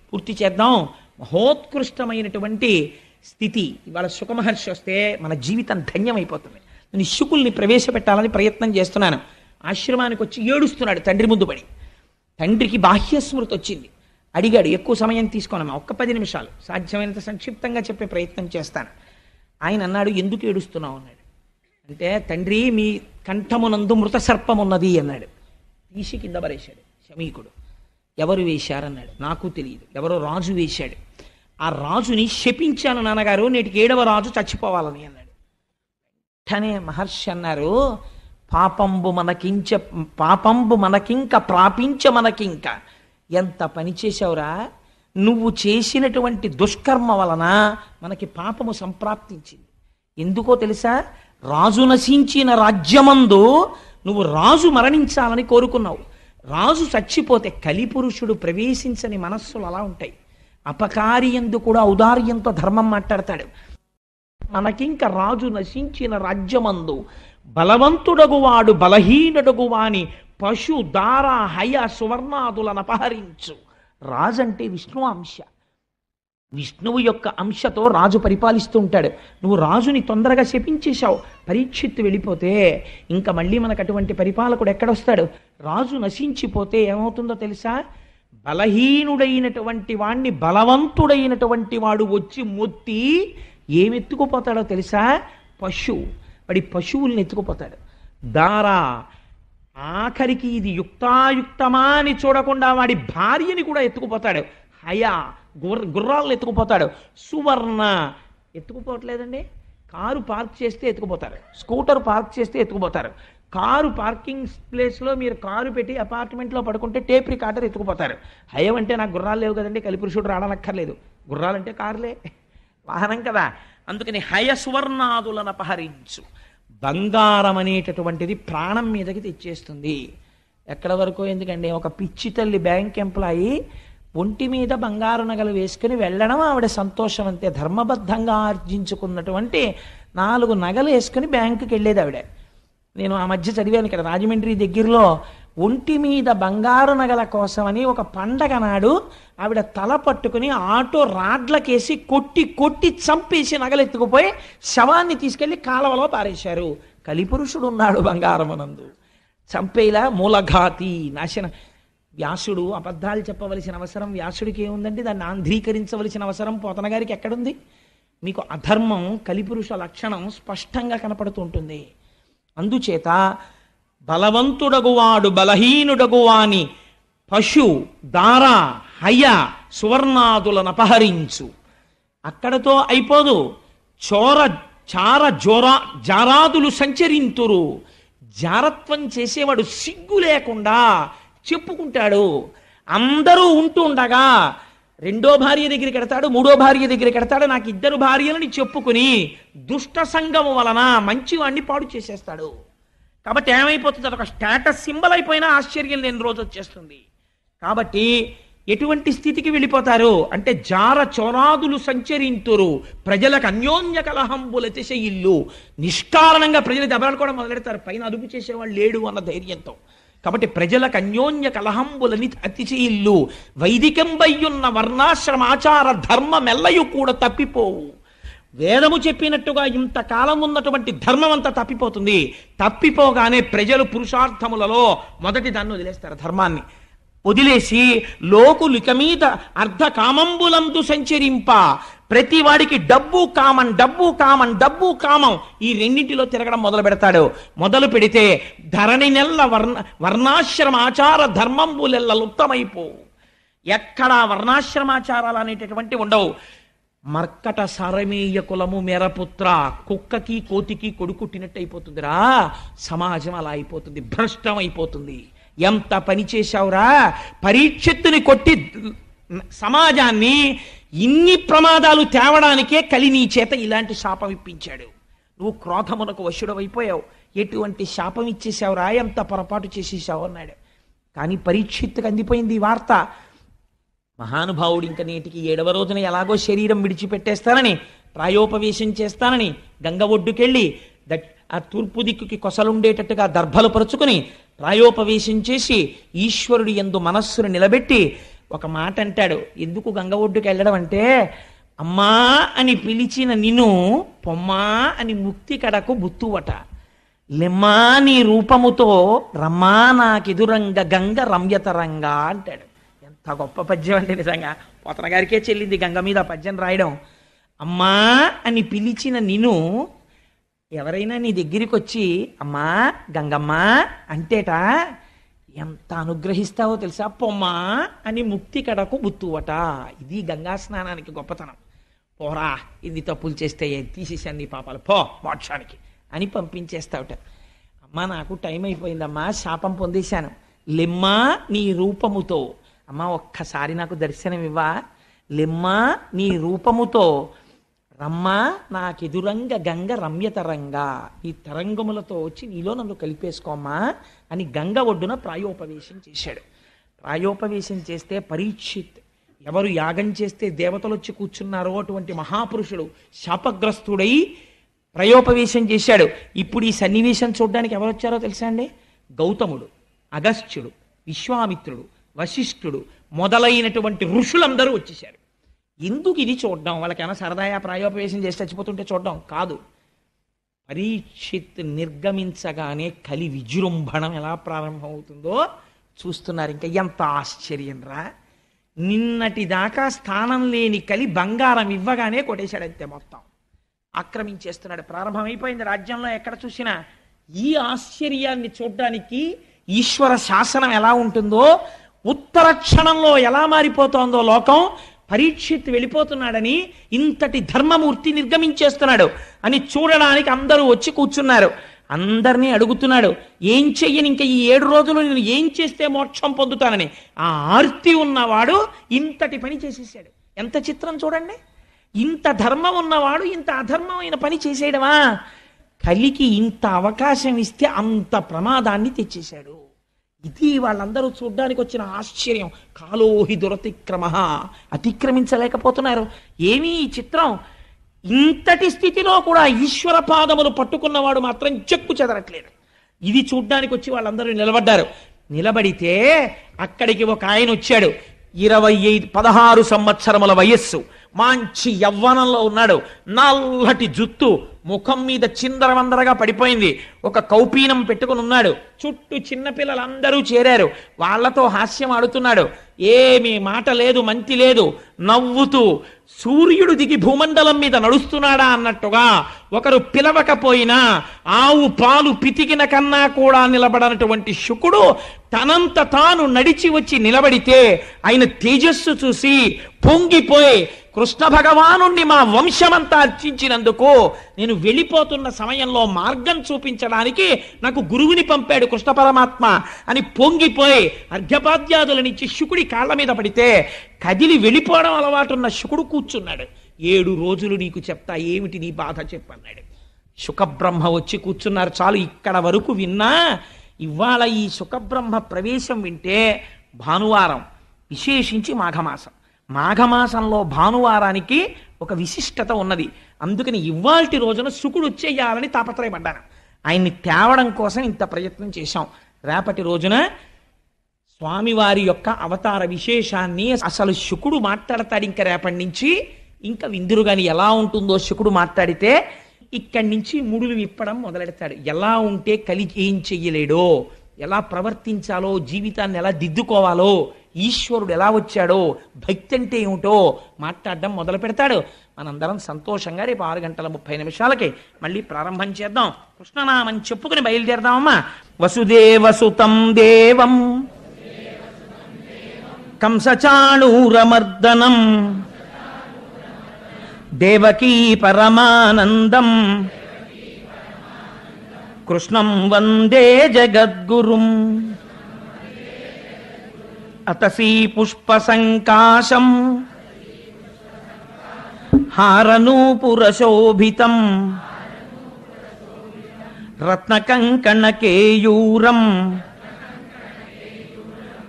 పూర్తి చేద్దాం. మహోత్కృష్టమైనటువంటి స్థితి. ఇవాళ శుకమహర్షి వస్తే మన జీవితం ధన్యమైపోతుంది. నేను శుకుల్ని ప్రవేశపెట్టాలని ప్రయత్నం చేస్తున్నాను. ఆశ్రమానికి వచ్చి ఏడుస్తున్నాడు తండ్రి ముందు పడి. తండ్రికి బాహ్యస్మృతి వచ్చింది. అడిగాడు, ఎక్కువ సమయం తీసుకోనమ్మా, ఒక్క 10 నిమిషాలు, సాధ్యమైనంత సంక్షిప్తంగా చెప్పే ప్రయత్నం చేస్తాను. ఆయన అన్నాడు, ఎందుకు ఏడుస్తున్నావు అన్నాడు. అంటే, తండ్రి మీ కంఠమునందు మృత సర్పం ఉన్నది అన్నాడు. తీసి కింద పరేశాడు శమీకుడు. ఎవరు వేశారన్నాడు. నాకు తెలియదు, ఎవరో రాజు వేశాడు. ఆ రాజుని శపించాను నాన్నగారు, నేటికి 7వ రాజు చచ్చిపోవాలని అన్నాడు. వెంటనే మహర్షి అన్నారు, పాపంబు మనకింక ప్రాపించ మనకింక. ఎంత పని చేశావురా, నువ్వు చేసినటువంటి దుష్కర్మ వలన మనకి పాపము సంప్రాప్తించింది. ఎందుకో తెలుసా? రాజు నశించిన రాజ్యమందు నువ్వు రాజు మరణించాలని కోరుకున్నావు. రాజు చచ్చిపోతే కలిపురుషుడు ప్రవేశించని మనస్సులు అలా ఉంటాయి. అపకారి యందు కూడా ఔదార్యంతో ధర్మం మాట్లాడతాడు. మనకింక రాజు నశించిన రాజ్యమందు బలవంతుడగువాడు బలహీనుడగువాని పశు దార హయ సువర్ణాదులను అపహరించు. రాజు అంటే విష్ణు అంశ. విష్ణువు యొక్క అంశతో రాజు పరిపాలిస్తూ ఉంటాడు. నువ్వు రాజుని తొందరగా శపించేశావు. పరీక్షిత్తు వెళ్ళిపోతే ఇంకా మళ్ళీ మనకు అటువంటి పరిపాలకుడు ఎక్కడొస్తాడు? రాజు నశించిపోతే ఏమవుతుందో తెలుసా? బలహీనుడైనటువంటి వాణ్ణి బలవంతుడైనటువంటి వాడు వచ్చి మొత్తి ఏమెత్తుకుపోతాడో తెలుసా? వాడి పశువుల్ని ఎత్తుకుపోతాడు. దారా, ఆఖరికి ఇది యుక్తాయుక్తమా అని చూడకుండా వాడి భార్యని కూడా ఎత్తుకుపోతాడు. హయా, గుర్రాలను ఎత్తుకుపోతాడు. సువర్ణ, ఎత్తుకుపోవట్లేదండి. కారు పార్క్ చేస్తే ఎత్తుకుపోతారు, స్కూటర్ పార్క్ చేస్తే ఎత్తుకుపోతారు. కారు పార్కింగ్ ప్లేస్లో మీరు కారు పెట్టి అపార్ట్మెంట్లో పడుకుంటే టేప్ రికార్డర్ ఎత్తుకుపోతారు. హయం అంటే నాకు గుర్రాలు లేవు కదండి, కలిపురుషుడు రావనక్కర్లేదు. గుర్రాలంటే కారులే, వాహనం కదా. అందుకని హయ సువర్ణాదులను అపహరించు. బంగారం అనేటటువంటిది ప్రాణం మీదకి తెచ్చేస్తుంది. ఎక్కడ వరకు ఎందుకండి? ఒక పిచ్చి తల్లి బ్యాంక్ ఎంప్లాయీ ఒంటి మీద బంగారు నగలు వేసుకుని వెళ్ళడం ఆవిడ సంతోషం అంతే. ధర్మబద్ధంగా ఆర్జించుకున్నటువంటి 4 నగలు వేసుకుని బ్యాంకుకి వెళ్ళేది ఆవిడ. నేను ఆ మధ్య చదివాను ఇక్కడ రాజమండ్రి దగ్గరలో, ఒంటి మీద బంగారు నగల కోసమని ఒక పండగ నాడు ఆవిడ తల పట్టుకుని ఆటో రాడ్లకేసి కొట్టి కొట్టి చంపేసి నగలెత్తుకుపోయి శవాన్ని తీసుకెళ్లి కాలవలో పారేశారు. కలిపురుషుడు ఉన్నాడు బంగారమునందు. చంపేలా మూలఘాతి, నాశనం. వ్యాసుడు అబద్ధాలు చెప్పవలసిన అవసరం వ్యాసుడికి ఏముందండి? దాన్ని ఆంధ్రీకరించవలసిన అవసరం పోతన గారికి ఎక్కడుంది? మీకు అధర్మం, కలిపురుష లక్షణం స్పష్టంగా కనపడుతూ ఉంటుంది. అందుచేత బలవంతుడగువాడు బలహీనుడగువాని పశు దార హయ సువర్ణాదులను అపహరించు. అక్కడతో అయిపోదు. చార జారాదులు సంచరింతురు. జారత్వం చేసేవాడు సిగ్గు లేకుండా చెప్పుకుంటాడు. అందరూ ఉంటూ ఉండగా 2వ భార్య దగ్గరికి ఎడతాడు, 3వ భార్య దగ్గరికి ఎడతాడు. నాకు 2 భార్యలని చెప్పుకుని దుష్ట సంగము వలన మంచివాడిని పాడు చేసేస్తాడు. కాబట్టి ఏమైపోతుంది? అదొక స్టేటస్ సింబల్ అయిపోయినా ఆశ్చర్యం లేని రోజు వచ్చేస్తుంది. కాబట్టి ఎటువంటి స్థితికి వెళ్ళిపోతారు అంటే జార చోరాదులు సంచరింతురు, ప్రజలకు అన్యోన్య కలహంబులతిశయిల్లు. నిష్కారణంగా ప్రజలు దెబ్బలాడుకోవడం మొదలెడతారు, పైన అదుపు చేసేవాళ్ళు లేడు అన్న ధైర్యంతో. కాబట్టి ప్రజలకు అన్యోన్య కలహంబులని అతిశయిల్లు. వైదికంబయ్యున్న వర్ణాశ్రమాచార ధర్మమెల్లయు కూడా తప్పిపోవు. వేదము చెప్పినట్టుగా ఇంతకాలం ఉన్నటువంటి ధర్మం అంతా తప్పిపోతుంది. తప్పిపోగానే ప్రజలు పురుషార్థములలో మొదటి దాన్ని వదిలేస్తారు, ధర్మాన్ని వదిలేసి లోకులిక మీద అర్ధ కామంబులందు సంచరింప. ప్రతి వాడికి డబ్బు కామం, డబ్బు కామం, డబ్బు కామం, ఈ రెండింటిలో తిరగడం మొదలు పెడతాడు. మొదలు పెడితే ధరణి నెల్ల వర్ణాశ్రమాచార ధర్మంబులెల్ల లుప్తమైపోవు. ఎక్కడా వర్ణాశ్రమాచారాలు అనేటటువంటి ఉండవు. మర్కట సారమేయ కులము మేరపుత్ర, కుక్కకి కోతికి కొడుకుట్టినట్టు అయిపోతుందిరా సమాజం. అలా అయిపోతుంది, భ్రష్టం అయిపోతుంది. ఎంత పని చేశావురా, పరీక్షిత్తుని కొట్టి సమాజాన్ని ఇన్ని ప్రమాదాలు తేవడానికే కలి నీ చేత ఇలాంటి శాపం ఇప్పించాడు. నువ్వు క్రోధమునకు వశుడవైపోయావు, ఎటువంటి శాపం ఇచ్చేసావురా, ఎంత పొరపాటు చేసేసావు అన్నాడు. కానీ పరీక్షిత్తుకు అందిపోయింది ఈ వార్త. మహానుభావుడు ఇంక నేటికి 7వ రోజున ఎలాగో శరీరం విడిచిపెట్టేస్తానని, ప్రాయోపవేశం చేస్తానని గంగ ఒడ్డుకెళ్ళి ఆ తూర్పు దిక్కుకి కొసలుండేటట్టుగా దర్భలు పరుచుకుని ప్రాయోపవేశం చేసి ఈశ్వరుడి యందు మనస్సును నిలబెట్టి ఒక మాట అంటాడు. ఎందుకు గంగ ఒడ్డుకి వెళ్ళడం అంటే, అమ్మా అని పిలిచిన నిన్ను పొమ్మా అని ముక్తి కడకు బుత్తువట, లెమ్మా నీ రూపముతో రమ్మా నాకెదురంగ గంగ రమ్యతరంగా అంటాడు. ఎంత గొప్ప పద్యం అంటే నిజంగా పోతన గారికే చెల్లింది గంగ మీద పద్యం రాయడం. అమ్మా అని పిలిచిన నిన్ను ఎవరైనా నీ దగ్గరికి వచ్చి అమ్మా గంగమ్మ అంటేట ఎంత అనుగ్రహిస్తావో తెలుసా, పొమ్మా అని ముక్తి కడకు బుత్తువట. ఇది గంగా స్నానానికి గొప్పతనం. పోరా, ఇన్ని తప్పులు చేస్తే తీసేసాను నీ పాపాలు, పో మోక్షానికి అని పంపించేస్తావుట. అమ్మా నాకు టైం అయిపోయిందమ్మా, శాపం పొందేశాను, లెమ్మా నీ రూపముతో, అమ్మా ఒక్కసారి నాకు దర్శనం ఇవ్వా, లెమ్మా నీ రూపముతో, రమ్మా నాకెదురంగ గంగ రమ్యతరంగా, ఈ తరంగములతో వచ్చి నీలో నన్ను కలిపేసుకోమ్మా అని గంగ ఒడ్డున ప్రాయోపవేశం చేశాడు. ప్రాయోపవేశం చేస్తే పరీక్షిత్, ఎవరు యాగం చేస్తే దేవతలు వచ్చి కూర్చున్నారో అటువంటి మహాపురుషుడు శాపగ్రస్తుడై ప్రాయోపవేశం చేశాడు. ఇప్పుడు ఈ సన్నివేశం చూడడానికి ఎవరు వచ్చారో తెలుసా అండి? గౌతముడు, అగస్త్యుడు, విశ్వామిత్రుడు, వశిష్ఠుడు మొదలైనటువంటి ఋషులందరూ వచ్చేశారు. ఎందుకు ఇది చూడడం? వాళ్ళకైనా సరదాగా ప్రాయోపవేశం చేసి చచ్చిపోతుంటే చూడడం కాదు. పరీక్షిత్ నిర్గమించగానే కలి విజృంభణం ఎలా ప్రారంభమవుతుందో చూస్తున్నారు. ఇంకా ఎంత ఆశ్చర్యం రా! నిన్నటి దాకా స్థానం లేని కలి బంగారం ఇవ్వగానే కొట్టేశాడంతే, మొత్తం ఆక్రమించేస్తున్నాడు. ప్రారంభమైపోయింది రాజ్యంలో ఎక్కడ చూసినా. ఈ ఆశ్చర్యాన్ని చూడడానికి ఈశ్వర శాసనం ఎలా ఉంటుందో, ఉత్తర క్షణంలో ఎలా మారిపోతోందో లోకం, పరీక్షిత్ వెళ్ళిపోతున్నాడని, ఇంతటి ధర్మమూర్తి నిర్గమించేస్తున్నాడు అని చూడడానికి అందరూ వచ్చి కూర్చున్నారు. అందరినీ అడుగుతున్నాడు, ఏం చెయ్యని ఇంకా ఈ 7 రోజులు నేను ఏం చేస్తే మోక్షం పొందుతానని. ఆ ఆర్తి ఉన్నవాడు ఇంతటి పని చేసేసాడు. ఎంత చిత్రం చూడండి! ఇంత ధర్మం ఉన్నవాడు ఇంత అధర్మమైన పని చేసేయడమా? కలికి ఇంత అవకాశం ఇస్తే అంత ప్రమాదాన్ని తెచ్చేశాడు. ఇది వాళ్ళందరూ చూడ్డానికి వచ్చిన ఆశ్చర్యం. కాలోహి దురతిక్రమ, అతిక్రమించలేకపోతున్నారు. ఏమీ ఈ చిత్రం! ఇంతటి స్థితిలో కూడా ఈశ్వర పాదములు పట్టుకున్నవాడు మాత్రం చెక్కు చెదరట్లేదు. ఇది చూడ్డానికి వచ్చి వాళ్ళందరూ నిలబడ్డారు. నిలబడితే అక్కడికి ఒక ఆయన వచ్చాడు. 16 సంవత్సరముల వయస్సు, మంచి యవ్వనంలో ఉన్నాడు. నల్లటి జుత్తు, ముఖం మీద చిందరవందరగా పడిపోయింది. ఒక కౌపీనం పెట్టుకుని ఉన్నాడు. చుట్టూ చిన్నపిల్లలందరూ చేరారు. వాళ్లతో హాస్యం ఆడుతున్నాడు. ఏమీ మాట లేదు, మంతి లేదు. నవ్వుతూ సూర్యుడు దిగి భూమండలం మీద నడుస్తున్నాడా అన్నట్టుగా, ఒకరు పిలవకపోయినా ఆవు పాలు పితికిన కన్నా కూడా నిలబడనటువంటి శుకుడు తనంత తాను నడిచి వచ్చి నిలబడితే ఆయన తేజస్సు చూసి పొంగిపోయి, కృష్ణ భగవానుణ్ణి మా వంశమంతా అర్చించినందుకు నేను వెళ్ళిపోతున్న సమయంలో మార్గం చూపించడానికి నాకు గురువుని పంపాడు కృష్ణ పరమాత్మ అని పొంగిపోయి అర్ఘ్యపాద్యాదులనిచ్చి శుకుడి కాళ్ళ మీద పడితే కదిలి వెళ్ళిపోవడం అలవాటున్న శుకుడు కూర్చున్నాడు. 7 రోజులు నీకు చెప్తా, ఏమిటి నీ బాధ చెప్పన్నాడు. శుకబ్రహ్మ వచ్చి కూర్చున్నారు. చాలు, ఇక్కడ వరకు విన్నా. ఇవాళ ఈ శుకబ్రహ్మ ప్రవేశం వింటే భానువారం విశేషించి మాఘమాసం. మాఘమాసంలో భానువారానికి ఒక విశిష్టత ఉన్నది. అందుకని ఇవాల్టి రోజున శుకుడు వచ్చేయాలని తాపత్రయపడ్డాను. ఆయన్ని తేవడం కోసం ఇంత ప్రయత్నం చేశాం. రేపటి రోజున స్వామివారి యొక్క అవతార విశేషాన్ని అసలు శుకుడు మాట్లాడతాడు. ఇంకా రేపటి నుంచి ఇంకా విందురు గాని ఎలా ఉంటుందో శుకుడు మాట్లాడితే ఇక్కడి నుంచి ముడులు విప్పడం మొదలెడతాడు. ఎలా ఉంటే కలి ఏం చెయ్యలేడో, ఎలా ప్రవర్తించాలో, జీవితాన్ని ఎలా దిద్దుకోవాలో, ఈశ్వరుడు ఎలా వచ్చాడో, భక్తి అంటే ఏమిటో మాట్లాడడం మొదలు పెడతాడు. మనందరం సంతోషంగా రేపు 6:30 మళ్ళీ ప్రారంభం చేద్దాం. కృష్ణనామం చెప్పుకుని బయలుదేరదామమ్మా. వసుదేవసుతం దేవం కంసచాణూరమర్దనం దేవకీ పరమానందం కృష్ణం వందే జగద్గురుం అతసీ పుష్పసంకాశం హారనూపురశోభితం రత్నకంకణకేయూరం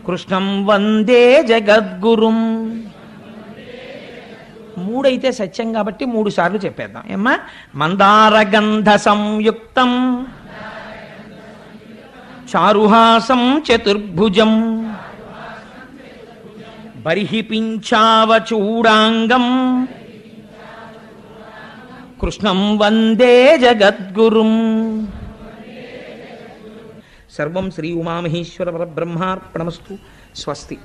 కృష్ణం వందే జగద్గురుం. 3 అయితే సత్యం కాబట్టి 3 సార్లు చెప్పేద్దాం ఏమ్మా. మందారగంధ సంయుక్తం చారుహాసం చతుర్భుజం బర్హి పింఛావచూడాంగం కృష్ణం వందే జగద్గురుం. సర్వం శ్రీ ఉమామహేశ్వర పరబ్రహ్మార్పణమస్తు. స్వస్తి.